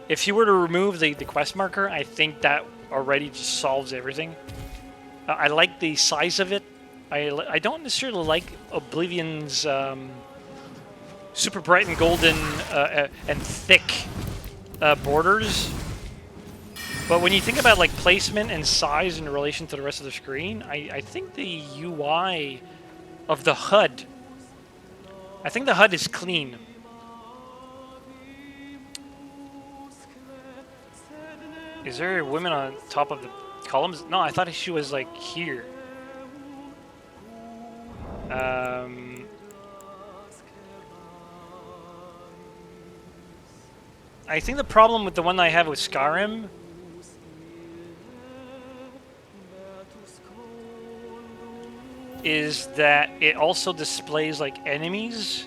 S1: If you were to remove the quest marker, I think that already just solves everything. I like the size of it. I don't necessarily like Oblivion's super bright and golden and thick borders. But when you think about like placement and size in relation to the rest of the screen, I think the UI of the HUD, I think the HUD is clean. Is there women on top of the columns? No, I thought she was like here. I think the problem with the one I have with Skyrim is that it also displays like enemies.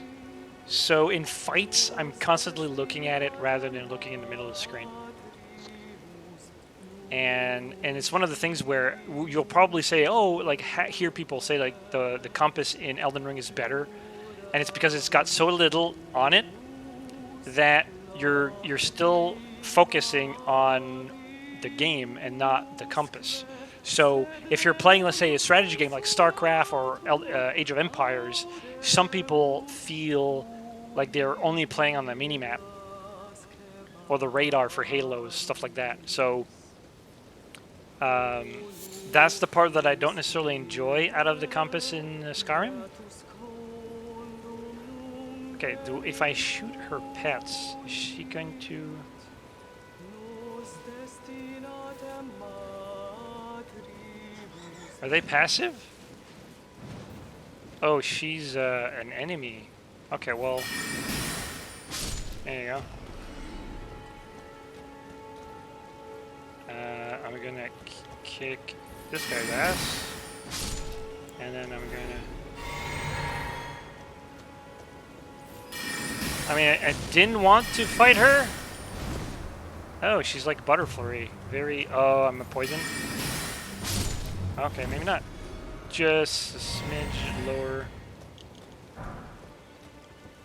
S1: So in fights, I'm constantly looking at it rather than looking in the middle of the screen. And it's one of the things where you'll probably say, oh, like hear people say like the compass in Elden Ring is better, and it's because it's got so little on it that you're still focusing on the game and not the compass. So if you're playing, let's say, a strategy game like StarCraft or Age of Empires, some people feel like they're only playing on the minimap or the radar for halos, stuff like that. So that's the part that I don't necessarily enjoy out of the compass in Skyrim. Okay, if I shoot her pets, is she going to... Are they passive? Oh, she's an enemy. Okay, well... There you go. I'm gonna kick this guy's ass. And then I'm gonna... I mean, I didn't want to fight her. Oh, she's like butterfly. Very... Oh, I'm a poison? Okay, maybe not. Just a smidge lower.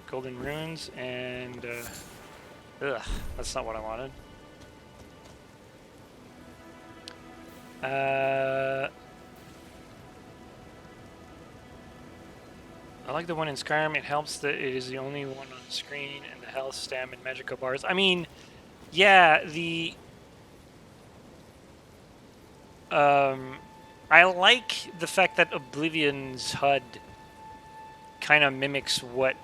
S1: Golden runes and... ugh, that's not what I wanted. I like the one in Skyrim. It helps that it is the only one on the screen, and the health, stam, and magical bars. I mean, yeah, the... I like the fact that Oblivion's HUD kind of mimics what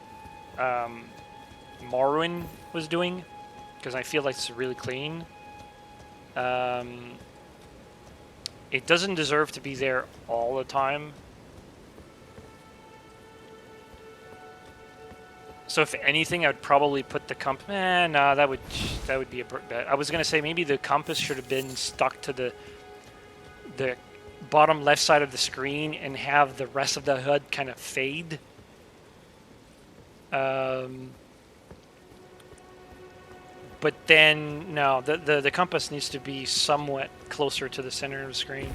S1: Morrowind was doing, because I feel like it's really clean. It doesn't deserve to be there all the time. So if anything, I would probably put the compass. No, that would be a bit. I was gonna say maybe the compass should have been stuck to the bottom left side of the screen and have the rest of the HUD kind of fade. But then no, the compass needs to be somewhat closer to the center of the screen.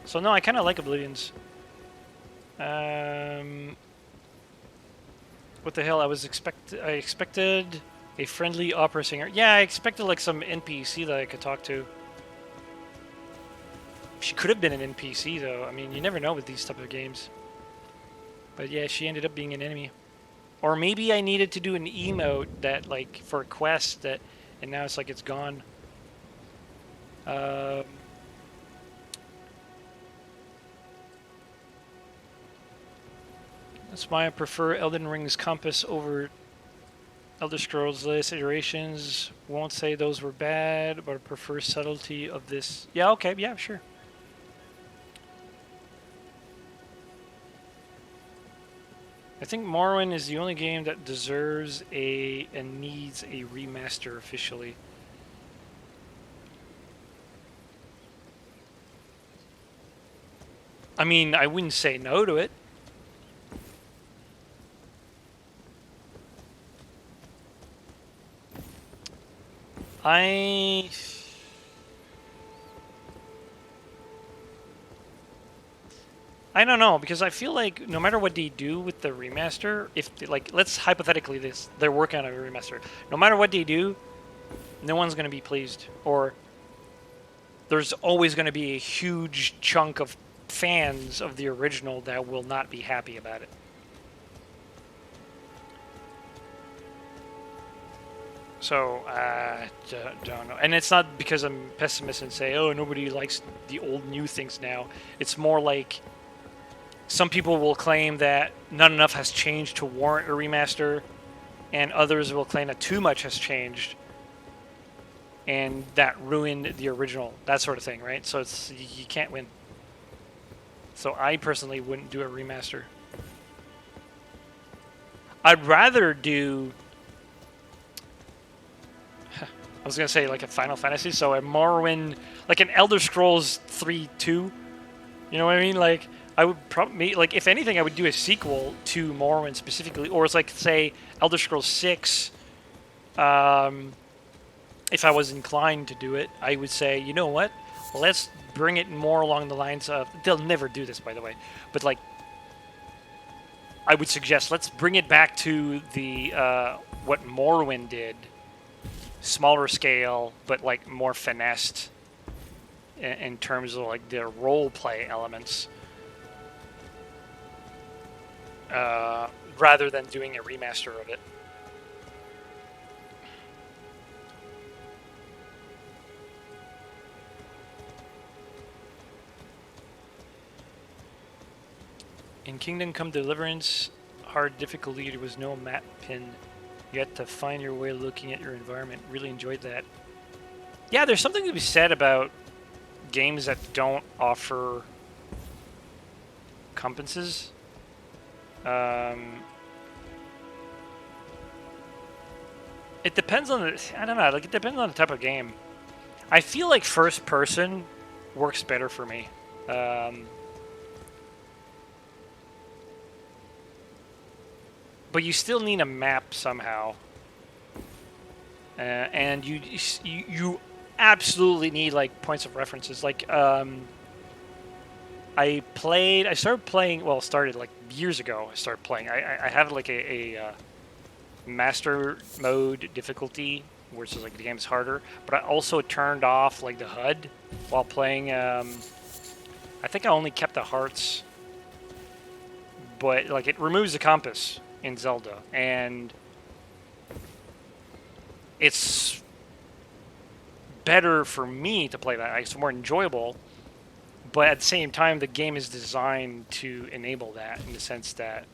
S1: So no, I kind of like Oblivion's. What the hell? I expected a friendly opera singer. Yeah, I expected like some NPC that I could talk to. She could have been an NPC though. I mean, you never know with these type of games. But yeah, she ended up being an enemy. Or maybe I needed to do an emote that like for a quest that, and now it's like it's gone. That's why I prefer Elden Ring's compass over Elder Scrolls' latest iterations. Won't say those were bad, but I prefer subtlety of this. Yeah, okay, yeah, sure. I think Morrowind is the only game that deserves and needs a remaster officially. I mean, I wouldn't say no to it. I don't know, because I feel like no matter what they do with the remaster, if like let's hypothetically they're working on a remaster. No matter what they do, no one's going to be pleased, or there's always going to be a huge chunk of fans of the original that will not be happy about it. So, don't know. And it's not because I'm pessimist and say, oh, nobody likes the old new things now. It's more like some people will claim that not enough has changed to warrant a remaster, and others will claim that too much has changed, and that ruined the original, that sort of thing, right? So you can't win. So I personally wouldn't do a remaster. I'd rather do... I was going to say like a Final Fantasy, so a Morrowind, like an Elder Scrolls 3-2. You know what I mean? Like, I would probably, like, if anything, I would do a sequel to Morrowind specifically, or it's like, say, Elder Scrolls 6. If I was inclined to do it, I would say, you know what? Let's bring it more along the lines of... They'll never do this, by the way. But, like, I would suggest let's bring it back to the what Morrowind did. Smaller scale, but, like, more finessed in terms of, like, their role-play elements. Rather than doing a remaster of it. In Kingdom Come Deliverance, hard difficulty. There was no map pin. You had to find your way looking at your environment. Really enjoyed that. Yeah, there's something to be said about games that don't offer compasses. It depends on the... I don't know. Like, it depends on the type of game. I feel like first person works better for me. But you still need a map somehow. And you absolutely need, like, points of references. Like, I started playing, well, started, like, years ago. I started playing. I have, like, a master mode difficulty, which is, like, the game's harder. But I also turned off, like, the HUD while playing. I think I only kept the hearts. But, like, it removes the compass in Zelda. And it's better for me to play that. It's more enjoyable. But at the same time, the game is designed to enable that in the sense that,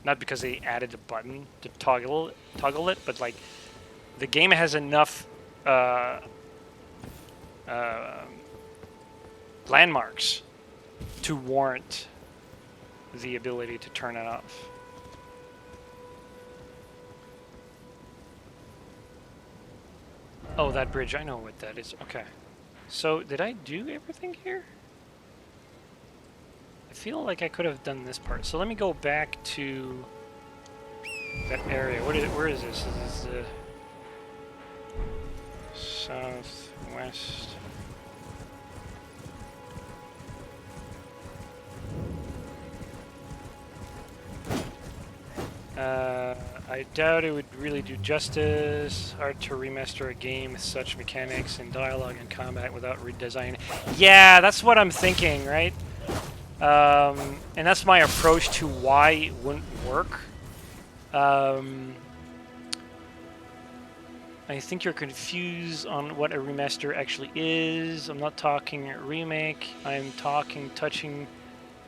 S1: not because they added a button to toggle it, but like the game has enough landmarks to warrant the ability to turn it off. Oh, that bridge, I know what that is. Okay. So, did I do everything here? I feel like I could have done this part. So let me go back to that area. Where is this? This is the southwest. I doubt it would really do justice. Hard to remaster a game with such mechanics and dialogue and combat without redesigning. Yeah, that's what I'm thinking, right? And that's my approach to why it wouldn't work. I think you're confused on what a remaster actually is. I'm not talking remake. I'm talking touching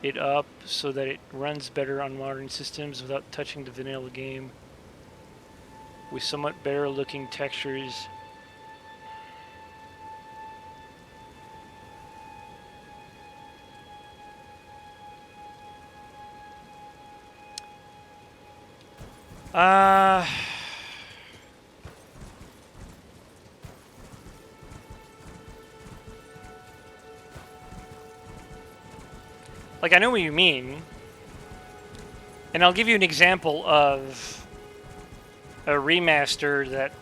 S1: it up so that it runs better on modern systems without touching the vanilla game, with somewhat better looking textures. Like, I know what you mean. And I'll give you an example of a remaster that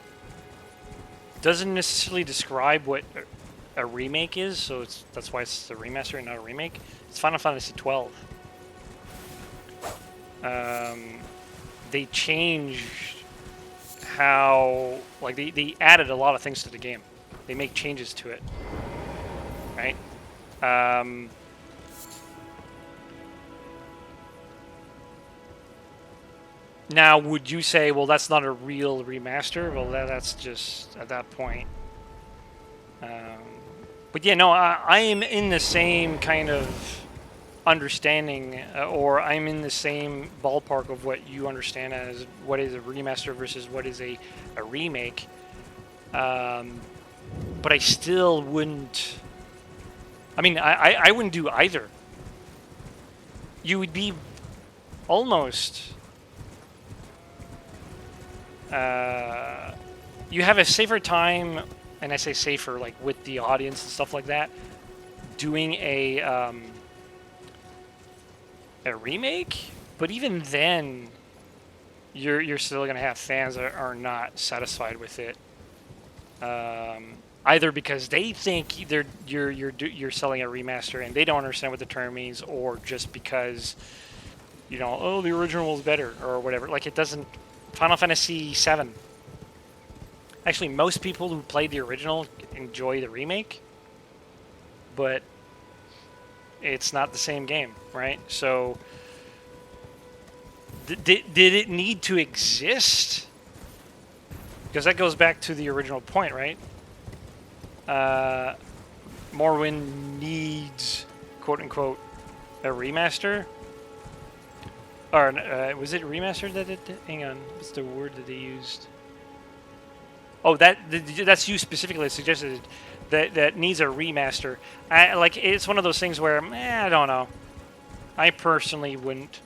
S1: doesn't necessarily describe what a remake is, so that's why it's a remaster and not a remake. It's Final Fantasy XII. They changed how, like, they added a lot of things to the game. They make changes to it, right? Now, would you say, well, that's not a real remaster? Well, that's just at that point. But yeah, no, I am in the same kind of understanding, or I'm in the same ballpark of what you understand as what is a remaster versus what is a remake. But I still wouldn't... I mean, I wouldn't do either. You would be almost... you have a safer time, and I say safer, like with the audience and stuff like that, doing a remake. But even then, you're still gonna have fans that are not satisfied with it, either because they think you're selling a remaster and they don't understand what the term means, or just because, you know, oh, the original was better or whatever. Like, it doesn't. Final Fantasy VII. Actually, most people who played the original enjoy the remake, but it's not the same game, right? So, did it need to exist? Because that goes back to the original point, right? Morrowind needs, quote-unquote, a remaster. Or was it remastered that it? Hang on, what's the word that they used? Oh, that's you specifically suggested that needs a remaster. Like it's one of those things where I don't know. I personally wouldn't.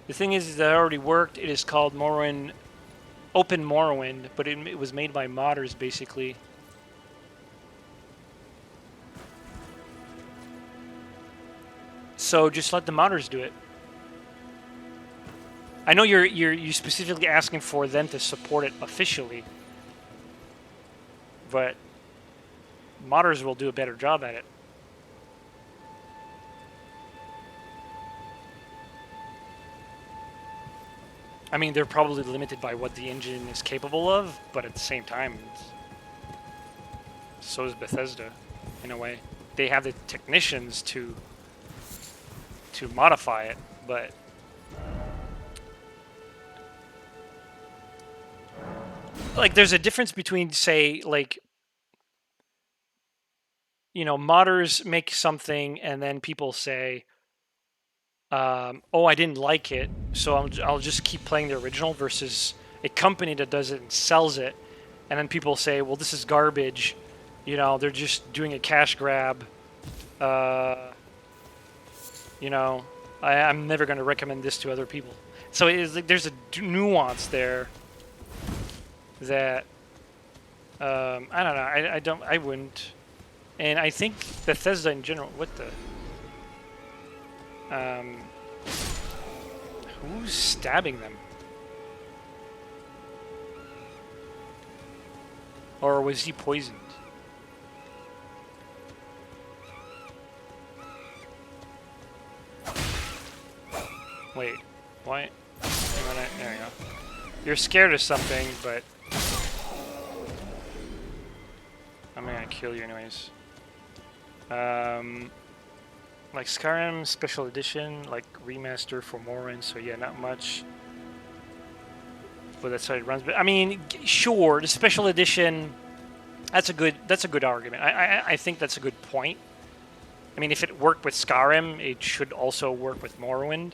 S1: The thing is that it already worked. It is called Morrowind, Open Morrowind, but it was made by modders basically. So just let the modders do it. I know you're specifically asking for them to support it officially, but modders will do a better job at it. I mean, they're probably limited by what the engine is capable of, but at the same time, so is Bethesda, in a way. They have the technicians to modify it, but like there's a difference between, say, like, you know, modders make something and then people say, oh, I didn't like it, so I'll just keep playing the original, versus a company that does it and sells it, and then people say, well, this is garbage, you know, they're just doing a cash grab, you know, I'm never going to recommend this to other people. So it's like there's a nuance there that I don't know. I wouldn't. And I think Bethesda in general. What the? Who's stabbing them? Or was he poisoned? Wait, what? There you go. You're scared of something, but I'm gonna kill you anyways. Like Skyrim Special Edition, like remaster for Morrowind, so yeah, not much. But that's how it runs. But I mean, sure, the Special Edition, that's a good argument. I think that's a good point. I mean, if it worked with Skyrim, it should also work with Morrowind.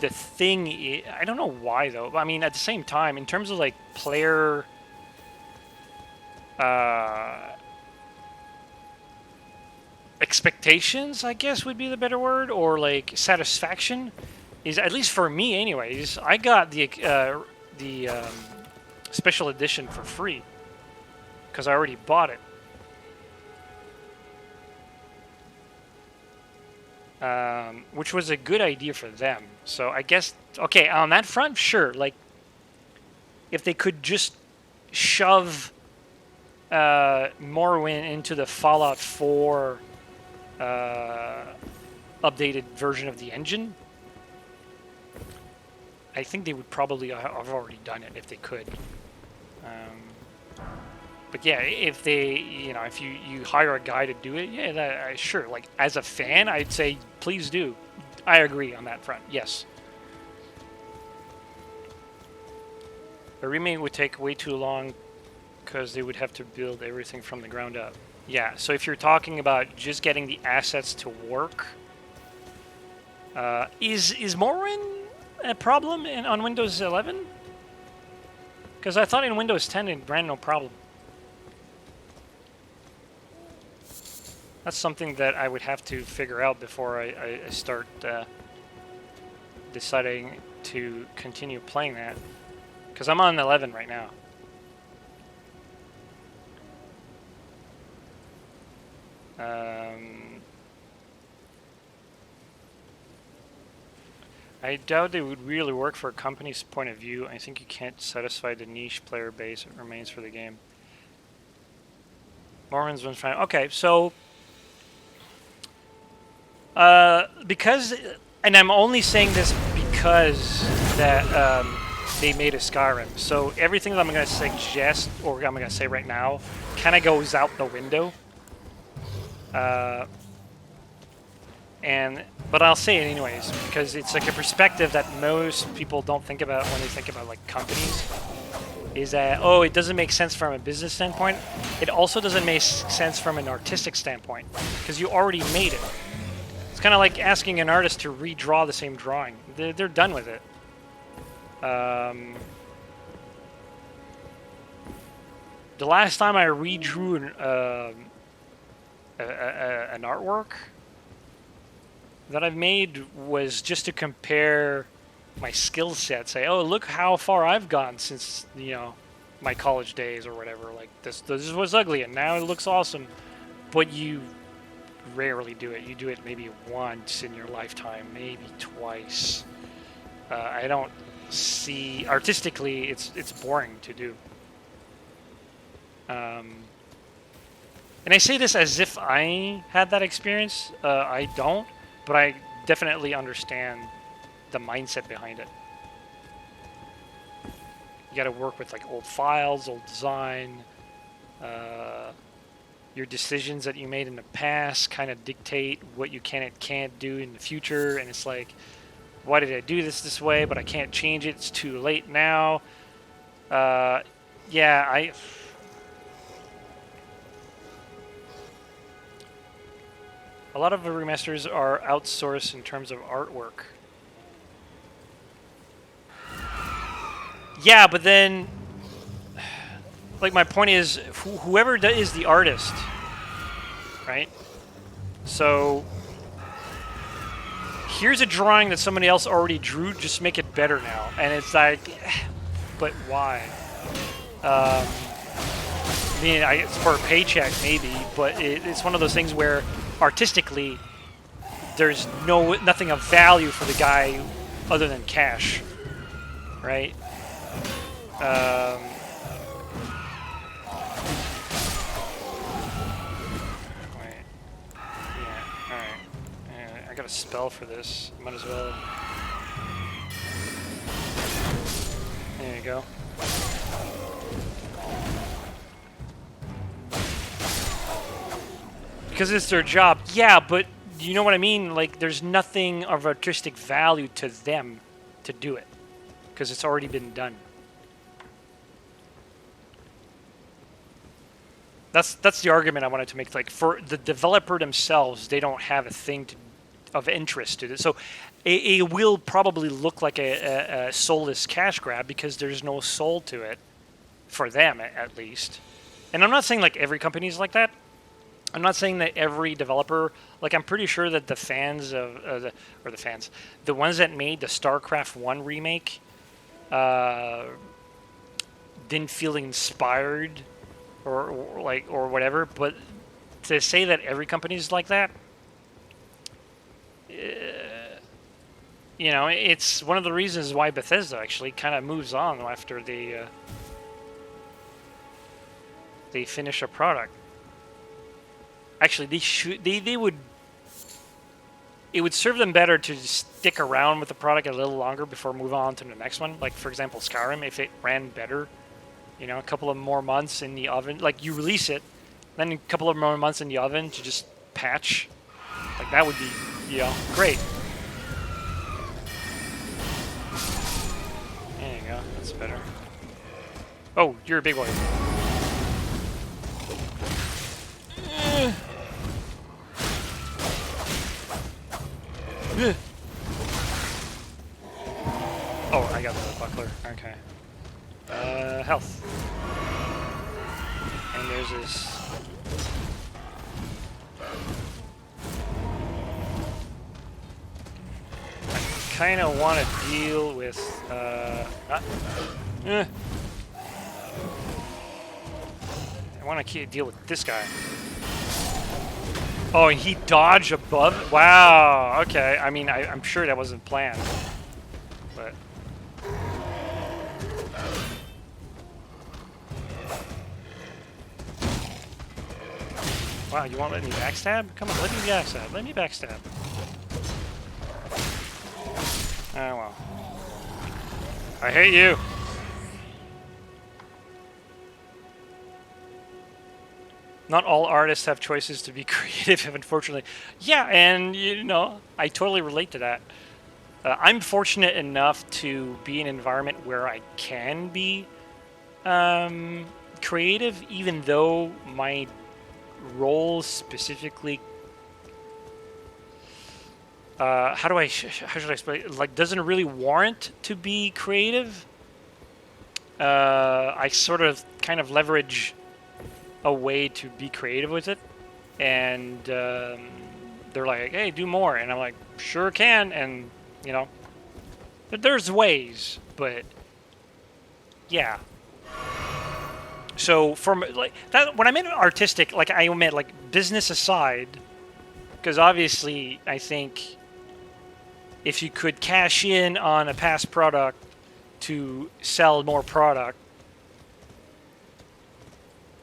S1: The thing is, I don't know why though. I mean, at the same time, in terms of like player, expectations, I guess would be the better word, or like satisfaction, is at least for me, anyways. I got the special edition for free because I already bought it. Which was a good idea for them. So I guess, okay, on that front, sure. Like, if they could just shove Morrowind into the Fallout 4 updated version of the engine, I think they would probably have already done it if they could. But yeah, if they, you know, if you hire a guy to do it, yeah, sure. Like, as a fan, I'd say please do. I agree on that front. Yes. A remake would take way too long because they would have to build everything from the ground up. Yeah. So if you're talking about just getting the assets to work, is Morrowind a problem on Windows 11? Because I thought in Windows 10 it ran no problem. That's something that I would have to figure out before I start deciding to continue playing that. Because I'm on 11 right now. I doubt they would really work for a company's point of view. I think you can't satisfy the niche player base that remains for the game. Mormon's been fine. Okay, so because, and I'm only saying this because that they made a Skyrim. So everything that I'm going to suggest, or I'm going to say right now, kind of goes out the window. But I'll say it anyways, because it's like a perspective that most people don't think about when they think about like companies. is that, oh, it doesn't make sense from a business standpoint. It also doesn't make sense from an artistic standpoint, because you already made it. It's kind of like asking an artist to redraw the same drawing. They're done with it. The last time I redrew an artwork that I've made was just to compare my skill set. Say, oh, look how far I've gone since, you know, my college days or whatever. Like, this was ugly and now it looks awesome. But you rarely do it. You do it maybe once in your lifetime, maybe twice. I don't see, artistically, it's boring to do. And I say this as if I had that experience. I don't, but I definitely understand the mindset behind it. You got to work with like old files, old design. Your decisions that you made in the past kind of dictate what you can and can't do in the future, and it's like, why did I do this way? But I can't change it. It's too late now. Yeah, a lot of the remasters are outsourced in terms of artwork. Yeah, but then, like, my point is, whoever is the artist, right? So, here's a drawing that somebody else already drew, just make it better now. And it's like, but why? I mean, it's for a paycheck, maybe, but it's one of those things where, artistically, there's nothing of value for the guy other than cash, right? Alright. Yeah, alright. Yeah, I got a spell for this. Might as well. There you go. Because it's their job. Yeah, but you know what I mean? Like, there's nothing of artistic value to them to do it. Because it's already been done. That's the argument I wanted to make. Like, for the developer themselves, they don't have a thing of interest to it. So it will probably look like a soulless cash grab because there's no soul to it. For them, at least. And I'm not saying, like, every company is like that. I'm not saying that every developer, like, I'm pretty sure that the fans of, the ones that made the StarCraft 1 remake, didn't feel inspired or whatever, but to say that every company is like that, you know, it's one of the reasons why Bethesda actually kind of moves on after they finish a product. Actually, they would. It would serve them better to stick around with the product a little longer before move on to the next one. Like, for example, Skyrim, if it ran better, you know, a couple of more months in the oven. Like, you release it, then a couple of more months in the oven to just patch. Like, that would be, you know, great. There you go. That's better. Oh, you're a big boy. Oh, I got the buckler. Okay. Health. And there's this. I kind of want to deal with. I want to deal with this guy. Oh, and he dodged above? Wow, okay. I mean, I'm sure that wasn't planned. But... Wow, you won't let me backstab? Come on, let me backstab. Let me backstab. Oh, well. I hate you! Not all artists have choices to be creative, unfortunately. Yeah, and, you know, I totally relate to that. I'm fortunate enough to be in an environment where I can be Creative, even though my role specifically, how should I explain it? Like, doesn't really warrant to be creative. I sort of kind of leverage a way to be creative with it, and they're like, "Hey, do more," and I'm like, "Sure can," and you know, there's ways, but yeah. So from like that, when I meant artistic, like I meant like business aside, because obviously I think if you could cash in on a past product to sell more product,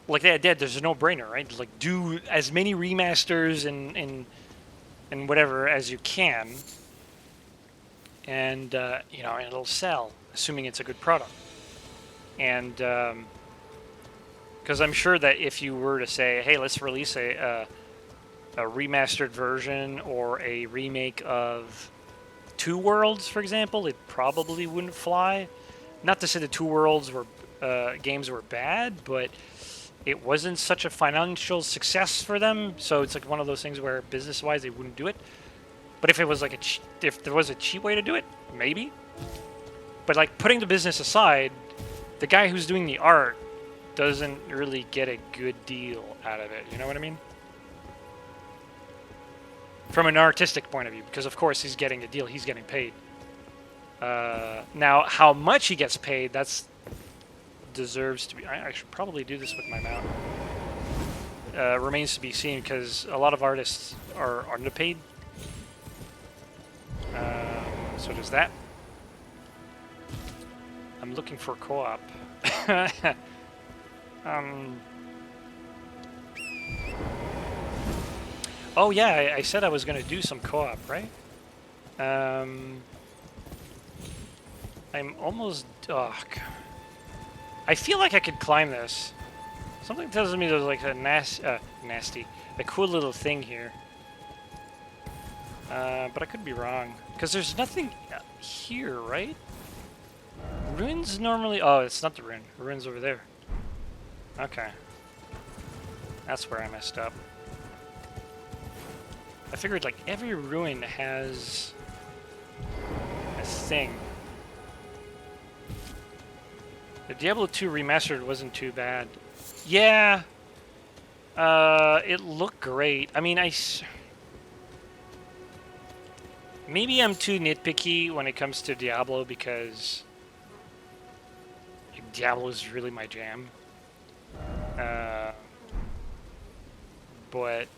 S1: like that, there's a no-brainer, right? Like do as many remasters and whatever as you can, and you know, and it'll sell, assuming it's a good product. And because I'm sure that if you were to say, hey, let's release a remastered version or a remake of Two Worlds, for example, it probably wouldn't fly. Not to say the Two Worlds were games were bad, but it wasn't such a financial success for them. So it's like one of those things where business-wise they wouldn't do it. But if it was like if there was a cheap way to do it, maybe. But like putting the business aside, the guy who's doing the art doesn't really get a good deal out of it. You know what I mean? From an artistic point of view, because of course he's getting a deal, he's getting paid. Now, how much he gets paid, that's deserves to be. I should probably do this with my mount. Remains to be seen, because a lot of artists are underpaid. So there's that. I'm looking for co-op. Oh yeah, I said I was gonna do some co-op, right? I'm almost. Oh, I feel like I could climb this. Something tells me there's like a nasty, a cool little thing here. But I could be wrong, because there's nothing here, right? Ruins normally. Oh, it's not the ruin. The ruin's over there. Okay. That's where I messed up. I figured like every ruin has a thing. The Diablo 2 Remastered wasn't too bad. Yeah. It looked great. I mean, maybe I'm too nitpicky when it comes to Diablo, because Diablo is really my jam. But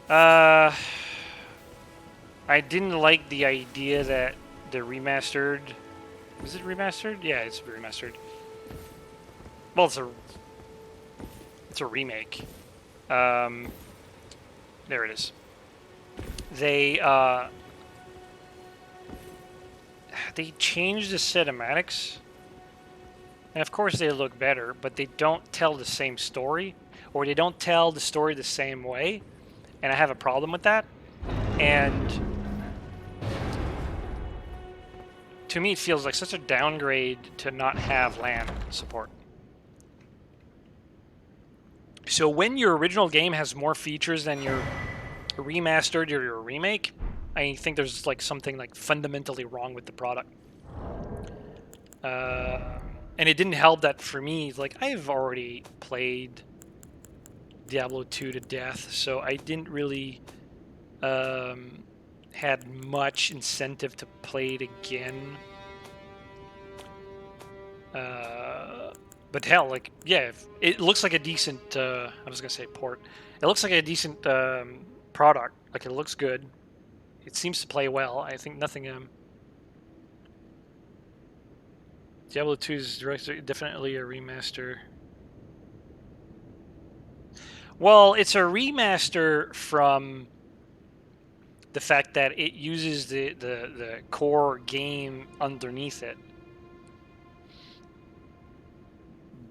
S1: I didn't like the idea that the remastered. Was it remastered? Yeah, it's remastered. Well, it's a remake. There it is. They changed the cinematics, and of course they look better, but they don't tell the same story, or they don't tell the story the same way, and I have a problem with that. And to me, it feels like such a downgrade to not have LAN support. So when your original game has more features than your remastered or your remake, I think there's like something like fundamentally wrong with the product. And it didn't help that for me, like I've already played Diablo 2 to death, so I didn't really had much incentive to play it again. But hell, like, yeah, it looks like a decent, I was gonna say port. It looks like a decent product. Like, it looks good. It seems to play well. I think nothing, Diablo 2 is definitely a remaster. Well, it's a remaster from the fact that it uses the core game underneath it.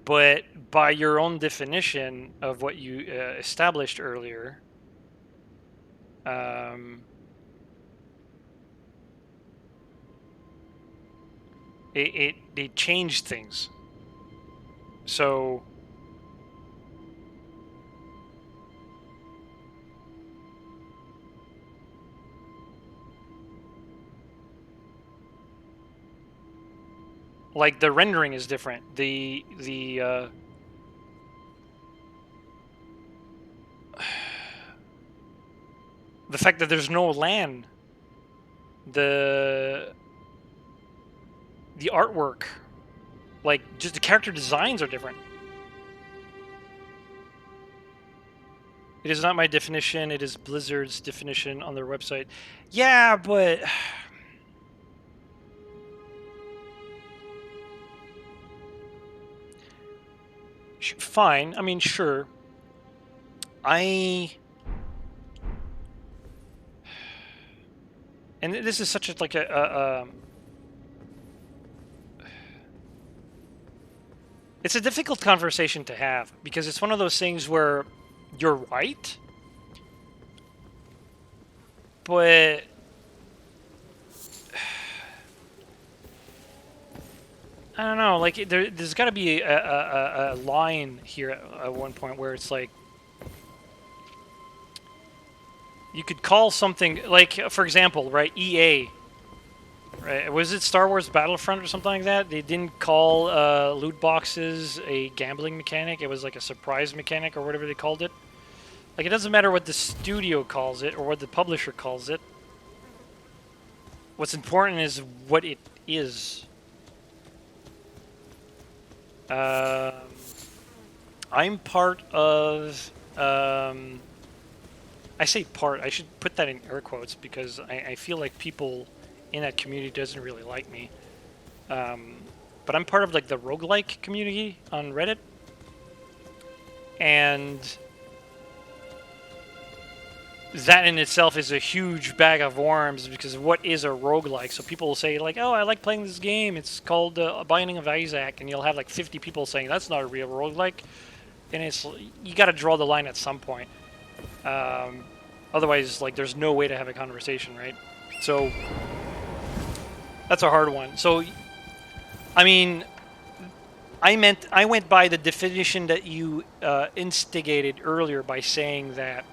S1: But by your own definition of what you established earlier, They changed things. So like the rendering is different. The fact that there's no land, the artwork, like just the character designs are different. It is not my definition, it is Blizzard's definition on their website. Yeah, but fine. I mean, sure. And this is such a like it's a difficult conversation to have because it's one of those things where you're right, but I don't know. Like there's got to be a line here at one point where it's like you could call something like, for example, right? EA. Right? Was it Star Wars Battlefront or something like that? They didn't call loot boxes a gambling mechanic. It was like a surprise mechanic or whatever they called it. Like, it doesn't matter what the studio calls it or what the publisher calls it. What's important is what it is. I'm part of... I say part. I should put that in air quotes because I feel like people in that community doesn't really like me. But I'm part of like the roguelike community on Reddit. And that in itself is a huge bag of worms because what is a roguelike? So people will say like, oh, I like playing this game. It's called Binding of Isaac. And you'll have like 50 people saying that's not a real roguelike. And it's, you got to draw the line at some point. Otherwise, like, there's no way to have a conversation, right? So that's a hard one. So, I mean, I went by the definition that you instigated earlier by saying that,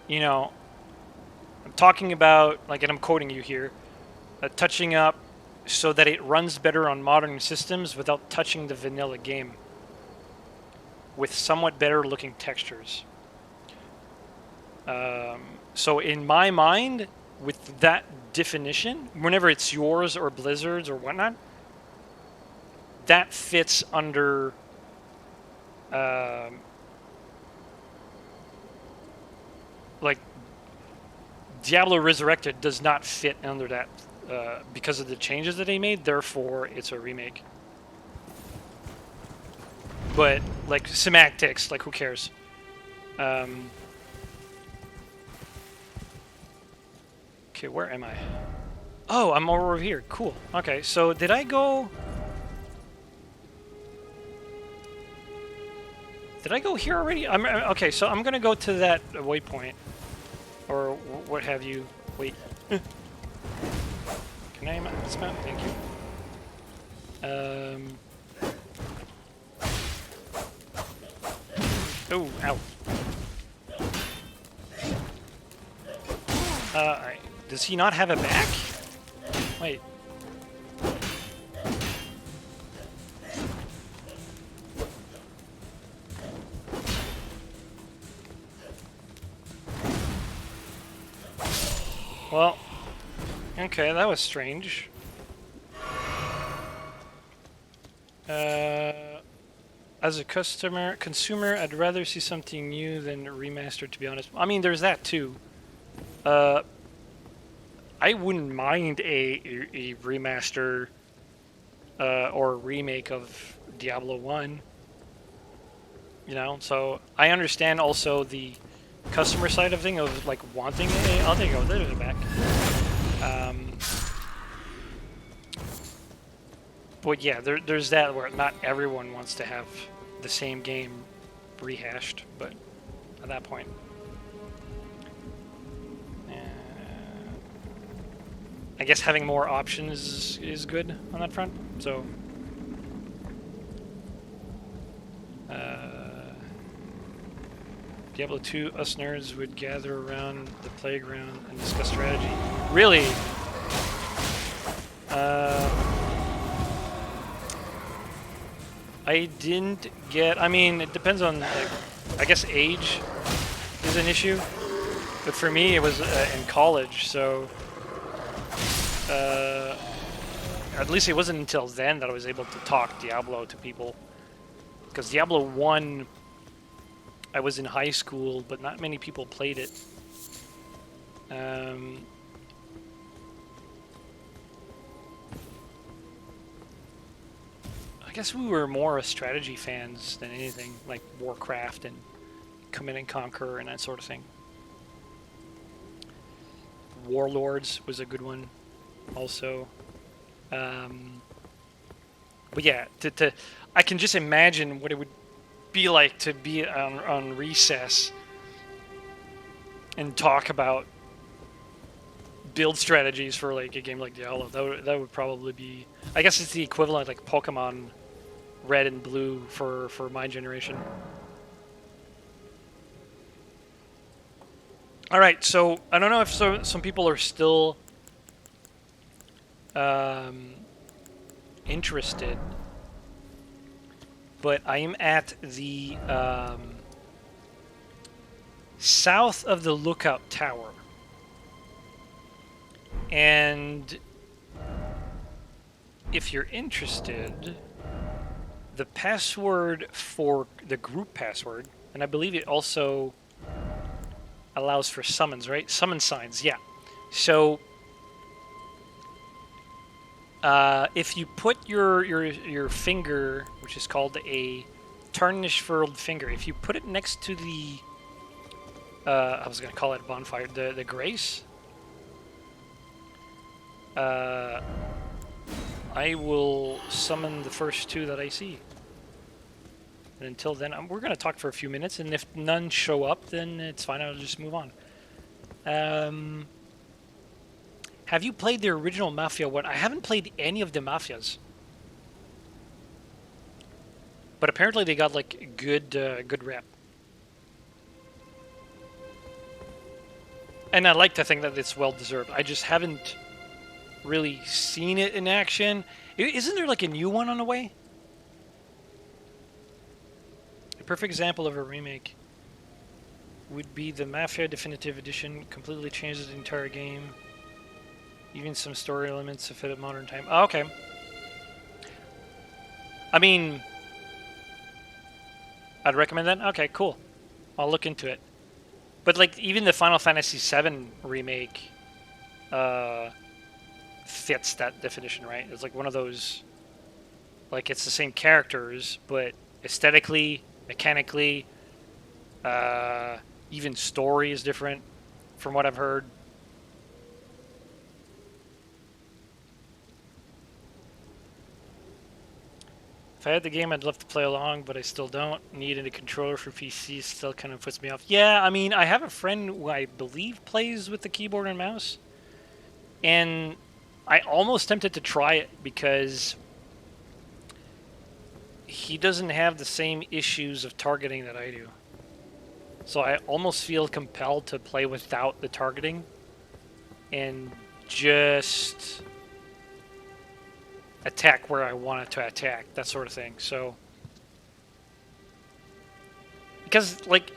S1: you know, I'm talking about, like, and I'm quoting you here, touching up so that it runs better on modern systems without touching the vanilla game, with somewhat better looking textures. So in my mind, with that definition, whenever it's yours or Blizzard's or whatnot, that fits under like Diablo Resurrected does not fit under that because of the changes that they made, therefore it's a remake. But like semantics, like who cares? Okay, where am I? Oh, I'm over here. Cool. Okay, so did I go... Did I go here already? Okay, so I'm gonna go to that waypoint. Or what have you. Wait. Can I dismount? Thank you. Oh, ow. Does he not have a back? Wait. Well, okay, that was strange. As a consumer, I'd rather see something new than remastered, to be honest. I mean, there's that too. I wouldn't mind a remaster or remake of Diablo 1. You know, so I understand also the customer side of thing of like wanting a... Oh, there you go. There's a back. But yeah, there's that where not everyone wants to have the same game rehashed, but at that point. I guess having more options is good on that front. So, Diablo 2, us nerds would gather around the playground and discuss strategy. Really? I didn't get. I mean, it depends on. Like, I guess age is an issue, but for me, it was in college, so. At least it wasn't until then that I was able to talk Diablo to people. Because Diablo 1, I was in high school, but not many people played it. I guess we were more strategy fans than anything, like Warcraft and Command and Conquer and that sort of thing. Warlords was a good one, also. But yeah, I can just imagine what it would be like to be on recess and talk about build strategies for like a game like Diablo. That would probably be. I guess it's the equivalent like Pokemon Red and Blue for my generation. All right, so I don't know if some people are still interested, but I am at the south of the lookout tower, and if you're interested, the password for the group password, and I believe it also allows for summons, right? Summon signs, yeah. So if you put your finger, which is called a tarnished furled finger, if you put it next to the I was gonna call it a bonfire, the grace, I will summon the first two that I see. And until then, we're gonna talk for a few minutes, and if none show up, then it's fine. I'll just move on. Have you played the original Mafia 1? I haven't played any of the Mafias. But apparently they got like good rep. And I like to think that it's well deserved. I just haven't really seen it in action. Isn't there like a new one on the way? A perfect example of a remake would be the Mafia Definitive Edition. Completely changes the entire game. Even some story elements to fit at modern time. Oh, okay. I mean, I'd recommend that. Okay, cool. I'll look into it. But like, even the Final Fantasy VII remake fits that definition, right? It's like one of those, like it's the same characters, but aesthetically, mechanically, even story is different, from what I've heard. If I had the game, I'd love to play along, but I still don't. Needing a controller for PC still kind of puts me off. Yeah, I mean, I have a friend who I believe plays with the keyboard and mouse, and I almost tempted to try it because he doesn't have the same issues of targeting that I do. So I almost feel compelled to play without the targeting and just attack where I want it to attack, that sort of thing. So, because like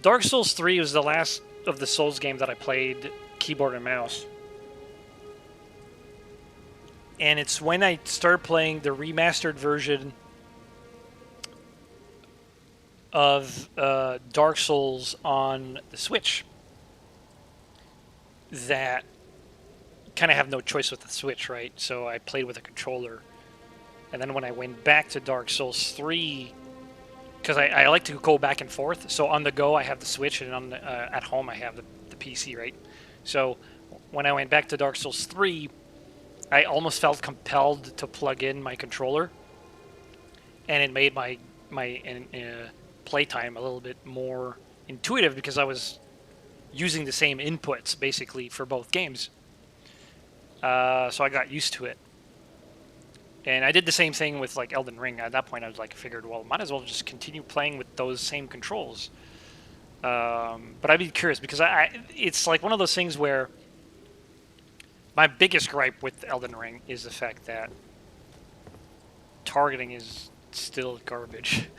S1: Dark Souls 3 was the last of the Souls game that I played keyboard and mouse, and it's when I started playing the remastered version of Dark Souls on the Switch that kind of have no choice with the Switch, right? So I played with a controller. And then when I went back to Dark Souls 3, because I like to go back and forth. So on the go, I have the Switch, and on the, at home, I have the PC, right? So when I went back to Dark Souls 3, I almost felt compelled to plug in my controller. And it made my playtime a little bit more intuitive because I was using the same inputs, basically, for both games. So I got used to it. And I did the same thing with like Elden Ring. At that point, I was like, figured, well, might as well just continue playing with those same controls. But I'd be curious because it's like one of those things where my biggest gripe with Elden Ring is the fact that targeting is still garbage.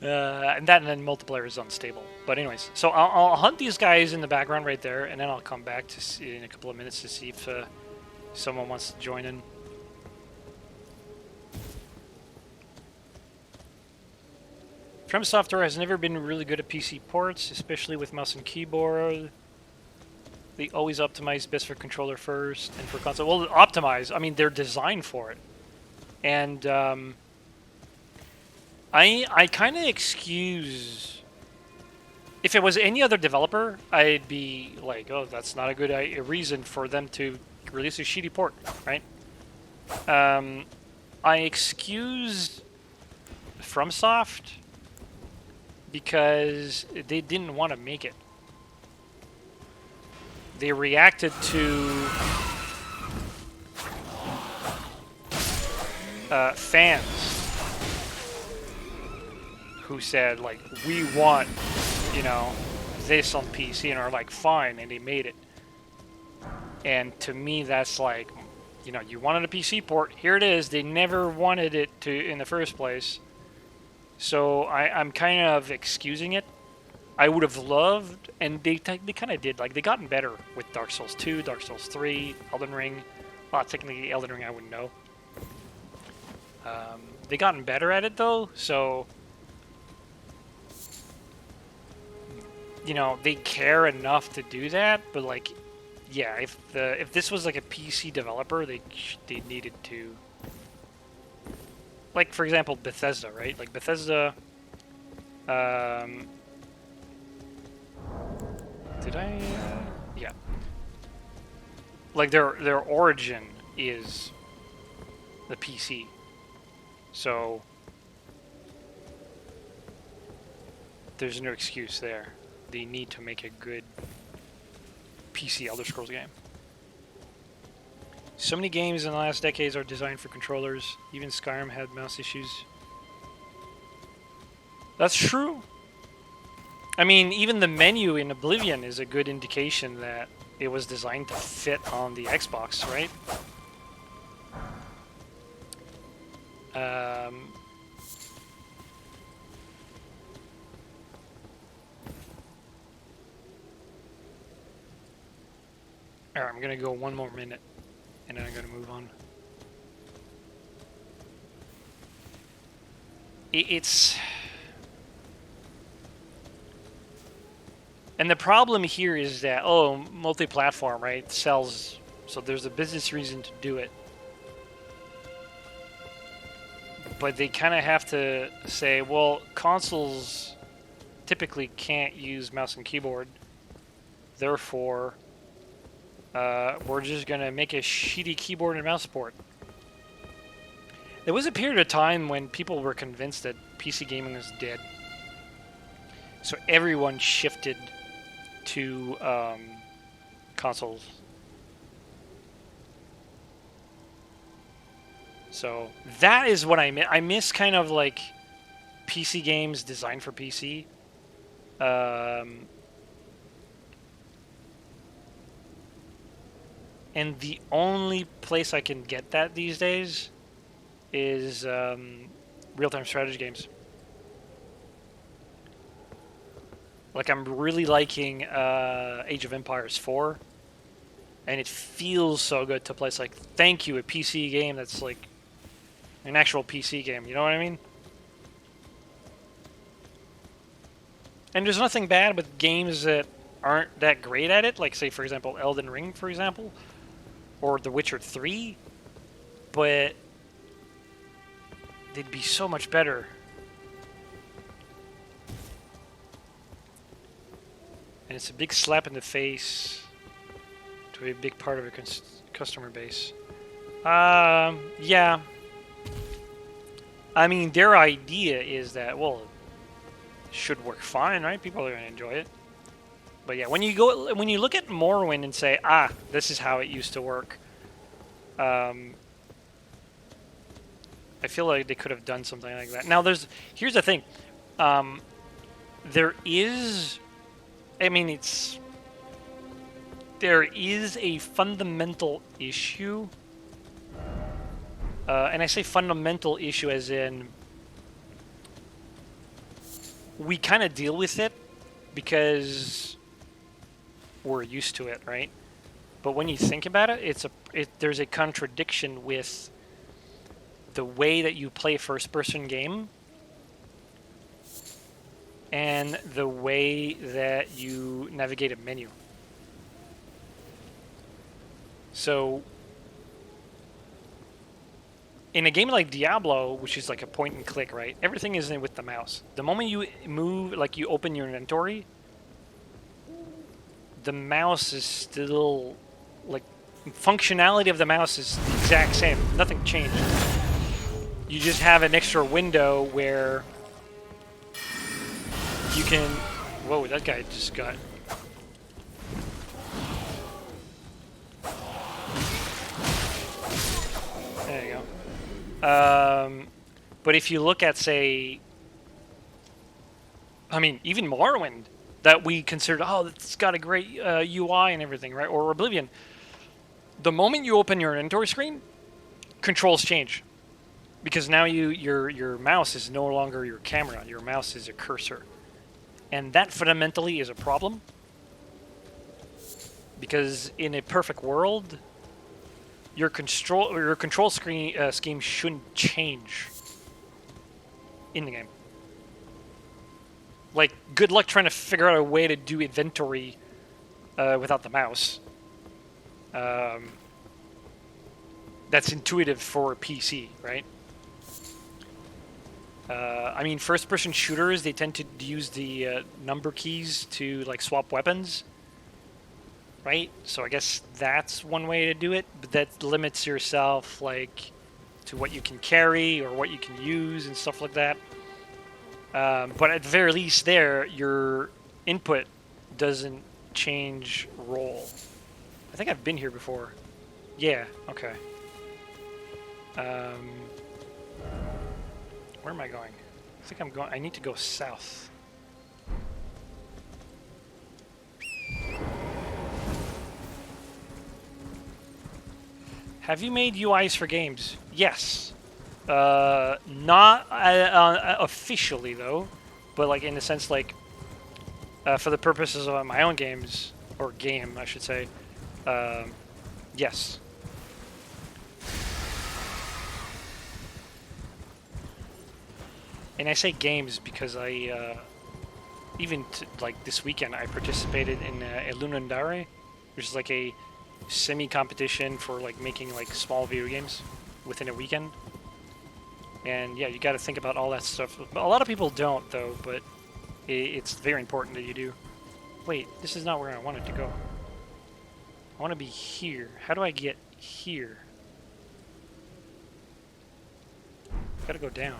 S1: And then multiplayer is unstable. But anyways, so I'll hunt these guys in the background right there, and then I'll come back to see in a couple of minutes to see if someone wants to join in. From Software has never been really good at PC ports, especially with mouse and keyboard. They always optimize best for controller first and for console. Well, optimize, I mean, they're designed for it. And I kind of excuse... If it was any other developer, I'd be like, oh, that's not a good reason for them to release a shitty port, right? I excuse FromSoft because they didn't want to make it. They reacted to fans who said, like, we want, you know, this on PC, and are like, fine, and they made it. And to me, that's like, you know, you wanted a PC port, here it is. They never wanted it to in the first place. So I'm kind of excusing it. I would have loved, and they kind of did. Like, they gotten better with Dark Souls 2, Dark Souls 3, Elden Ring. Well, technically Elden Ring I wouldn't know. They gotten better at it though, so you know, they care enough to do that. But like, yeah, if this was like a PC developer, they needed to. Like, for example, Bethesda, right? Like, Bethesda... did I... yeah. Like, their origin is the PC. So... there's no excuse there. They need to make a good PC Elder Scrolls game. So many games in the last decades are designed for controllers. Even Skyrim had mouse issues. That's true. I mean, even the menu in Oblivion is a good indication that it was designed to fit on the Xbox, right? Alright, I'm gonna go one more minute. And then I'm going to move on. It's... And the problem here is that, oh, multi-platform, right, sells... So there's a business reason to do it. But they kind of have to say, well, consoles typically can't use mouse and keyboard. Therefore... we're just gonna make a shitty keyboard and mouse port. There was a period of time when people were convinced that PC gaming was dead. So everyone shifted to consoles. So that is what I miss. I miss kind of like PC games designed for PC. And the only place I can get that these days is real-time strategy games. Like, I'm really liking Age of Empires 4. And it feels so good to play. It's like, thank you, a PC game that's like an actual PC game. You know what I mean? And there's nothing bad with games that aren't that great at it. Like, say, for example, Elden Ring, for example. Or The Witcher 3, but they'd be so much better. And it's a big slap in the face to a big part of a customer base. Yeah. I mean, their idea is that, well, it should work fine, right? People are going to enjoy it. But yeah, when you look at Morrowind and say, ah, this is how it used to work, I feel like they could have done something like that. Now, here's the thing. There is a fundamental issue, and I say fundamental issue as in we kind of deal with it because we're used to it, right? But when you think about it, there's a contradiction with the way that you play a first-person game and the way that you navigate a menu. So, in a game like Diablo, which is like a point and click, right? Everything is with the mouse. The moment you move, like you open your inventory, the mouse is still, like, functionality of the mouse is the exact same. Nothing changed. You just have an extra window where you can... Whoa, that guy just got... There you go. But if you look at, say... I mean, even Morrowind, that we considered, oh, it's got a great UI and everything, right? Or Oblivion. The moment you open your inventory screen, controls change. Because now your mouse is no longer your camera. Your mouse is a cursor. And that fundamentally is a problem. Because in a perfect world, your control scheme shouldn't change in the game. Like, good luck trying to figure out a way to do inventory without the mouse. That's intuitive for a PC, right? I mean, first-person shooters, they tend to use the number keys to, like, swap weapons, right? So I guess that's one way to do it, but that limits yourself, like, to what you can carry or what you can use and stuff like that. But at the very least there, your input doesn't change role. I think I've been here before. Yeah, okay. Where am I going? I think I need to go south. Have you made UIs for games? Yes. Not officially though, but like in the sense like for the purposes of my own games, or game I should say, yes. And I say games because I even like this weekend I participated in Elden, which is like a semi-competition for like making like small video games within a weekend. And yeah, you got to think about all that stuff. A lot of people don't, though, but it's very important that you do. Wait, this is not where I wanted to go. I want to be here. How do I get here? Gotta go down.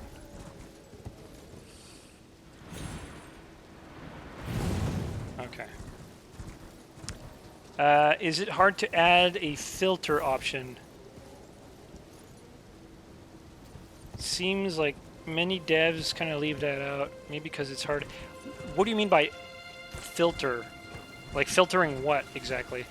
S1: Okay. Is it hard to add a filter option? Seems like many devs kind of leave that out, maybe because it's hard. What do you mean by filter? Like filtering what exactly?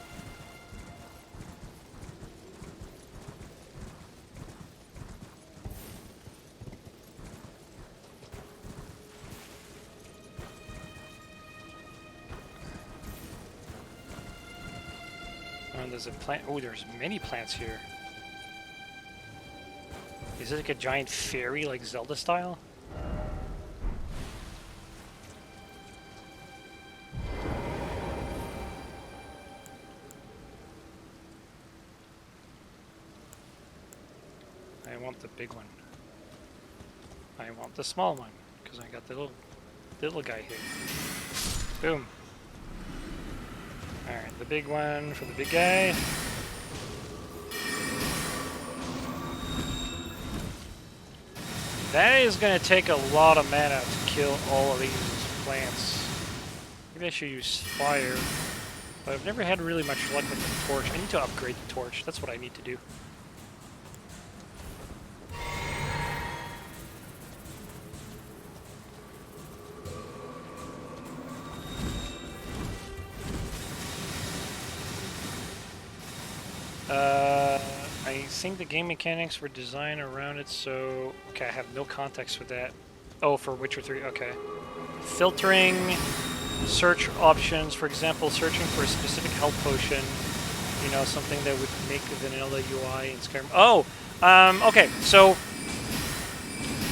S1: Oh, there's a plant. Oh, there's many plants here. Is it like a giant fairy, like Zelda style? I want the big one. I want the small one, because I got the little guy here. Boom. Alright, the big one for the big guy. That is going to take a lot of mana to kill all of these plants. Maybe I should use fire. But I've never had really much luck with the torch. I need to upgrade the torch. That's what I need to do. I think the game mechanics were designed around it, so... Okay, I have no context with that. Oh, for Witcher 3, okay. Filtering, search options, for example, searching for a specific health potion. You know, something that would make the vanilla UI in Skyrim. Oh! Okay, so...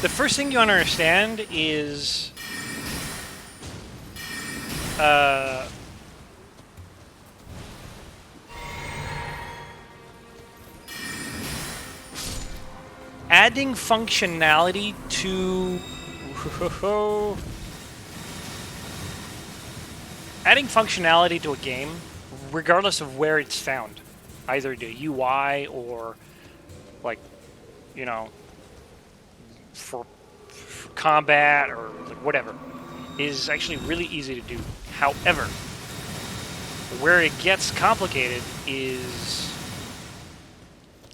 S1: The first thing you understand is... adding functionality to... adding functionality to a game, regardless of where it's found, either the UI or, like, you know, for combat or like whatever, is actually really easy to do. However, where it gets complicated is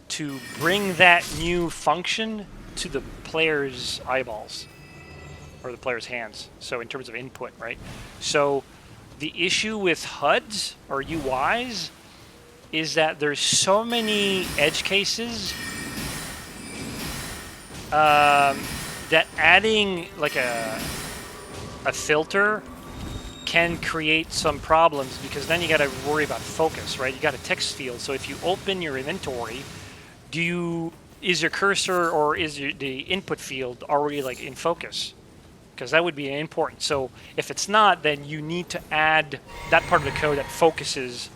S1: to bring that new function to the player's eyeballs or the player's hands. So in terms of input, right? So the issue with HUDs or UIs is that there's so many edge cases that adding like a filter can create some problems, because then you got to worry about focus, right? You got a text field. So if you open your inventory, is your cursor or is the input field already like in focus? Because that would be important. So if it's not, then you need to add that part of the code that focuses.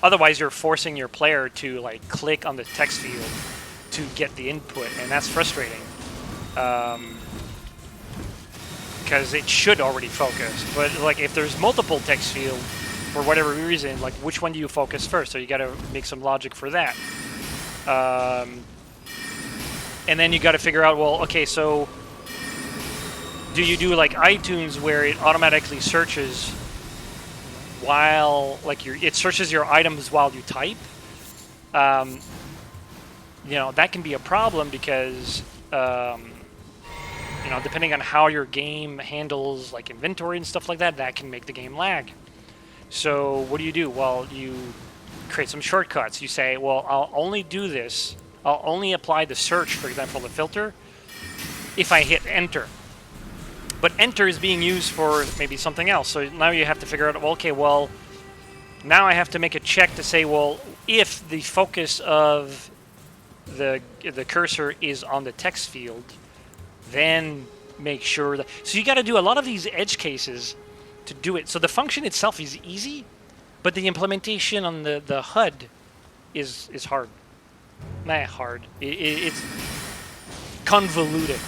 S1: Otherwise, you're forcing your player to like click on the text field to get the input, and that's frustrating. Because it should already focus. But like if there's multiple text fields for whatever reason, like which one do you focus first? So you got to make some logic for that. And then you got to figure out, well, okay, so do you do like iTunes where it automatically searches while, like, it searches your items while you type? You know, that can be a problem because, you know, depending on how your game handles like inventory and stuff like that, that can make the game lag. So what do? Well, you create some shortcuts. You say, well, I'll only do this. I'll only apply the search, for example, the filter, if I hit enter. But enter is being used for maybe something else. So now you have to figure out, well, okay, well, now I have to make a check to say, well, if the focus of the cursor is on the text field, then make sure that... So you got to do a lot of these edge cases to do it. So the function itself is easy, but the implementation on the HUD is hard. Not hard. It's convoluted.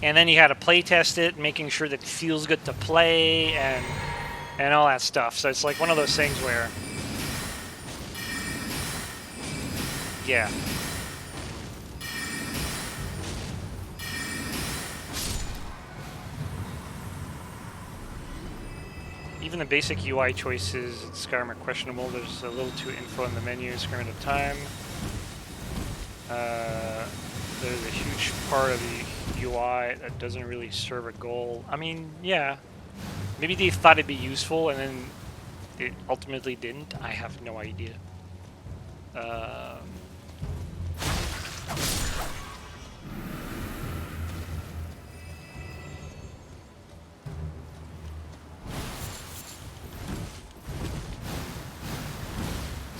S1: And then you had to play test it, making sure that it feels good to play and all that stuff. So it's like one of those things where, yeah. Even the basic UI choices in Skyrim are questionable. There's a little too info in the menu, Skyrim at a time. There's a huge part of the UI that doesn't really serve a goal. I mean, yeah. Maybe they thought it'd be useful and then it ultimately didn't. I have no idea. So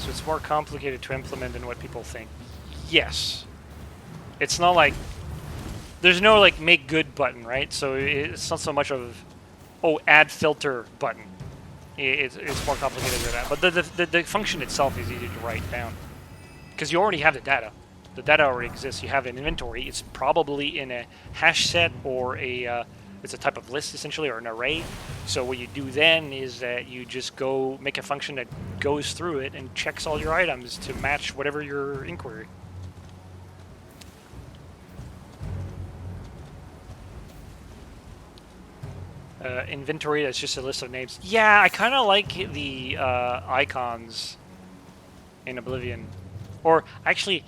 S1: it's more complicated to implement than what people think. Yes. It's not like... There's no, like, make good button, right? So it's not so much of, oh, add filter button. It's more complicated than that. But the function itself is easy to write down. Because you already have the data. The data already exists. You have an inventory. It's probably in a hash set or a it's a type of list essentially, or an array. So what you do then is that you just go make a function that goes through it and checks all your items to match whatever your inquiry. Inventory, that's just a list of names. Yeah, I kind of like the icons in Oblivion. Or actually,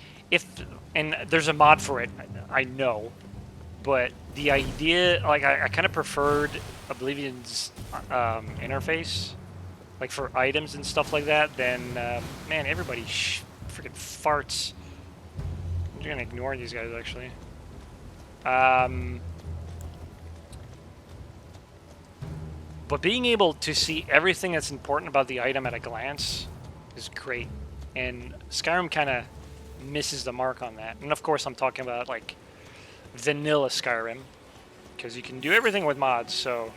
S1: and there's a mod for it, I know. But the idea, like, I kind of preferred Oblivion's interface, like for items and stuff like that, than, man, everybody freaking farts. I'm just gonna ignore these guys, actually. But being able to see everything that's important about the item at a glance is great. And Skyrim kind of misses the mark on that. And of course, I'm talking about, like, vanilla Skyrim, because you can do everything with mods, so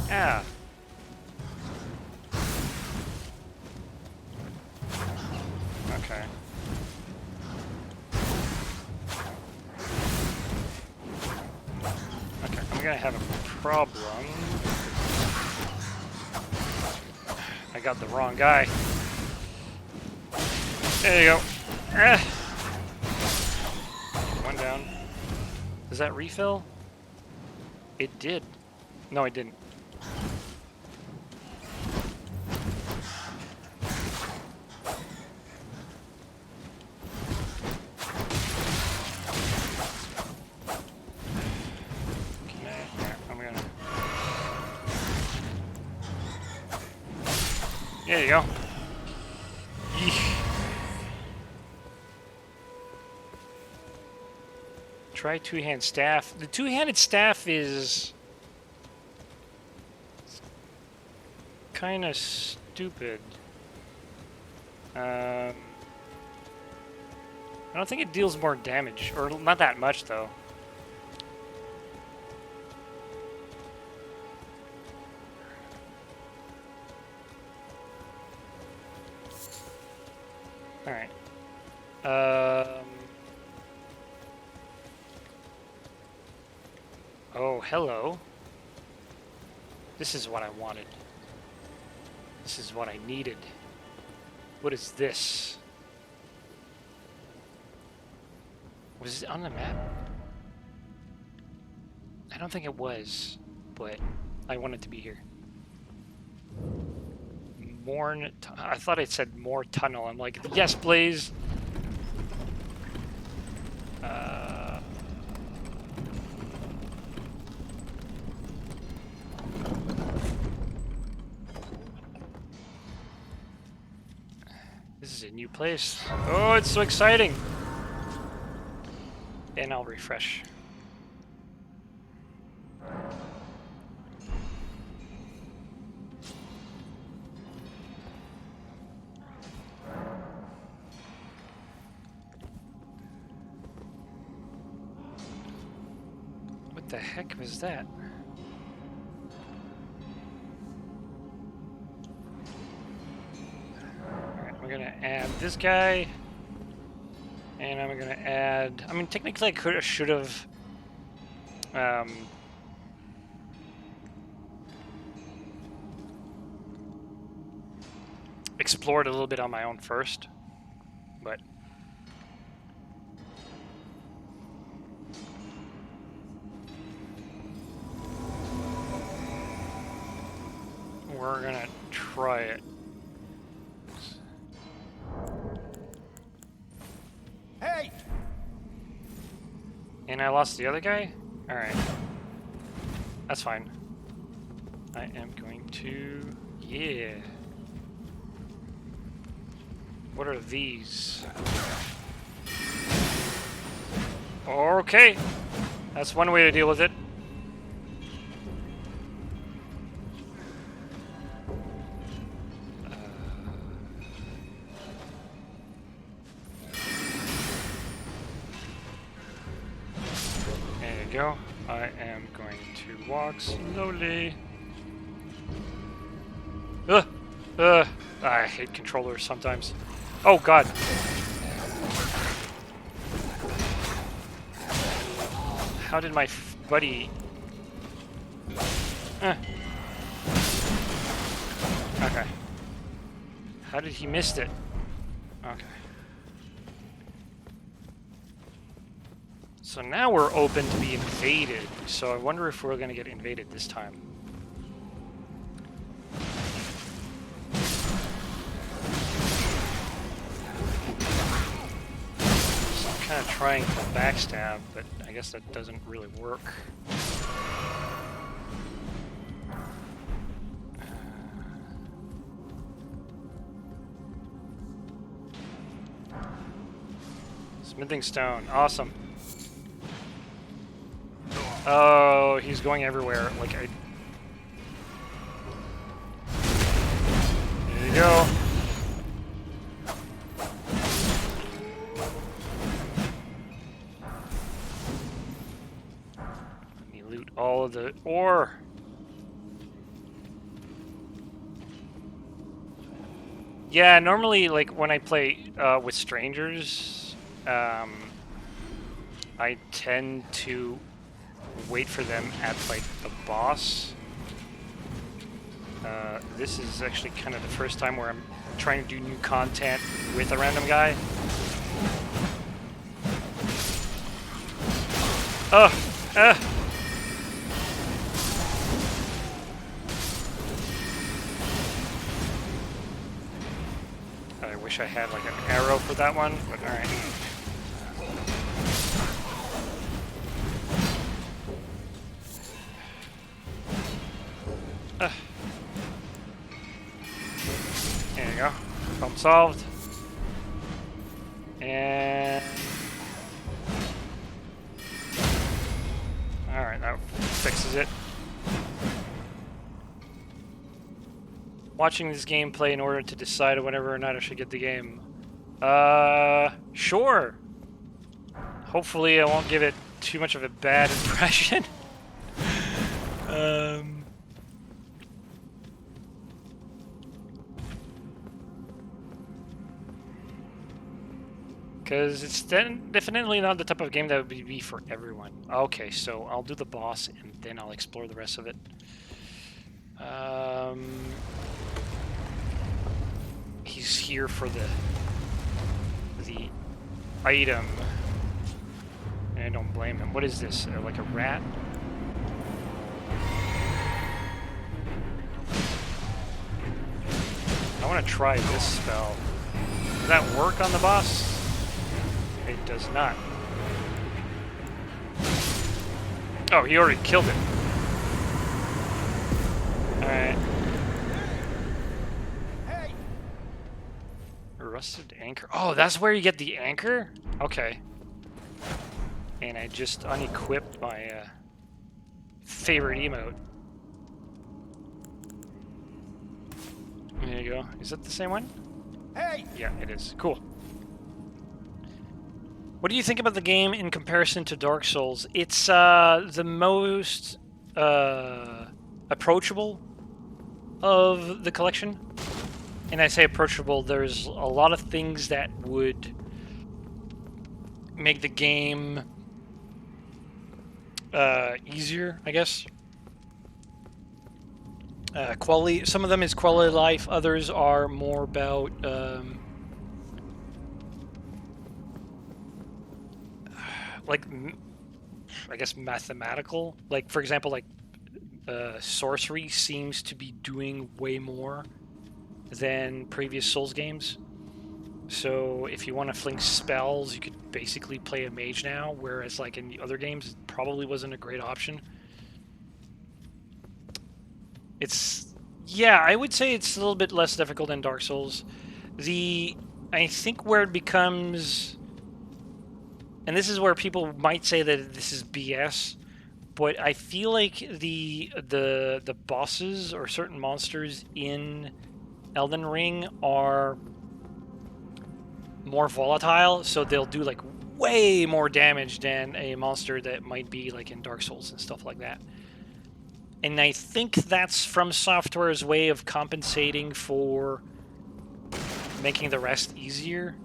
S1: yeah. Okay. Okay, I'm gonna have a problem. I got the wrong guy. There you go. One down. Does that refill? It did. No, it didn't. I'm gonna... There you go. Yeesh. Try two-hand staff. The two-handed staff is kind of stupid. I don't think it deals more damage, or not that much though. All right. Oh, hello. This is what I wanted. This is what I needed. What is this? Was it on the map? I don't think it was, but I want it to be here. I thought it said more tunnel. I'm like, yes, please. This is a new place. Oh, it's so exciting. And I'll refresh. What the heck was that? Alright, we're gonna add this guy. And I'm gonna add... I mean, technically I should have... explored a little bit on my own first. But... we're gonna try it.
S3: Hey!
S1: And I lost the other guy? Alright. That's fine. I am going to... yeah. What are these? Okay. That's one way to deal with it. There you go. I am going to walk slowly. I hate controllers sometimes. Oh god. How did my buddy Okay. How did he miss it? Okay. So now we're open to be invaded. So I wonder if we're going to get invaded this time. So I'm kind of trying to backstab, but I guess that doesn't really work. Smithing stone, awesome. Oh, he's going everywhere. Like I. There you go. Let me loot all of the ore. Yeah, normally, like when I play with strangers, I tend to wait for them at like the boss. This is actually kind of the first time where I'm trying to do new content with a random guy. Oh, I wish I had like an arrow for that one, but alright. There you go. Problem solved. And... Alright, that fixes it. Watching this gameplay in order to decide whether or not I should get the game. Sure. Hopefully I won't give it too much of a bad impression. Because it's definitely not the type of game that would be for everyone. Okay, so I'll do the boss and then I'll explore the rest of it. He's here for the item. And I don't blame him. What is this? Like a rat? I want to try this spell. Does that work on the boss? It does not. Oh, he already killed it. Alright. Hey. Rusted anchor. Oh, that's where you get the anchor? Okay. And I just unequipped my favorite emote. There you go. Is that the same one? Hey! Yeah, it is. Cool. What do you think about the game in comparison to Dark Souls? It's the most approachable of the collection. And I say approachable, there's a lot of things that would make the game easier, I guess. Quality. Some of them is quality of life. Others are more about like, I guess mathematical. Like, for example, like sorcery seems to be doing way more than previous Souls games. So if you want to fling spells, you could basically play a mage now, whereas like in the other games, it probably wasn't a great option. It's, yeah, I would say it's a little bit less difficult than Dark Souls. I think where it becomes, and this is where people might say that this is BS, but I feel like the bosses or certain monsters in Elden Ring are more volatile, so they'll do like way more damage than a monster that might be like in Dark Souls and stuff like that. And I think that's From Software's way of compensating for making the rest easier.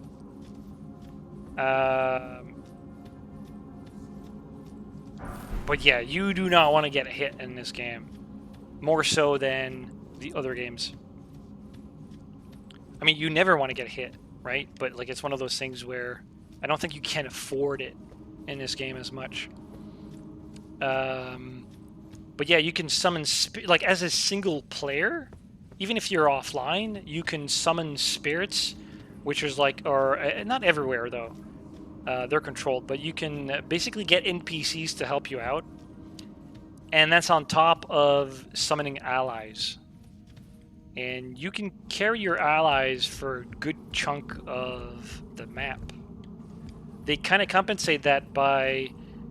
S1: But yeah, you do not want to get hit in this game. more so than the other games. I mean, you never want to get hit, right? But like, it's one of those things where I don't think you can afford it in this game as much. But yeah, you can summon like as a single player, even if you're offline, you can summon spirits, which is like, or not everywhere though. They're controlled, but you can basically get NPCs to help you out, and that's on top of summoning allies. And you can carry your allies for a good chunk of the map. They kind of compensate that by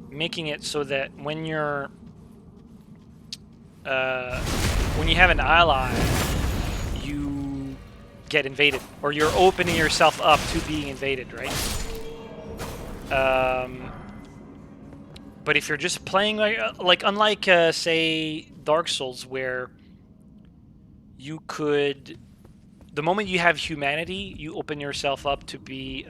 S1: making it so that when you have an ally, you get invaded, or you're opening yourself up to being invaded, right? But if you're just playing like unlike say Dark Souls, where you could, the moment you have humanity, you open yourself up to be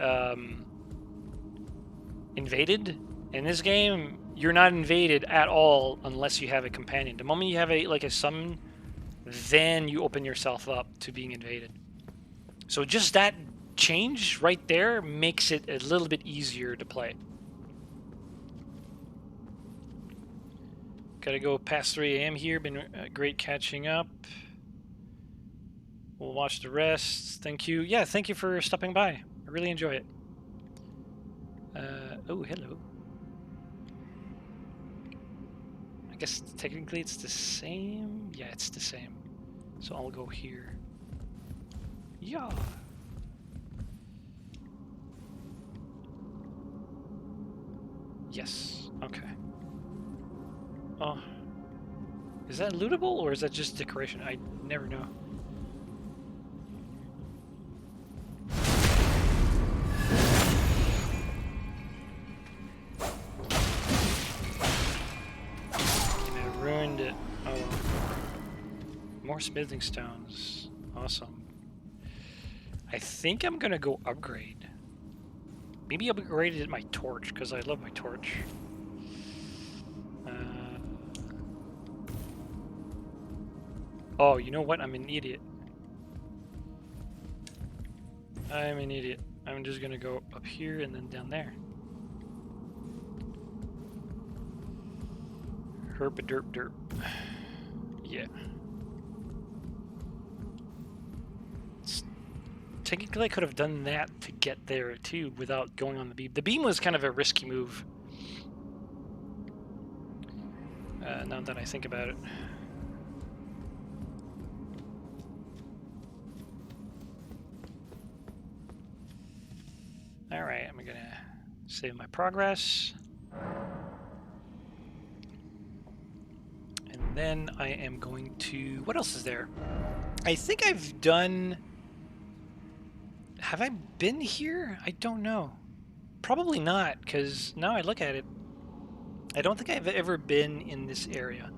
S1: invaded. In this game, you're not invaded at all unless you have a companion. The moment you have a summon, then you open yourself up to being invaded. So just that change right there makes it a little bit easier to play. Gotta go past 3 a.m. here. Been great catching up. We'll watch the rest. Thank you. Yeah, thank you for stopping by. I really enjoy it. Oh, hello. I guess technically it's the same. Yeah, it's the same. So I'll go here. Yeah. Yes. Okay. Oh. Is that lootable or is that just decoration? I never know. And I ruined it. Oh well. More smithing stones. Awesome. I think I'm gonna go upgrade. Maybe I'll upgrade my torch, because I love my torch. Oh, you know what? I'm an idiot. I'm an idiot. I'm just gonna go up here and then down there. Herp-a-derp-derp. Yeah. Technically, I could have done that to get there too without going on the beam. The beam was kind of a risky move. Now that I think about it. Alright, I'm gonna save my progress. And then I am going to... What else is there? I think I've done... Have I been here? I don't know. Probably not, because now I look at it, I don't think I've ever been in this area.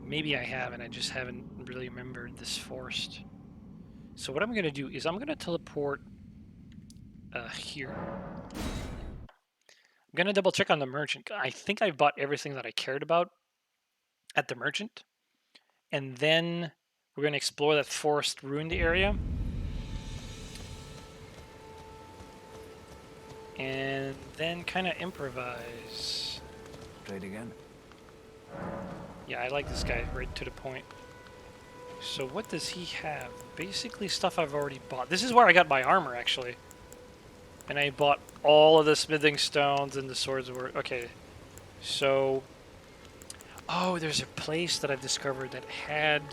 S1: Maybe I have, and I just haven't really remembered this forest. So what I'm going to do is I'm going to teleport here. I'm going to double check on the merchant. I think I bought everything that I cared about at the merchant. And then we're going to explore that forest ruined area. And then kind of improvise.
S3: Trade again.
S1: Yeah, I like this guy, right to the point. So what does he have? Basically stuff I've already bought. This is where I got my armor, actually. And I bought all of the smithing stones and the swords were... Okay, so... Oh, there's a place that I've discovered that had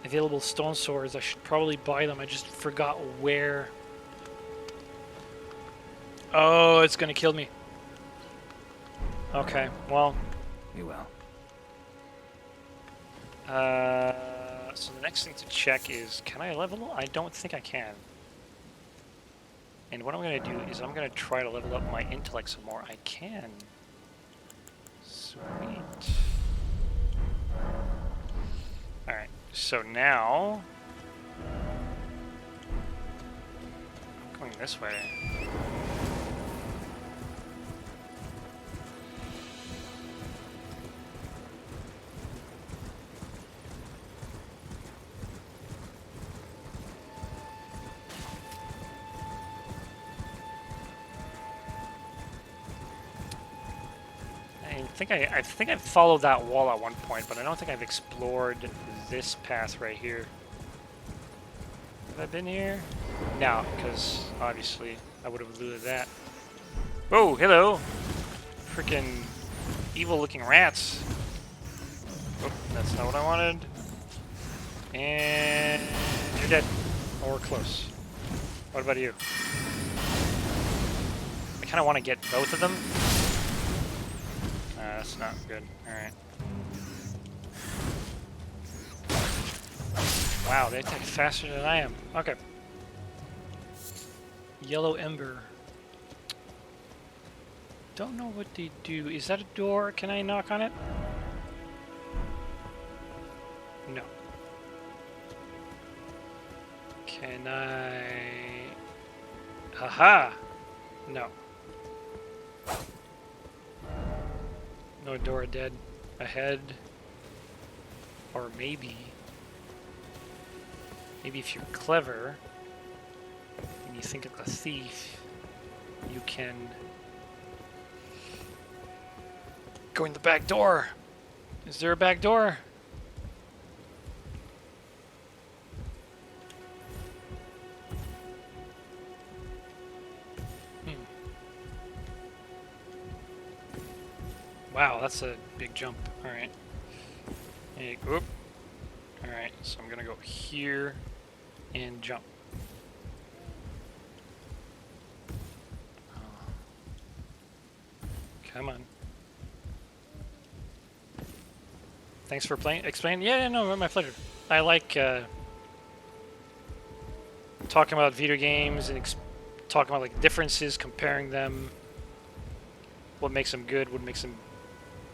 S1: available stone swords. I should probably buy them. I just forgot where. Oh, it's gonna kill me. Okay, well...
S3: You will.
S1: So the next thing to check is, can I level? I don't think I can. And what I'm going to do is I'm going to try to level up my intellect some more. I can. Sweet. Alright, so now... I'm going this way. I think I've followed that wall at one point, but I don't think I've explored this path right here. Have I been here? No, because obviously I would have looted that. Oh, hello! Freaking evil-looking rats. Oh, that's not what I wanted. And you're dead. Or close. What about you? I kind of want to get both of them. That's not good. Alright. Wow, they attack faster than I am. Okay. Yellow Ember. Don't know what they do. Is that a door? Can I knock on it? No. Can I... Haha! No. No door dead. Ahead. Or maybe... Maybe if you're clever, and you think of the thief, you can... Go in the back door! Is there a back door? Wow, that's a big jump. Alright. Hey, whoop. Alright, so I'm gonna go here and jump. Oh. Come on. Thanks for explaining. Yeah, no, my pleasure. I like talking about video games and talking about like differences, comparing them. What makes them good? What makes them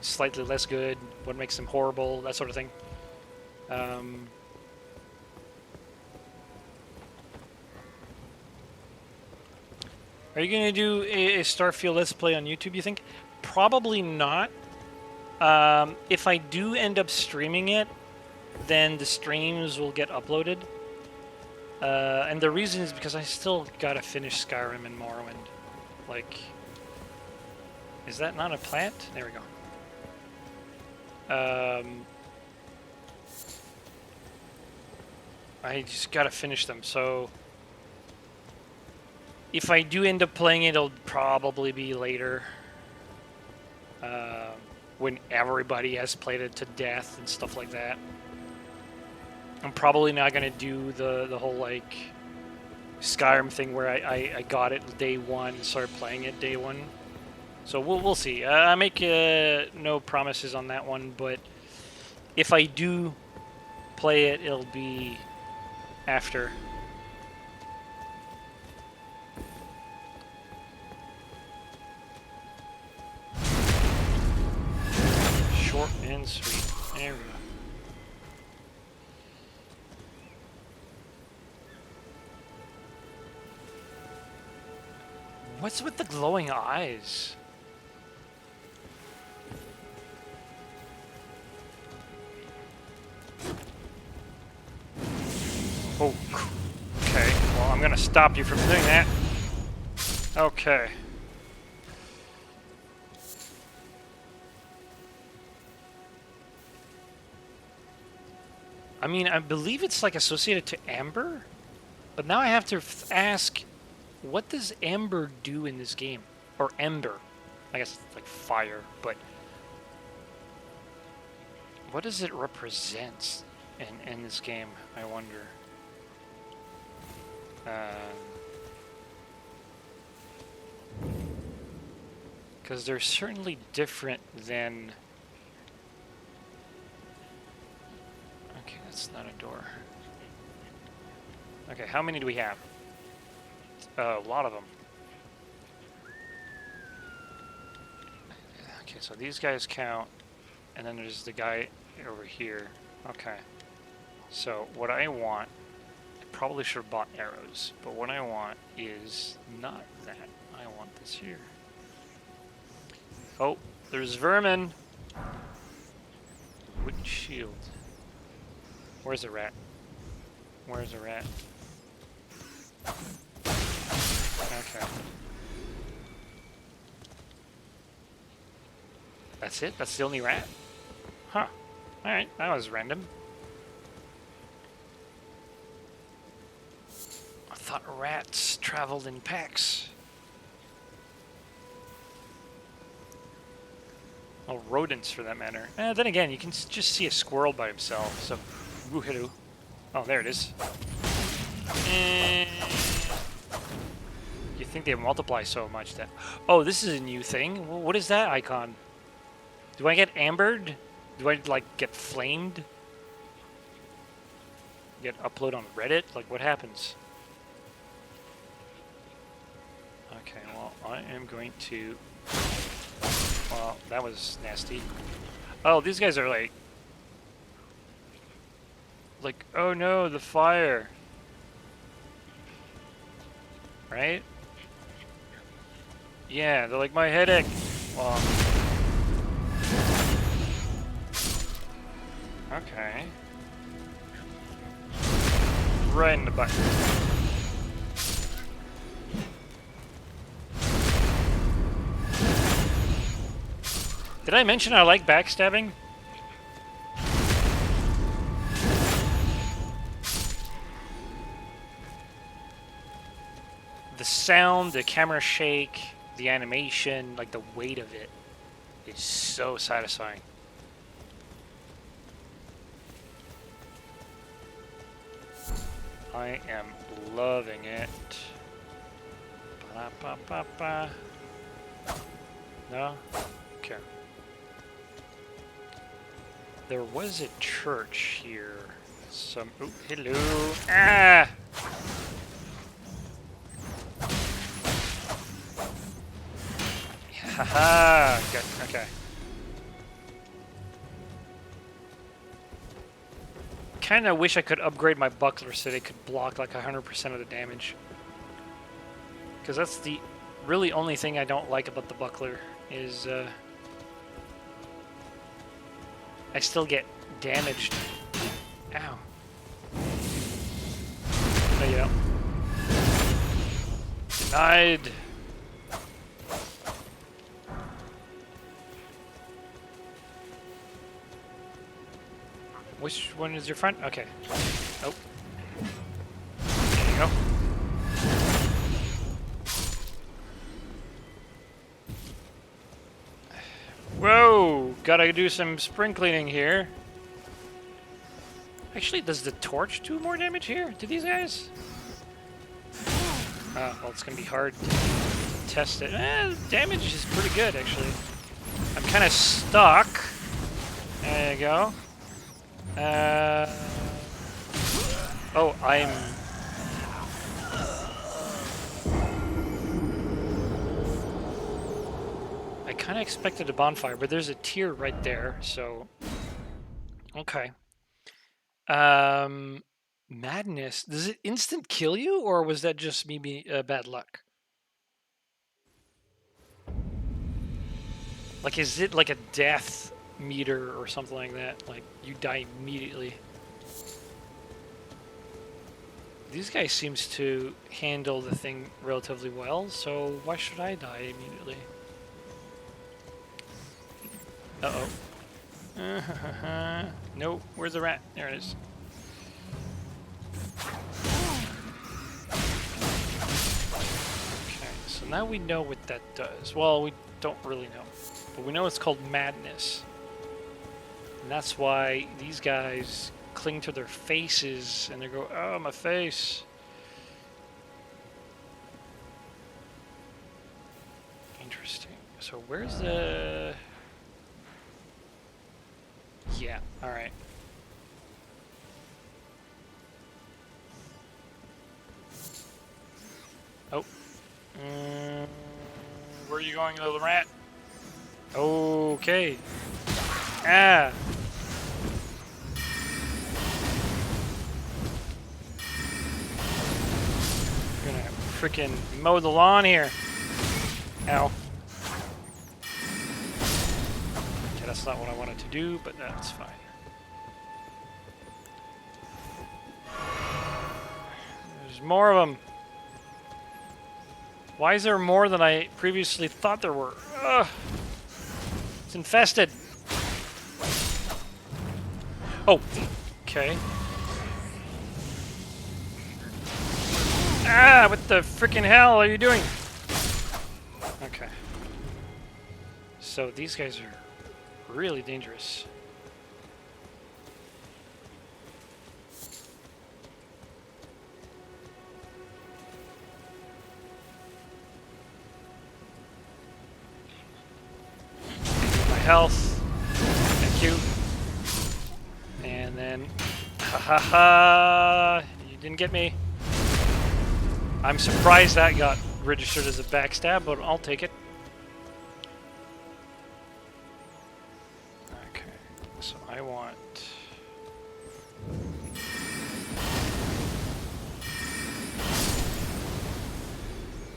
S1: slightly less good? What makes them horrible? That sort of thing. Are you gonna do a Starfield Let's Play on YouTube? You think? Probably not. If I do end up streaming it, then the streams will get uploaded. And the reason is because I still gotta finish Skyrim and Morrowind. Like, is that not a plant? There we go. I just gotta finish them, so if I do end up playing it, it'll probably be later. When everybody has played it to death and stuff like that. I'm probably not gonna do the whole like Skyrim thing where I got it day one and started playing it day one. So we'll see. I make no promises on that one, but if I do play it, it'll be after. Short and sweet. There we go. What's with the glowing eyes? Oh, okay. Well, I'm gonna stop you from doing that. Okay. I mean, I believe it's like associated to amber, but now I have to ask, what does amber do in this game? Or ember. I guess it's like fire, but what does it represent in this game, I wonder? Because they're certainly different than... Okay, that's not a door. Okay, how many do we have? A lot of them. Okay, so these guys count, and then there's the guy over here. Okay. So what I want, I probably should have bought arrows, but what I want is not that. I want this here. Oh, there's vermin. Wooden shield. Where's the rat? Where's the rat? Okay. That's it? That's the only rat? Huh. Alright, that was random. I thought rats traveled in packs. Well, rodents for that matter. Then again, you can just see a squirrel by himself, so... Ooh, hello. Oh, there it is. You think they multiply so much that... Oh, this is a new thing? What is that icon? Do I get ambered? Do I, like, get flamed? Get upload on Reddit? Like, what happens? Okay, well, I am going to... Well, that was nasty. Oh, these guys are like... Like, oh no, the fire. Right? Yeah, they're like my headache. Well... Okay. Right in the butt. Did I mention I like backstabbing? The sound, the camera shake, the animation, like the weight of it is so satisfying. I am loving it. Ba-ba-ba-ba. No? Okay. There was a church here. Some... Oh, hello. Ah! Haha! Good. Okay. Kinda wish I could upgrade my buckler so they could block like 100% of the damage. Because that's the really only thing I don't like about the buckler is I still get damaged. Ow. There you go. Denied. Which one is your front? Okay. Oh. There you go. Whoa! Gotta do some spring cleaning here. Actually, does the torch do more damage here to these guys? Well, it's gonna be hard to test it. Damage is pretty good, actually. I'm kind of stuck. There you go. Oh, I'm... I kind of expected a bonfire, but there's a tier right there, so... Okay. Madness. Does it instant kill you, or was that just me bad luck? Like, is it like a death meter or something like that? Like, you die immediately. These guys seems to handle the thing relatively well, so why should I die immediately? Uh-oh. Nope, where's the rat? There it is. Okay, so now we know what that does. Well, we don't really know, but we know it's called madness. And that's why these guys cling to their faces and they go, oh, my face. Interesting. So where's the... Yeah, alright. Oh. Where are you going, little rat? Okay. Ah! We're gonna frickin' mow the lawn here. Ow. Okay, that's not what I wanted to do, but that's fine. There's more of them. Why is there more than I previously thought there were? Ugh. It's infested. Oh, okay. Ah, what the freaking hell are you doing? Okay. So these guys are really dangerous. My health. Thank you. And then, ha ha ha! You didn't get me. I'm surprised that got registered as a backstab, but I'll take it. Okay, so I want...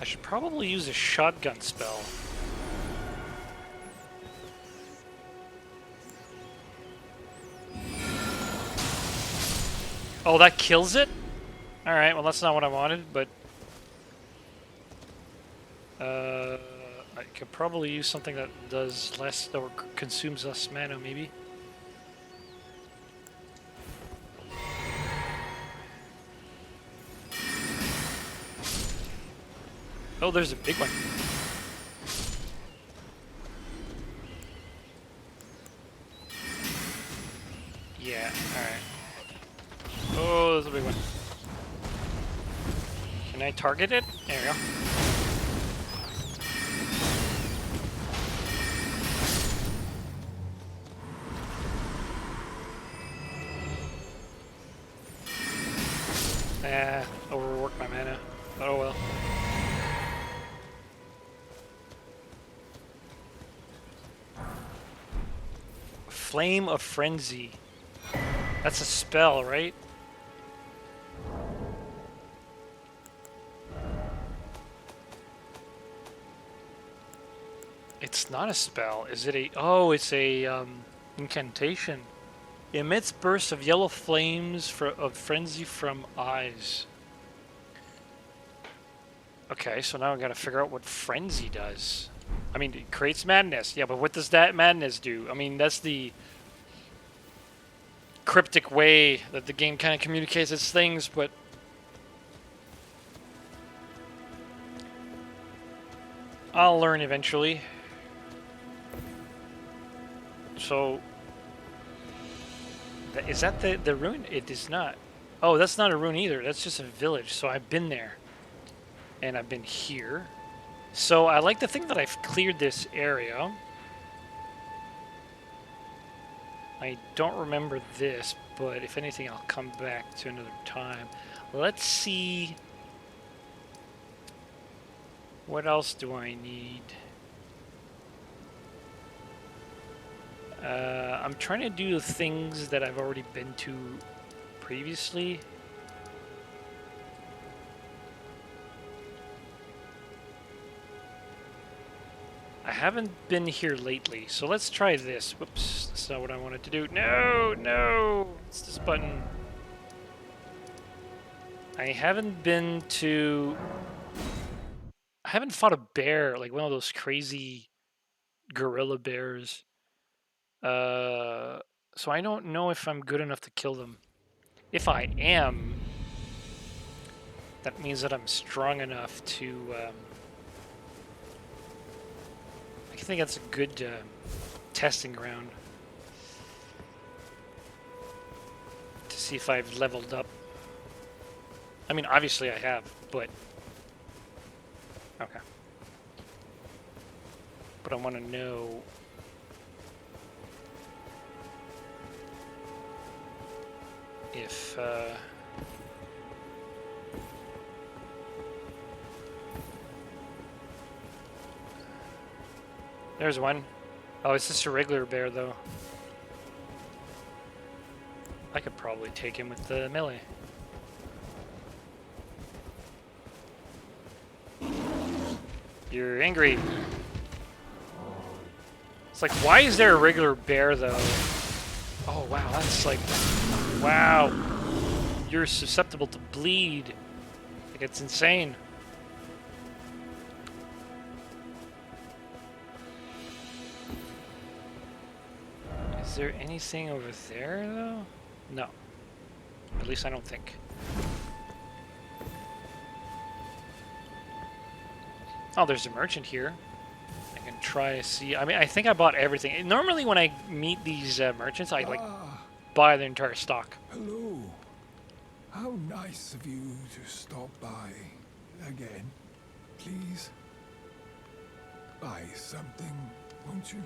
S1: I should probably use a shotgun spell. Oh, that kills it? Alright, well that's not what I wanted, but... I could probably use something that does less, or consumes less mana, maybe. Oh, there's a big one. Yeah, alright. Oh, there's a big one. Can I target it? There we go. Overworked my mana. But oh well. Flame of Frenzy. That's a spell, right? It's not a spell. Is it a... Oh, it's a incantation. Emits bursts of yellow flames of frenzy from eyes. Okay, so now I gotta figure out what frenzy does. I mean, it creates madness. Yeah, but what does that madness do? I mean, that's the cryptic way that the game kind of communicates its things, but... I'll learn eventually. So... Is that the ruin? It is not. Oh, that's not a ruin either. That's just a village. So I've been there. And I've been here. So I like to think that I've cleared this area. I don't remember this, but if anything, I'll come back to another time. Let's see. What else do I need? I'm trying to do things that I've already been to previously. I haven't been here lately, so let's try this. Whoops, that's not what I wanted to do. No, no! It's this button. I haven't been to... I haven't fought a bear, like one of those crazy gorilla bears. So I don't know if I'm good enough to kill them. If I am, that means that I'm strong enough to... I think that's a good testing ground to see if I've leveled up. I mean, obviously I have, but... Okay. But I want to know... if... There's one. Oh, it's just a regular bear, though. I could probably take him with the melee. You're angry. It's like, why is there a regular bear, though? Oh, wow, that's like... Wow. You're susceptible to bleed. Like, it's insane. Is there anything over there, though? No. At least I don't think. Oh, there's a merchant here. I can try to see. I mean, I think I bought everything. Normally when I meet these merchants, I, like, buy their entire stock.
S4: Hello. How nice of you to stop by again. Please buy something, won't you?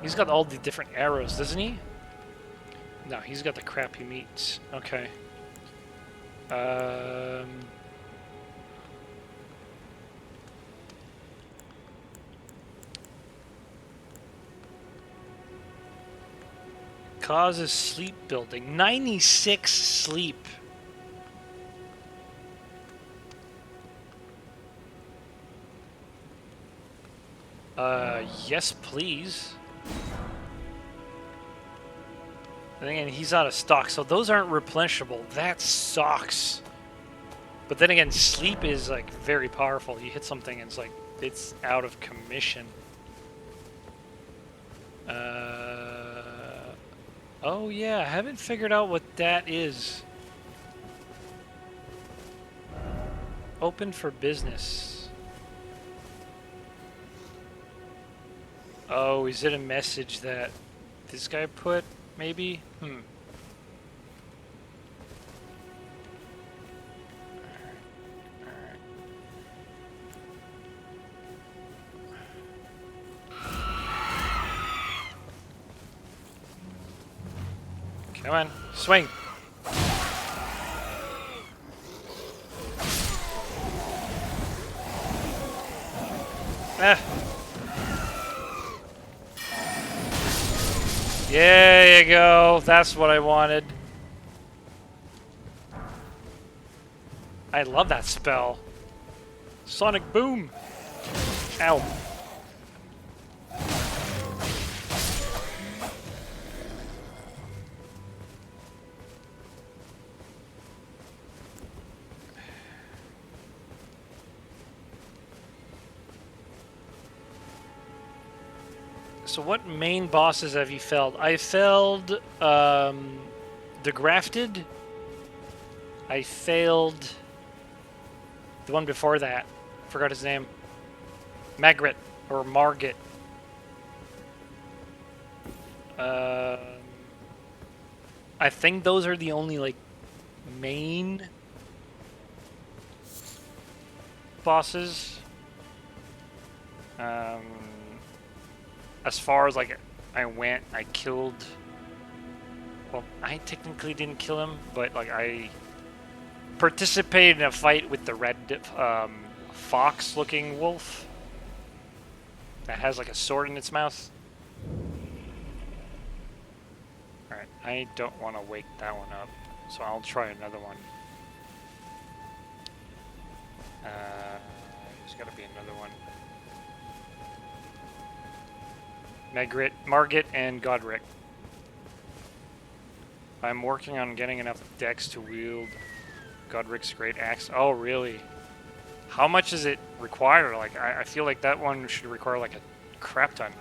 S1: He's got all the different arrows, doesn't he? No, he's got the crappy meats. Okay. Causes sleep building. 96 sleep. Yes, please. And again, he's out of stock, so those aren't replenishable. That sucks. But then again, sleep is, like, very powerful. You hit something and it's like, it's out of commission. Oh yeah, I haven't figured out what that is. Open for business. Oh, is it a message that this guy put, maybe? Alright. Come on, swing. Ah. There you go. That's what I wanted. I love that spell. Sonic Boom. Ow. So what main bosses have you felled? I felled the Grafted. I failed the one before that. Forgot his name. Magritte or Margit. I think those are the only, like, main bosses. As far as, like, I went, I killed... Well, I technically didn't kill him, but, like, I participated in a fight with the red fox-looking wolf that has, like, a sword in its mouth. Alright, I don't want to wake that one up, so I'll try another one. There's got to be another one. Margit, and Godric. I'm working on getting enough dex to wield Godric's great axe. Oh, really? How much does it require? Like, I feel like that one should require, like, a crap ton.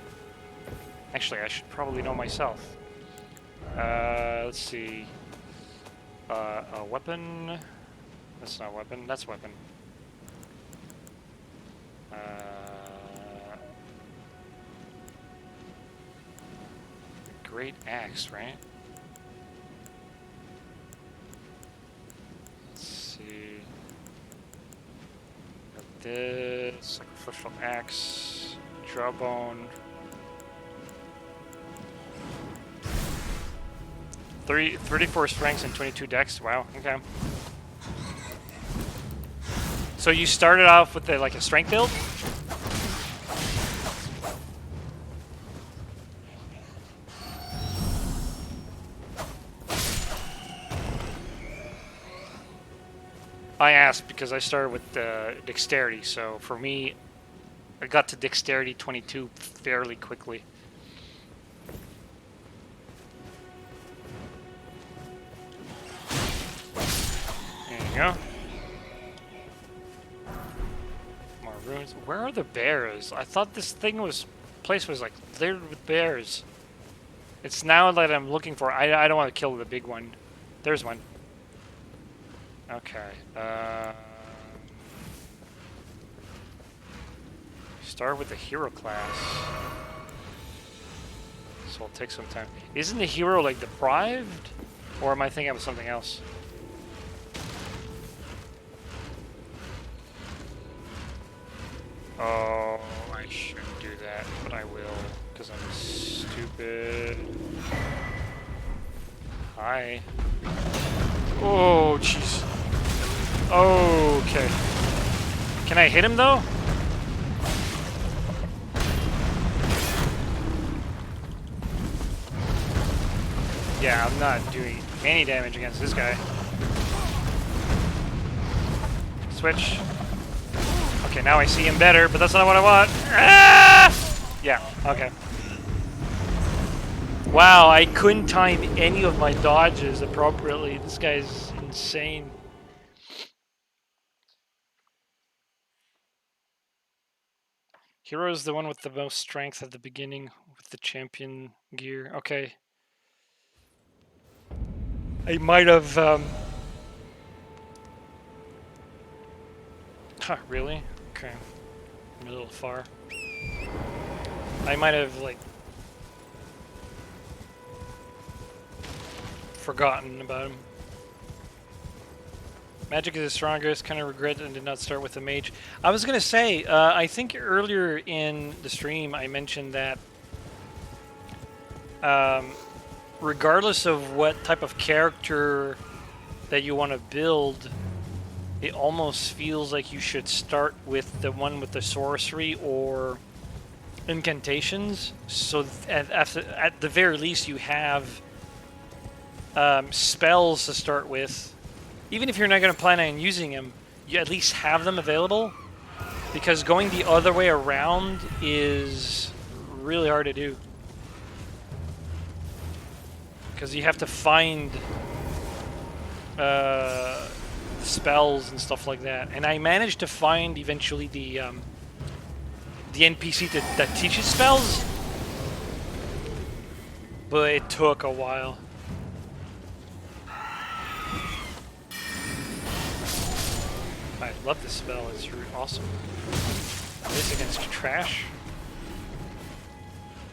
S1: Actually, I should probably know myself. Let's see. A weapon. That's not weapon. That's weapon. Great axe, right? Let's see. Got this sacrificial axe, jawbone. 34 strengths and 22 dex. Wow. Okay. So you started off with like a strength build? I asked because I started with dexterity, so for me, I got to dexterity 22 fairly quickly. There you go. More runes. Where are the bears? I thought this place was like littered with bears. It's now that I'm looking for. I don't want to kill the big one. There's one. Okay. Start with the hero class. So it'll take some time. Isn't the hero like deprived? Or am I thinking of something else? Oh, I shouldn't do that, but I will, because I'm stupid. Hi. Oh, jeez. Okay. Can I hit him, though? Yeah, I'm not doing any damage against this guy. Switch. Okay, now I see him better, but that's not what I want. Ah! Yeah, okay. Wow, I couldn't time any of my dodges appropriately. This guy's insane. Hero is the one with the most strength at the beginning with the champion gear. Okay. I might have... Huh, really? Okay. I'm a little far. I might have, like... forgotten about him. Magic is the strongest. Kind of regret and did not start with the mage. I was gonna say, I think earlier in the stream I mentioned that regardless of what type of character that you want to build, it almost feels like you should start with the one with the sorcery or incantations. So at the very least you have spells to start with. Even if you're not going to plan on using them, you at least have them available. Because going the other way around is really hard to do. Because you have to find spells and stuff like that. And I managed to find eventually the NPC that teaches spells. But it took a while. I love this spell, it's awesome. This against trash.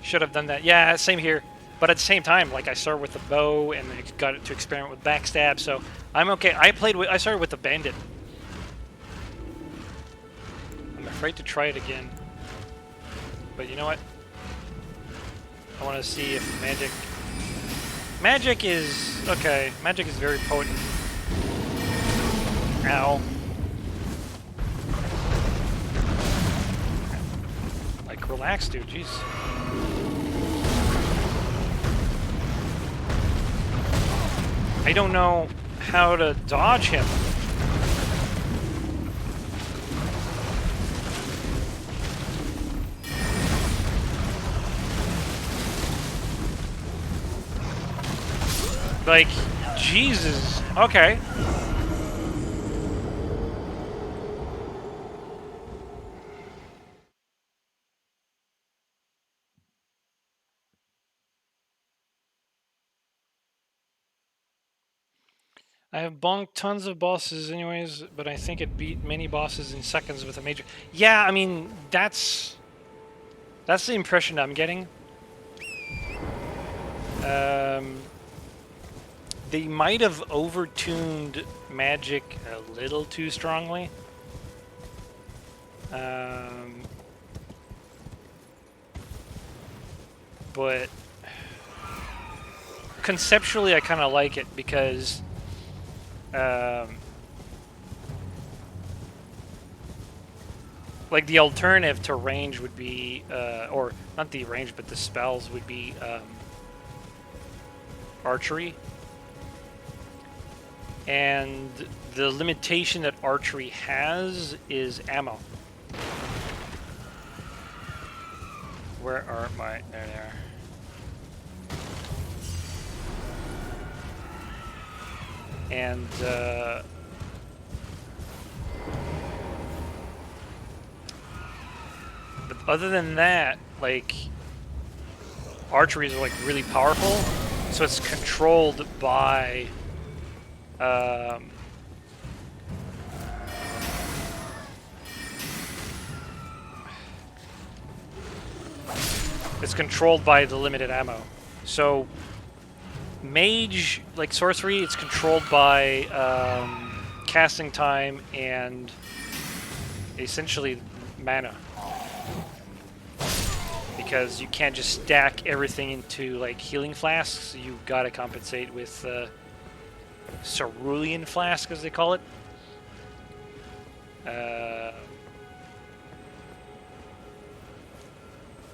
S1: Should have done that. Yeah, same here. But at the same time, like I started with the bow and I got it to experiment with backstab, so I'm okay. I started with the bandit. I'm afraid to try it again. But you know what? I want to see if magic is okay. Magic is very potent. Ow. Like, relax, dude. Jeez. I don't know how to dodge him. Like, Jesus. Okay. I have bonked tons of bosses anyways, but I think it beat many bosses in seconds with a major... Yeah, I mean, that's the impression I'm getting. They might have overtuned magic a little too strongly. But conceptually I kind of like it because like the alternative to range would be or not the range but the spells would be archery, and the limitation that archery has is ammo. Where are my... There they are. And but other than that, like, archery is like really powerful, so it's controlled by the limited ammo. So mage, like sorcery, it's controlled by casting time and essentially mana. Because you can't just stack everything into like healing flasks, you've got to compensate with cerulean flask, as they call it.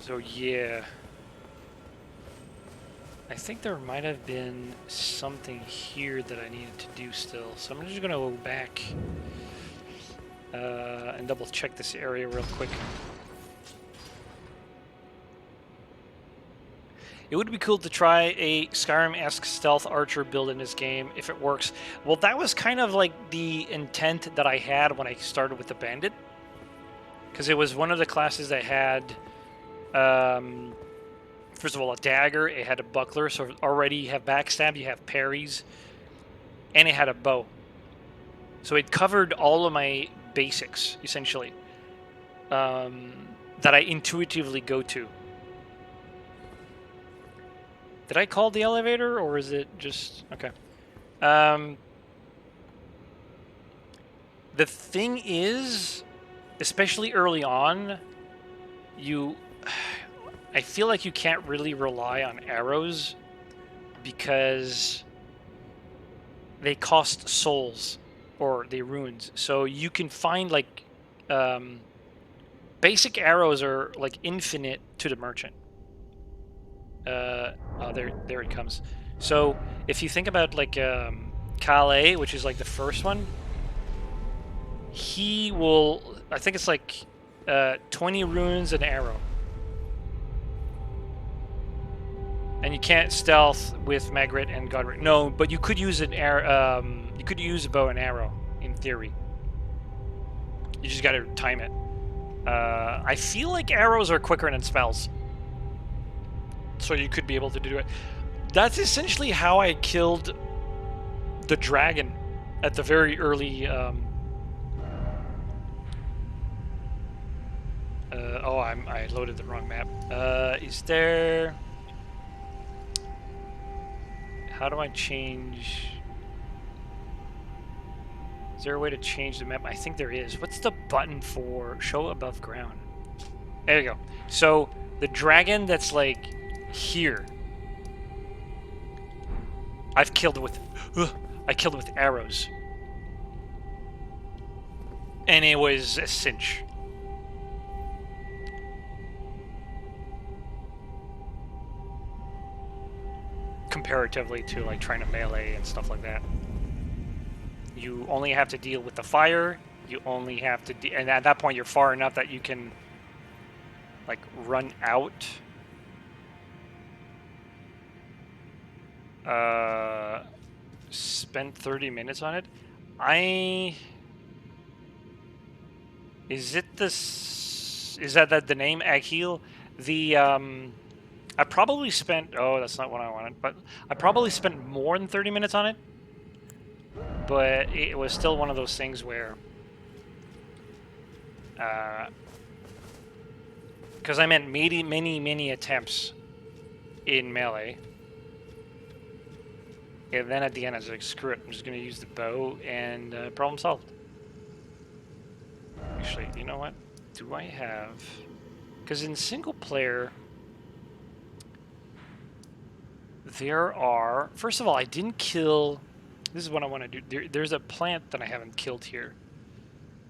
S1: So yeah, I think there might have been something here that I needed to do still. So I'm just gonna go back and double check this area real quick. It would be cool to try a Skyrim-esque stealth archer build in this game if it works. Well, that was kind of like the intent that I had when I started with the bandit, because it was one of the classes that had, first of all, a dagger. It had a buckler, so already you have backstab, you have parries, and it had a bow. So it covered all of my basics essentially that I intuitively go to. Did I call the elevator, or is it just... Okay. The thing is, especially early on, I feel like you can't really rely on arrows because they cost souls, or they runes. So you can find, like, basic arrows are, like, infinite to the merchant. Oh, there it comes. So if you think about like Calais, which is like the first one, he will. I think it's like 20 runes an arrow, and you can't stealth with Magritte and Godric. No, but you could use an arrow. You could use a bow and arrow in theory. You just got to time it. I feel like arrows are quicker than spells. So you could be able to do it. That's essentially how I killed the dragon at the very early... oh, I loaded the wrong map. Is there... How do I change... Is there a way to change the map? I think there is. What's the button for show above ground? There you go. So the dragon that's like here, I killed it with arrows, and it was a cinch. Comparatively to like trying to melee and stuff like that. You only have to deal with the fire. You only have to, and at that point you're far enough that you can like run out. Spent 30 minutes on it. Is that the name Agheel? I probably spent, oh, that's not what I wanted, but I probably spent more than 30 minutes on it, but it was still one of those things where, because I meant many attempts in melee. And then at the end, I was like, screw it, I'm just going to use the bow, and problem solved. Actually, you know what? Do I have... Because in single player, there are... First of all, I didn't kill... This is what I want to do. There's a plant that I haven't killed here.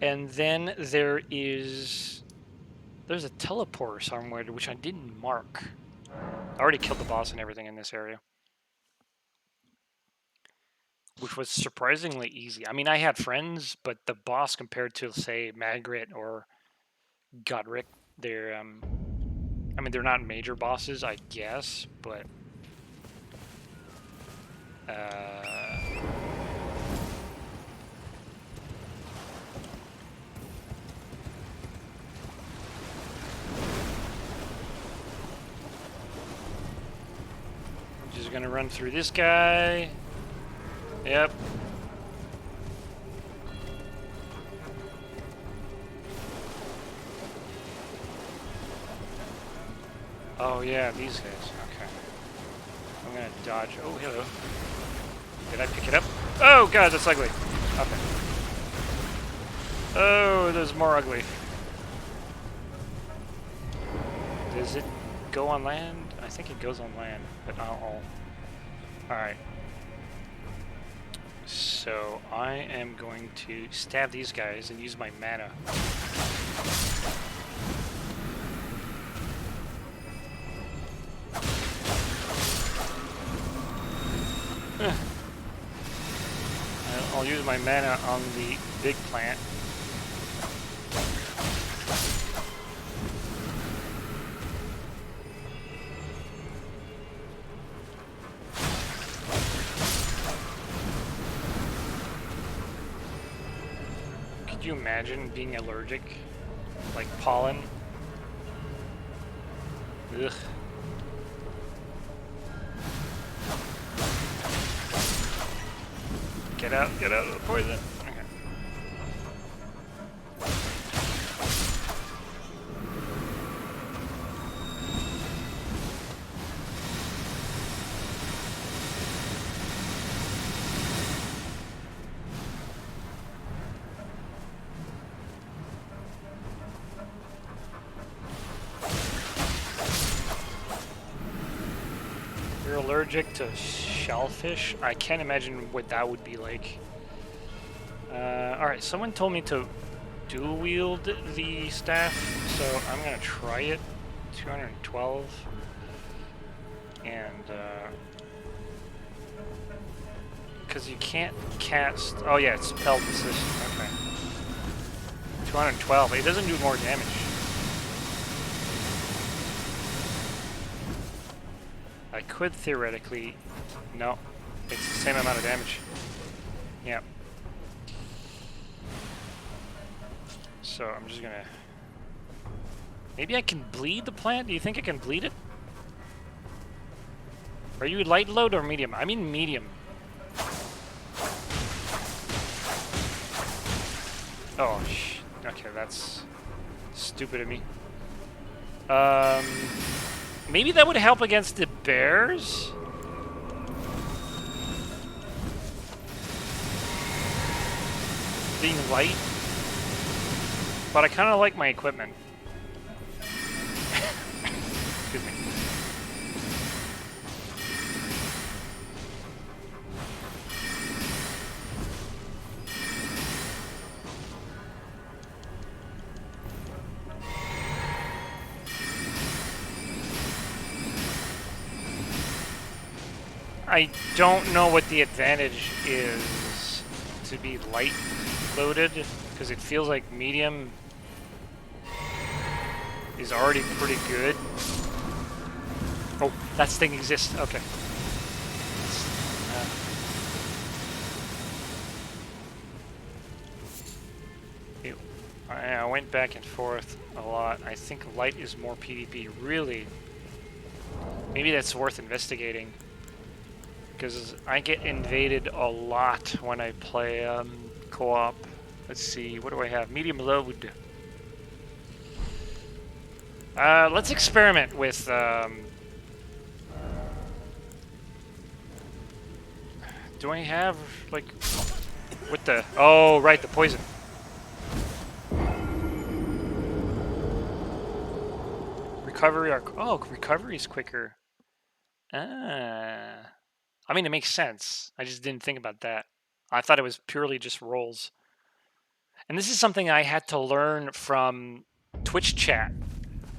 S1: And then there's a teleporter somewhere, which I didn't mark. I already killed the boss and everything in this area, which was surprisingly easy. I mean, I had friends, but the boss compared to, say, Magritte or Godric, they're, I mean, they're not major bosses, I guess, but, gonna run through this guy. Yep. Oh yeah, these guys. Okay. I'm gonna dodge. Oh, hello. Did I pick it up? Oh god, that's ugly. Okay. Oh, there's more ugly. Does it go on land? I think it goes on land, but not all. Alright. So, I am going to stab these guys and use my mana. I'll use my mana on the big plant. Could you imagine being allergic? Like pollen? Ugh. Get out of the poison. Okay. You're allergic to shellfish? I can't imagine what that would be like. Alright, someone told me to dual wield the staff, so I'm gonna try it. 212. And, because you can't cast... Oh yeah, it's spell decision. Okay. 212. It doesn't do more damage. I could theoretically... No. It's the same amount of damage. Yeah. So I'm just gonna... Maybe I can bleed the plant? Do you think I can bleed it? Are you light load or medium? I mean medium. Oh, okay, that's stupid of me. Maybe that would help against the bears? Being light? But I kind of like my equipment. Excuse me. I don't know what the advantage is to be light loaded, because it feels like medium is already pretty good. Oh, that thing exists. Okay. I went back and forth a lot. I think light is more PvP. Really? Maybe that's worth investigating. Because I get invaded a lot when I play co-op. Let's see, what do I have? Medium load. Let's experiment with do I have like what the oh right, the poison. Recovery recovery is quicker. I mean, it makes sense. I just didn't think about that. I thought it was purely just rolls. And this is something I had to learn from Twitch chat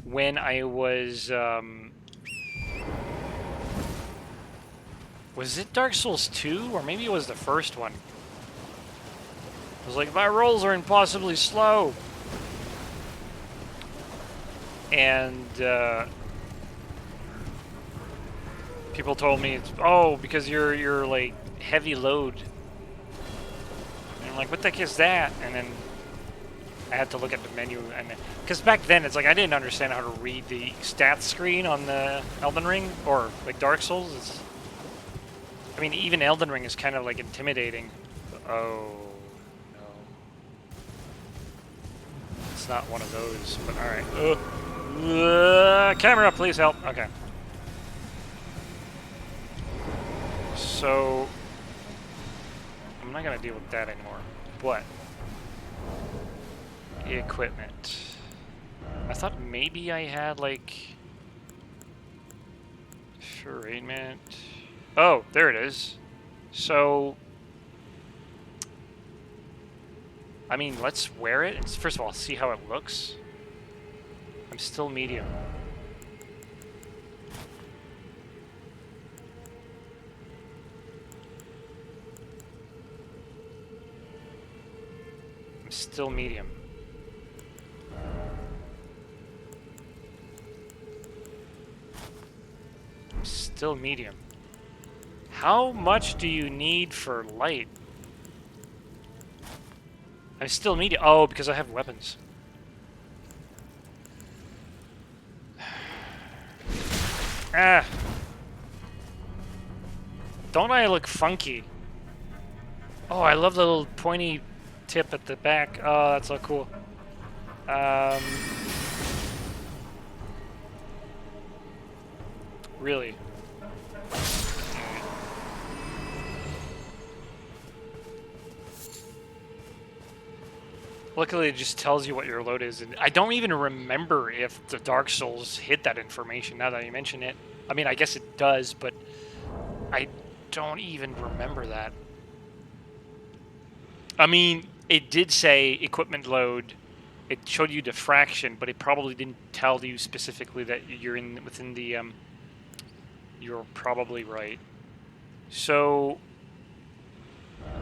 S1: when I was it Dark Souls 2? Or maybe it was the first one. I was like, my rolls are impossibly slow. And people told me, oh, because you're like heavy load. And I'm like, what the heck is that? And then I had to look at the menu, and because back then it's like I didn't understand how to read the stats screen on the Elden Ring or like Dark Souls. I mean, even Elden Ring is kind of like intimidating. Oh, no. It's not one of those, but alright. Camera, please help. Okay. So, I'm not gonna deal with that anymore. What? Equipment. I thought maybe I had like arraignment. Oh, there it is. So, I mean, let's wear it. And first of all, see how it looks. I'm still medium. I'm still medium. I'm still medium. How much do you need for light? I'm still medium. Oh, because I have weapons. Ah. Don't I look funky? Oh, I love the little pointy tip at the back. Oh, that's so cool. Really? Luckily, it just tells you what your load is, and I don't even remember if the Dark Souls hid that information, now that you mention it. I mean, I guess it does, but I don't even remember that. I mean, it did say equipment load. It showed you the fraction, but it probably didn't tell you specifically that you're within the, you're probably right. So,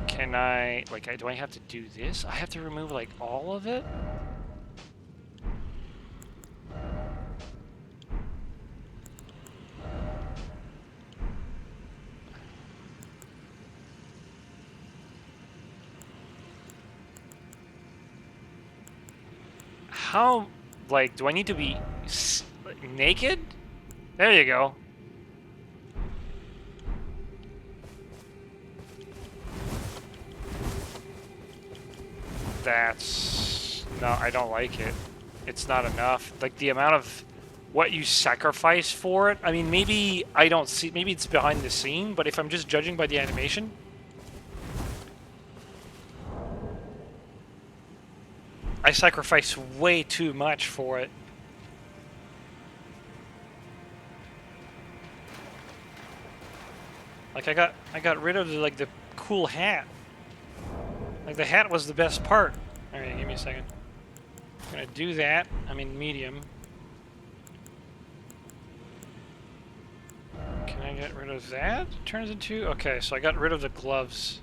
S1: can I, like, do I have to do this? I have to remove, like, all of it? How, like, do I need to be naked? There you go. That's... no, I don't like it. It's not enough. Like, the amount of what you sacrifice for it, I mean, maybe I don't see... maybe it's behind the scene, but if I'm just judging by the animation... I sacrifice way too much for it. Like, I got rid of the, like, the cool hat. Like, the hat was the best part. Alright, give me a second. I'm gonna do that. I'm in medium. Can I get rid of that? Turns into... okay, so I got rid of the gloves.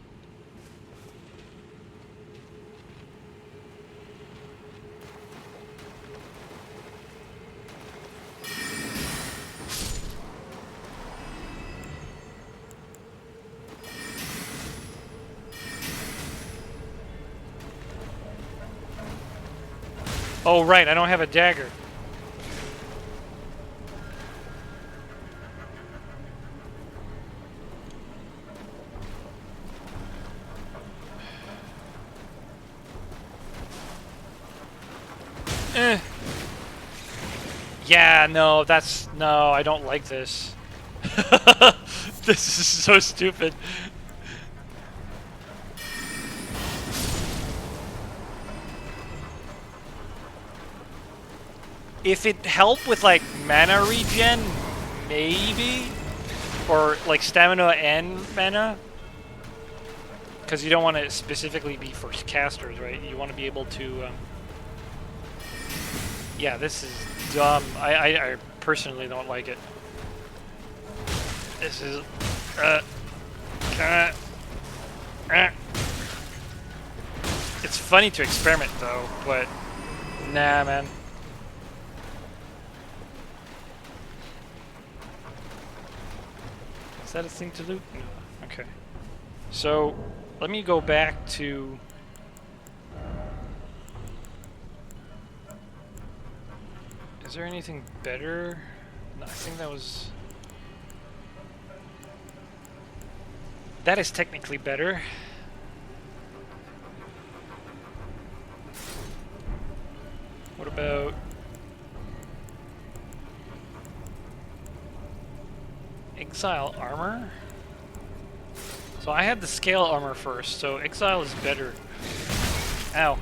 S1: Oh, right, I don't have a dagger. Yeah, no, that's... no, I don't like this. This is so stupid. If it helped with, like, mana regen, maybe? Or, like, stamina and mana? Because you don't want to specifically be for casters, right? You want to be able to... yeah, this is dumb. I personally don't like it. This is... It's funny to experiment, though, but... nah, man. Is that a thing to loot? No. Okay. So, let me go back to... is there anything better? No, I think that was... That is technically better. What about... Exile armor? So I had the scale armor first, so exile is better. Ow.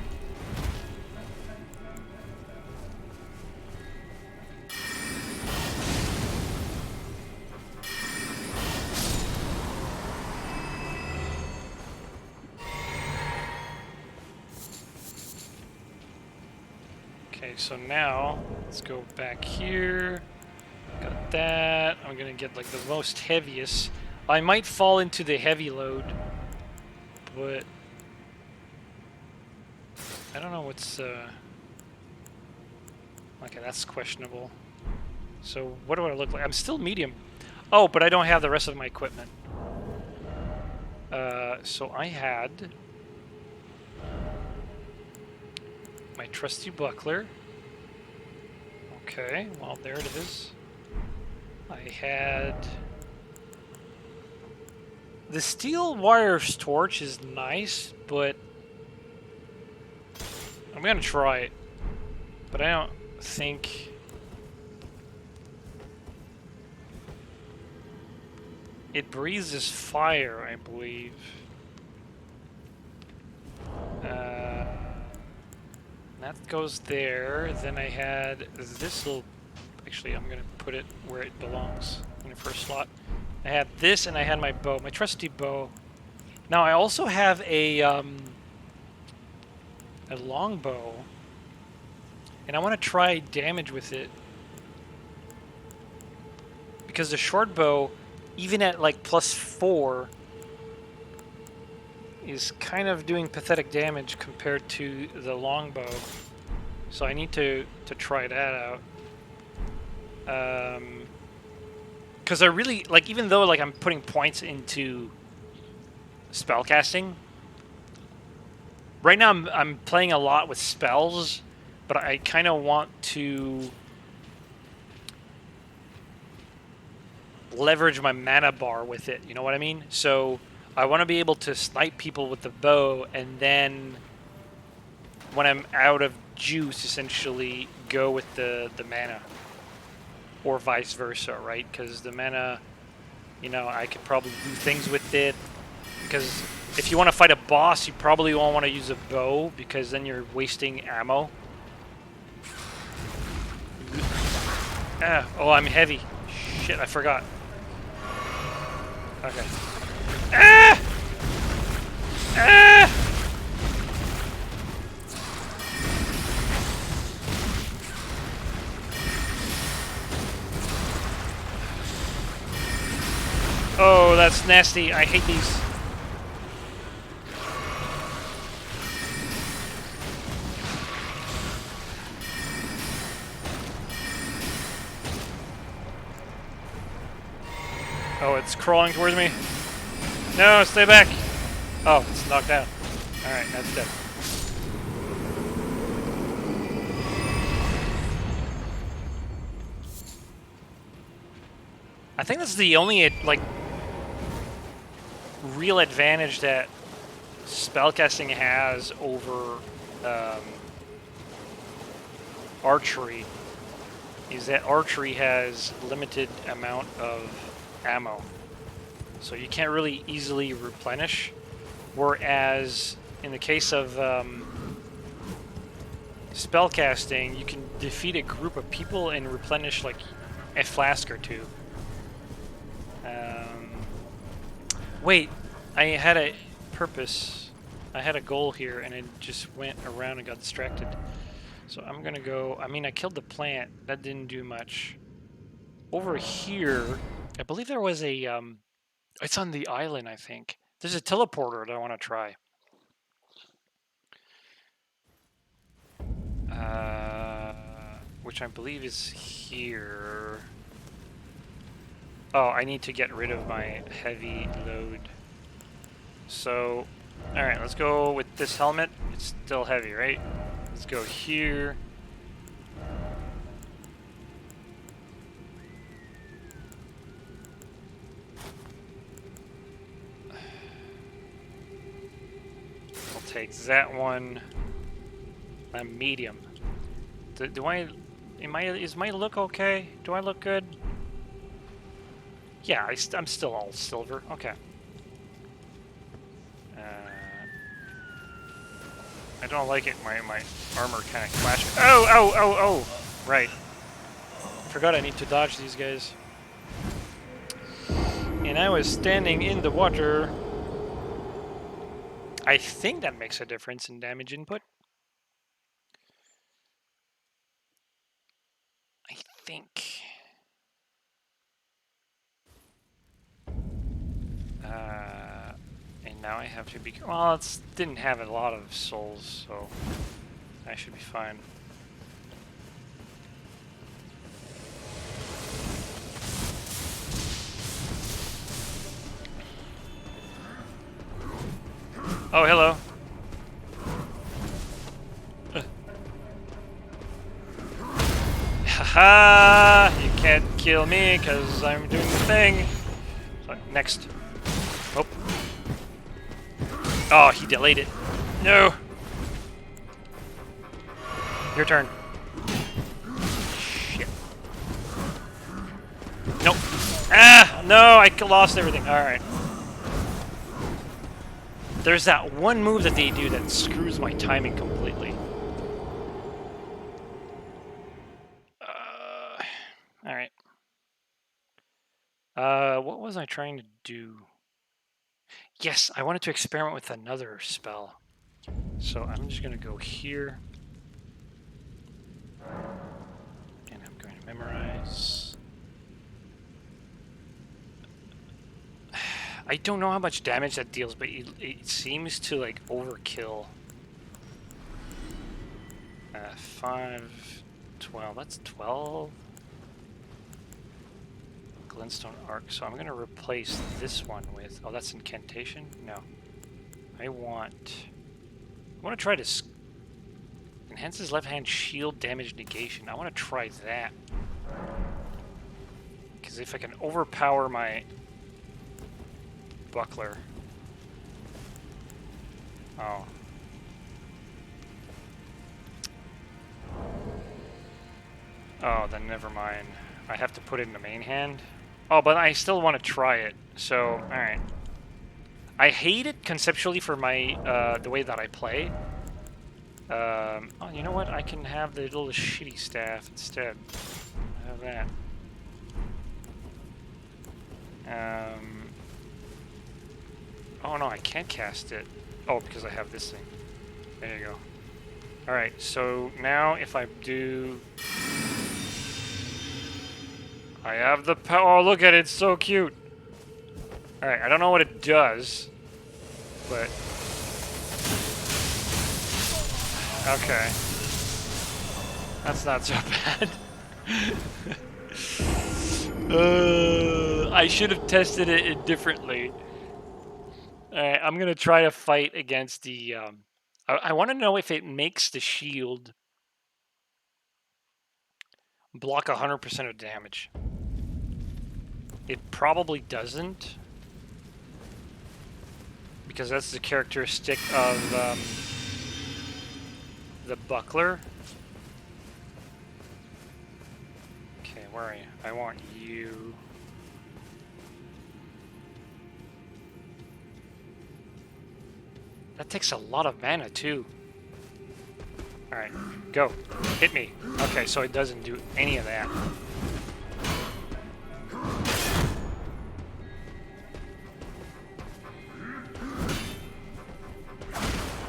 S1: Okay, so now let's go back here. Got that. I'm gonna get like the most heaviest. I might fall into the heavy load, but I don't know what's okay, that's questionable. So what do I look like? I'm still medium. Oh, but I don't have the rest of my equipment. So I had my trusty buckler. Okay, well there it is. I had the steel wire torch is nice, but I'm gonna try it. But I don't think it breathes fire, I believe. That goes there. Then I had this little... Actually, I'm going to put it where it belongs in the first slot. I had this, and I had my bow, my trusty bow. Now, I also have a longbow, and I want to try damage with it. Because the short bow, even at like +4, is kind of doing pathetic damage compared to the longbow. So I need to try that out. Because I really, like, even though like I'm putting points into spellcasting, right now I'm playing a lot with spells, but I kind of want to leverage my mana bar with it, you know what I mean? So I want to be able to snipe people with the bow, and then when I'm out of juice, essentially go with the mana. Or vice versa, right? Because the mana, you know, I could probably do things with it. Because if you want to fight a boss, you probably won't want to use a bow, because then you're wasting ammo. Oh, I'm heavy. Shit, I forgot. Okay. Ah! Ah! Oh, that's nasty. I hate these. Oh, it's crawling towards me. No, stay back. Oh, it's knocked out. Alright, that's dead. I think that's the only, like, real advantage that spellcasting has over archery, is that archery has limited amount of ammo. So you can't really easily replenish, whereas in the case of spellcasting, you can defeat a group of people and replenish like a flask or two. Wait, I had a purpose. I had a goal here, and it just went around and got distracted. So I'm gonna go... I mean, I killed the plant. That didn't do much. Over here, I believe there was a... it's on the island, I think. There's a teleporter that I want to try. Which I believe is here. Oh, I need to get rid of my heavy load. So, alright, let's go with this helmet. It's still heavy, right? Let's go here. take that one. I'm medium. Is my look okay? Do I look good? Yeah, I'm still all silver. Okay. I don't like it. My armor kind of clashes. Oh! Right. Forgot I need to dodge these guys. And I was standing in the water. I think that makes a difference in damage input. I think. And now I have to be... Well, it didn't have a lot of souls, so I should be fine. Oh, hello. Haha! You can't kill me because I'm doing the thing. So, next. Oh. Oh, he delayed it. No. Your turn. Shit. Nope. Ah! No, I lost everything. Alright. There's that one move that they do that screws my timing completely. Alright. What was I trying to do? Yes, I wanted to experiment with another spell. So I'm just going to go here. And I'm going to memorize. I don't know how much damage that deals, but it seems to, like, overkill. 5, 12. That's 12. Glintstone Arc. So I'm going to replace this one with... Oh, that's incantation? No. I want to try to... Enhances left-hand shield damage negation. I want to try that. Because if I can overpower my buckler... Oh. Oh, then never mind. I have to put it in the main hand. Oh, but I still want to try it. So, alright. I hate it conceptually for my, the way that I play. Oh, you know what? I can have the little shitty staff instead. I have that. Oh no, I can't cast it. Oh, because I have this thing. There you go. Alright, so now if I do... I have the power. Oh, look at it. It's so cute. Alright, I don't know what it does, but... Okay. That's not so bad. I should have tested it differently. Alright, I'm gonna try to fight against the... I want to know if it makes the shield block 100% of damage. It probably doesn't, because that's the characteristic of the buckler. Okay, where are you? I want you. That takes a lot of mana too. Alright, go. Hit me. Okay, so it doesn't do any of that.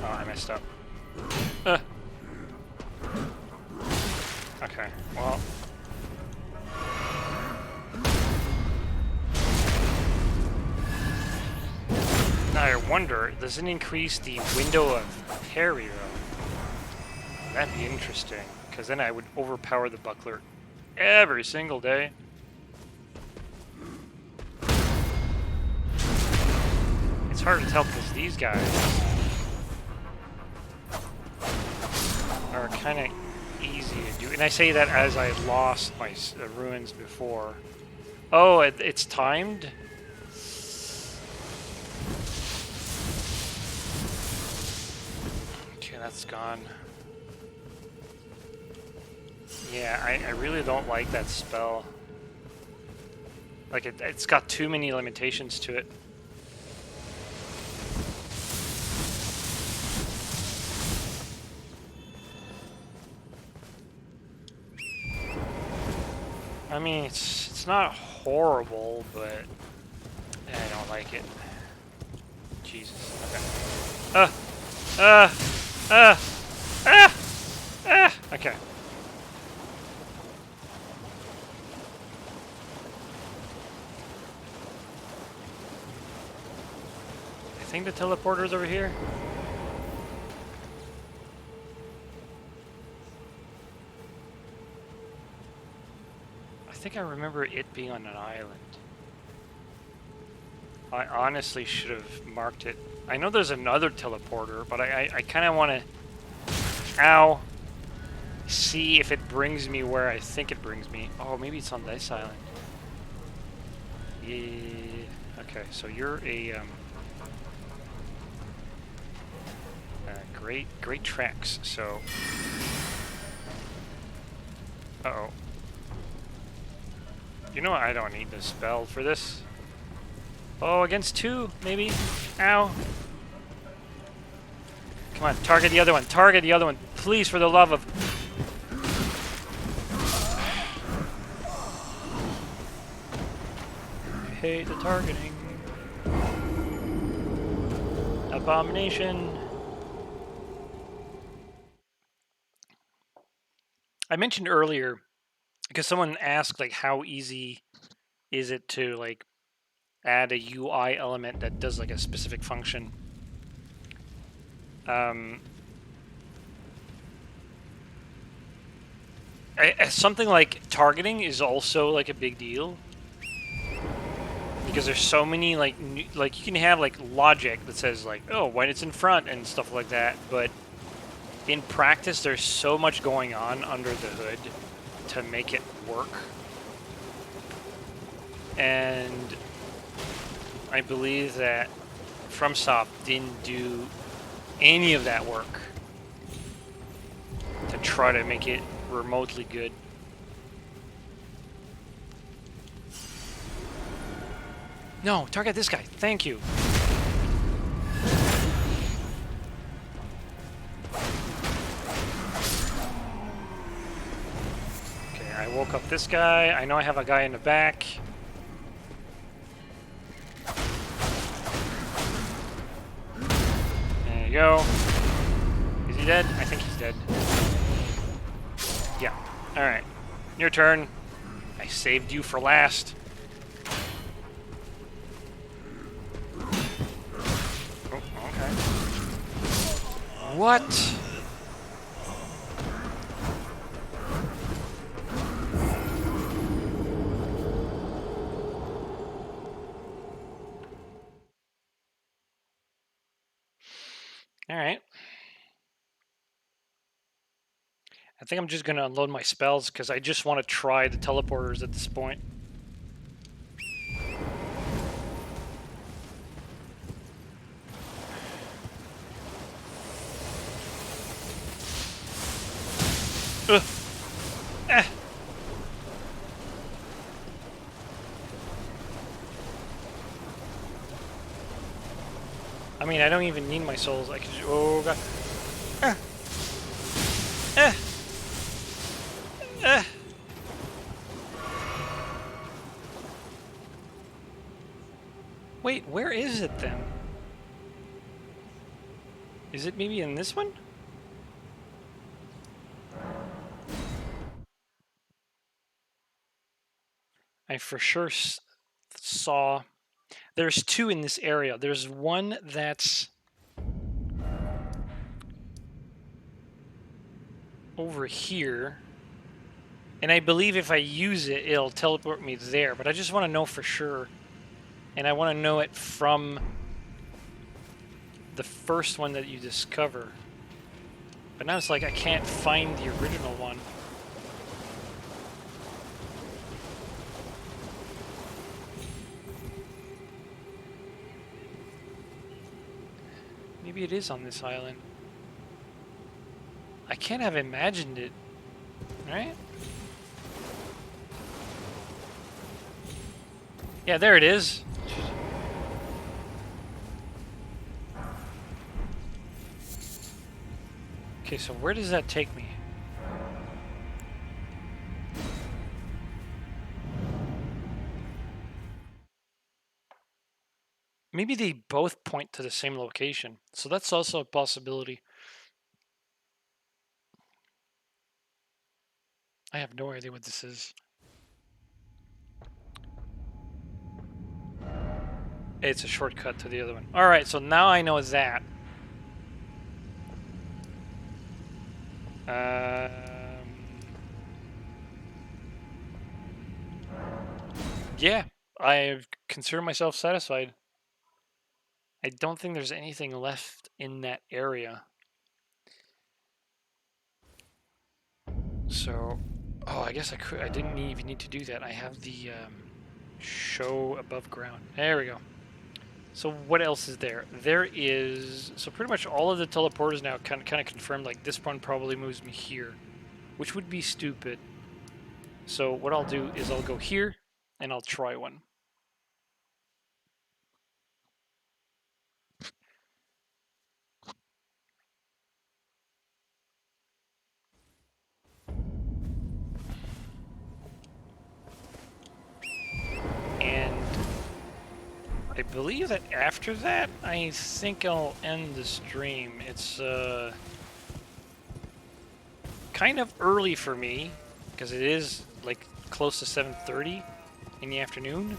S1: Oh, I messed up. Okay, well... Now I wonder, does it increase the window of parry though? That'd be interesting, because then I would overpower the buckler every single day. It's hard to tell because these guys are kind of easy to do. And I say that as I lost my ruins before. Oh, it's timed? that's gone. Yeah, I really don't like that spell. Like, it's got too many limitations to it. I mean, it's not horrible, but I don't like it. Jesus. Okay. Okay. I think the teleporter's over here. I think I remember it being on an island. I honestly should have marked it. I know there's another teleporter, but I kind of want to, see if it brings me where I think it brings me. Oh, maybe it's on this island. Yeah. Okay, so you're a great tracks. So, uh-oh. You know what? I don't need the spell for this. Oh, against 2, maybe? Ow. Come on, target the other one. Target the other one. Please, for the love of... I hate the targeting. Abomination. I mentioned earlier, because someone asked, like, how easy is it to, like, add a UI element that does, like, a specific function. Something like targeting is also, like, a big deal. Because there's so many, like, you can have, like, logic that says, like, oh, when it's in front and stuff like that, but in practice, there's so much going on under the hood to make it work. And I believe that FromSoft didn't do any of that work to try to make it remotely good. No, target this guy. Thank you. Okay, I woke up this guy. I know I have a guy in the back. There you go. Is he dead? I think he's dead. Yeah. Alright. Your turn. I saved you for last. Oh, okay. What? Alright. I think I'm just going to unload my spells because I just want to try the teleporters at this point. Ugh. Eh. I mean, I don't even need my souls. I can just... Oh, God. Wait, where is it then? Is it maybe in this one? I for sure saw... There's 2 in this area. There's one that's over here. And I believe if I use it, it'll teleport me there. But I just want to know for sure. And I want to know it from the first one that you discover. But now it's like I can't find the original one. Maybe it is on this island. I can't have imagined it, right? Yeah, there it is. Okay, so where does that take me? Maybe they both point to the same location. So that's also a possibility. I have no idea what this is. It's a shortcut to the other one. Alright, so now I know that. Yeah, I consider myself satisfied. I don't think there's anything left in that area. So, oh, I guess I didn't even need to do that. I have the show above ground. There we go. So what else is there? There is, so pretty much all of the teleporters now kind of confirmed, like this one probably moves me here, which would be stupid. So what I'll do is I'll go here and I'll try one. And I believe that after that, I think I'll end the stream. It's kind of early for me, because it is like close to 7:30 in the afternoon.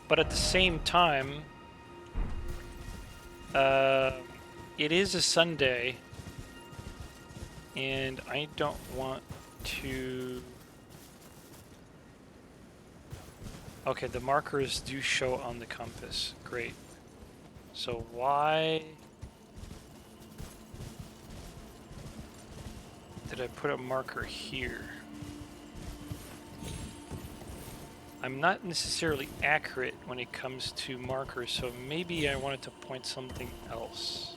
S1: But at the same time, it is a Sunday, and I don't want to... Okay, the markers do show on the compass. Great. So why did I put a marker here? I'm not necessarily accurate when it comes to markers, so maybe I wanted to point something else.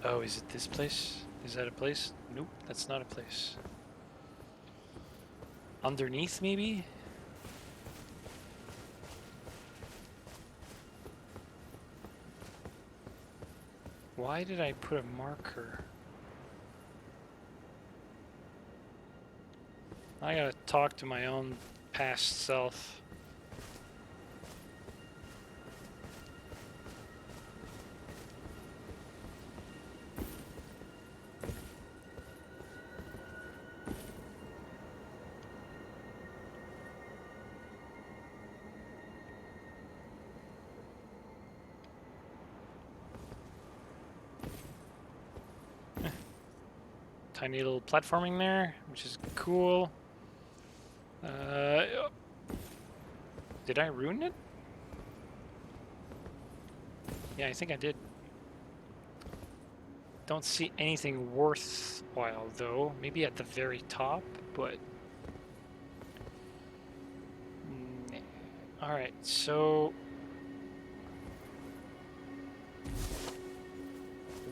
S1: Oh, is it this place? Is that a place? Nope, that's not a place. Underneath, maybe? Why did I put a marker? I gotta talk to my own past self. Tiny little platforming there, which is cool. Did I ruin it? Yeah, I think I did. Don't see anything worthwhile though. Maybe at the very top, but... Alright, so...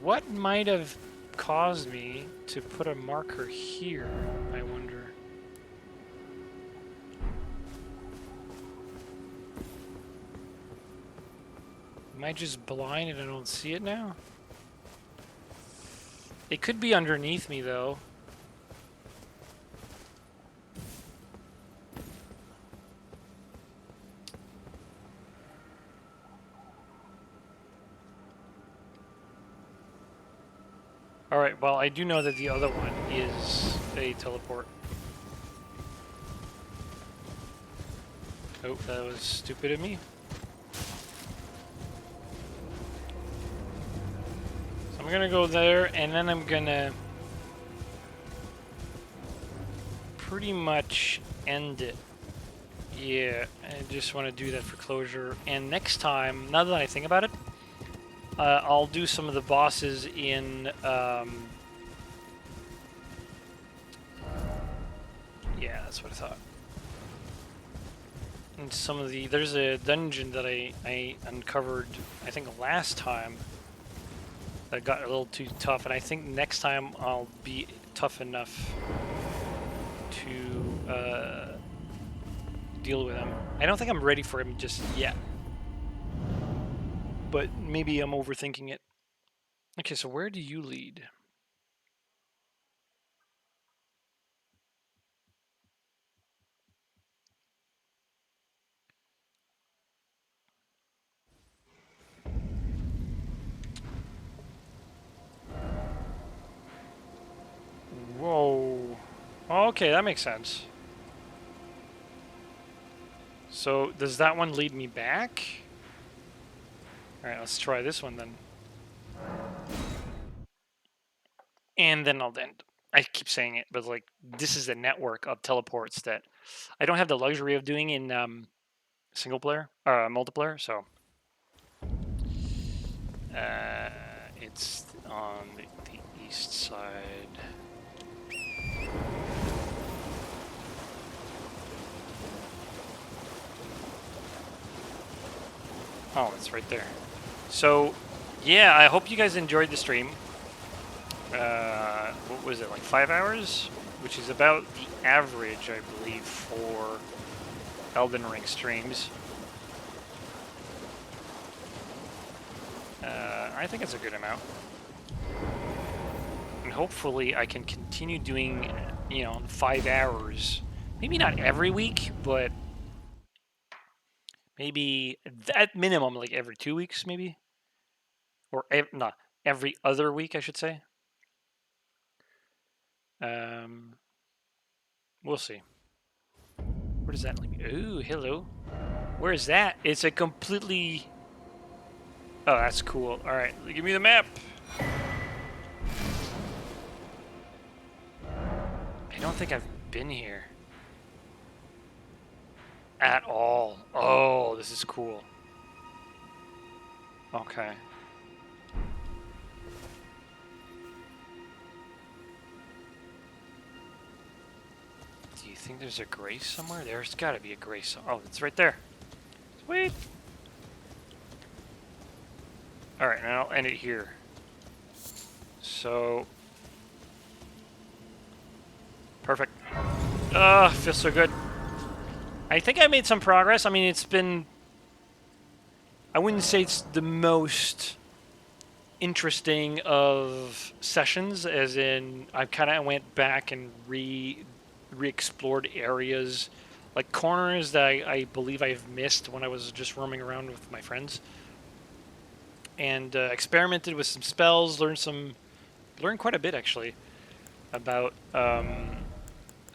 S1: What might have caused me to put a marker here, I wonder? Am I just blind and I don't see it now? It could be underneath me though. Alright, well I do know that the other one is a teleport. Oh, that was stupid of me. So I'm gonna go there and then I'm gonna pretty much end it. Yeah, I just want to do that for closure. And next time, now that I think about it, I'll do some of the bosses in... yeah, that's what I thought. And some of the... There's a dungeon that I uncovered, I think, last time that got a little too tough, and I think next time I'll be tough enough to deal with him. I don't think I'm ready for him just yet, but maybe I'm overthinking it. Okay, so where do you lead? Whoa. Okay, that makes sense. So, does that one lead me back? Alright, let's try this one then. And then I'll end. I keep saying it, but like, this is the network of teleports that I don't have the luxury of doing in single player, multiplayer, so. It's on the east side. Oh, it's right there. So, yeah, I hope you guys enjoyed the stream. What was it, like 5 hours? Which is about the average, I believe, for Elden Ring streams. I think it's a good amount. And hopefully I can continue doing, 5 hours. Maybe not every week, but maybe at minimum like every 2 weeks, maybe? Or not, every other week, I should say. We'll see. Where does that lead me? Ooh, hello. Where is that? It's a completely... Oh, that's cool. Alright, give me the map. I don't think I've been here. At all. Oh, this is cool. Okay. Do you think there's a grace somewhere? There's gotta be a grace. Oh, it's right there. Sweet. Alright, now I'll end it here. So... Perfect. Feels so good. I think I made some progress. I mean, it's been... I wouldn't say it's the most interesting of sessions, as in I kind of went back and re-explored areas, like corners that I believe I've missed when I was just roaming around with my friends. And experimented with some spells, learned quite a bit actually about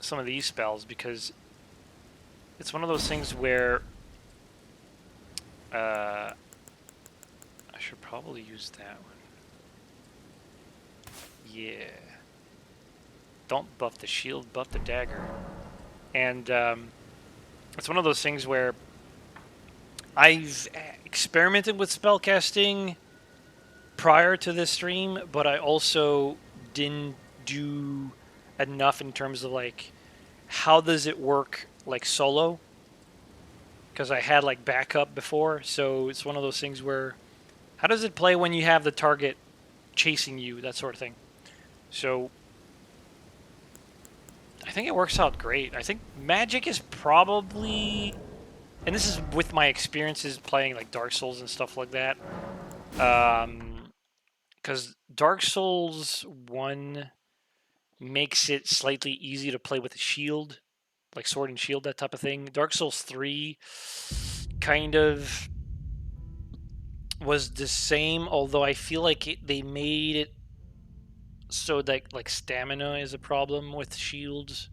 S1: some of these spells, because it's one of those things where I should probably use that one. Yeah. Don't buff the shield, buff the dagger. And it's one of those things where I've experimented with spellcasting prior to this stream, but I also didn't do enough in terms of like how does it work like solo, because I had like backup before. So it's one of those things where how does it play when you have the target chasing you, that sort of thing. So I think it works out great. I think magic is probably, and this is with my experiences playing like Dark Souls and stuff like that, because Dark Souls 1 makes it slightly easy to play with a shield, like sword and shield, that type of thing. Dark Souls 3 kind of was the same, although I feel like they made it so that like stamina is a problem with shields.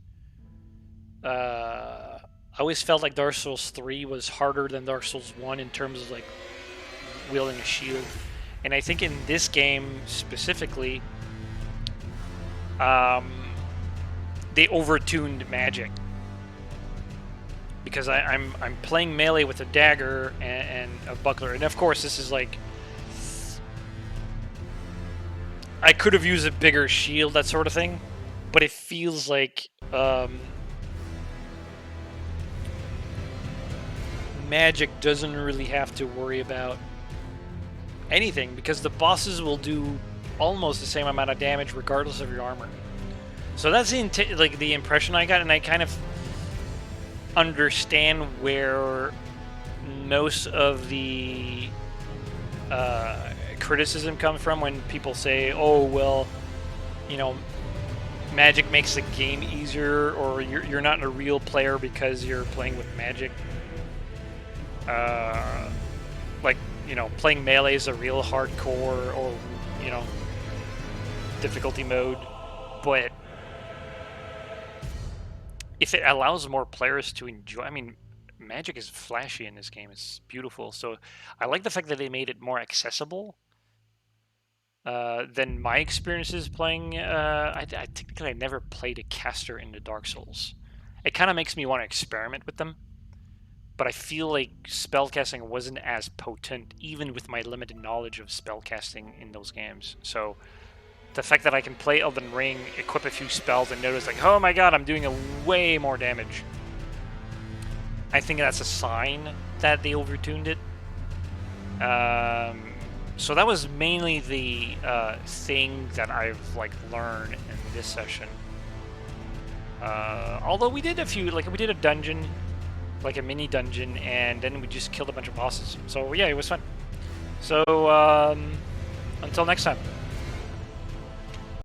S1: I always felt like Dark Souls 3 was harder than Dark Souls 1 in terms of like wielding a shield. And I think in this game specifically, they overtuned magic, because I'm playing melee with a dagger and a buckler, and of course this is like, I could have used a bigger shield, that sort of thing, but it feels like Magic doesn't really have to worry about anything because the bosses will do almost the same amount of damage regardless of your armor. So that's the impression I got, and I kind of understand where most of the criticism comes from when people say, "Oh, well, you know, Magic makes the game easier, or you're not a real player because you're playing with Magic." Like, you know, playing Melee is a real hardcore or, you know, difficulty mode, but if it allows more players to enjoy, I mean, Magic is flashy in this game. It's beautiful. So I like the fact that they made it more accessible than my experiences playing. I technically I never played a caster in the Dark Souls. It kind of makes me want to experiment with them, but I feel like spellcasting wasn't as potent, even with my limited knowledge of spellcasting in those games. So the fact that I can play Elden Ring, equip a few spells, and notice like, oh my god, I'm doing a way more damage. I think that's a sign that they overtuned it. So that was mainly the thing that I've like learned in this session. Although we did a few, like we did a dungeon, like a mini dungeon, and then we just killed a bunch of bosses. So yeah, it was fun. So until next time.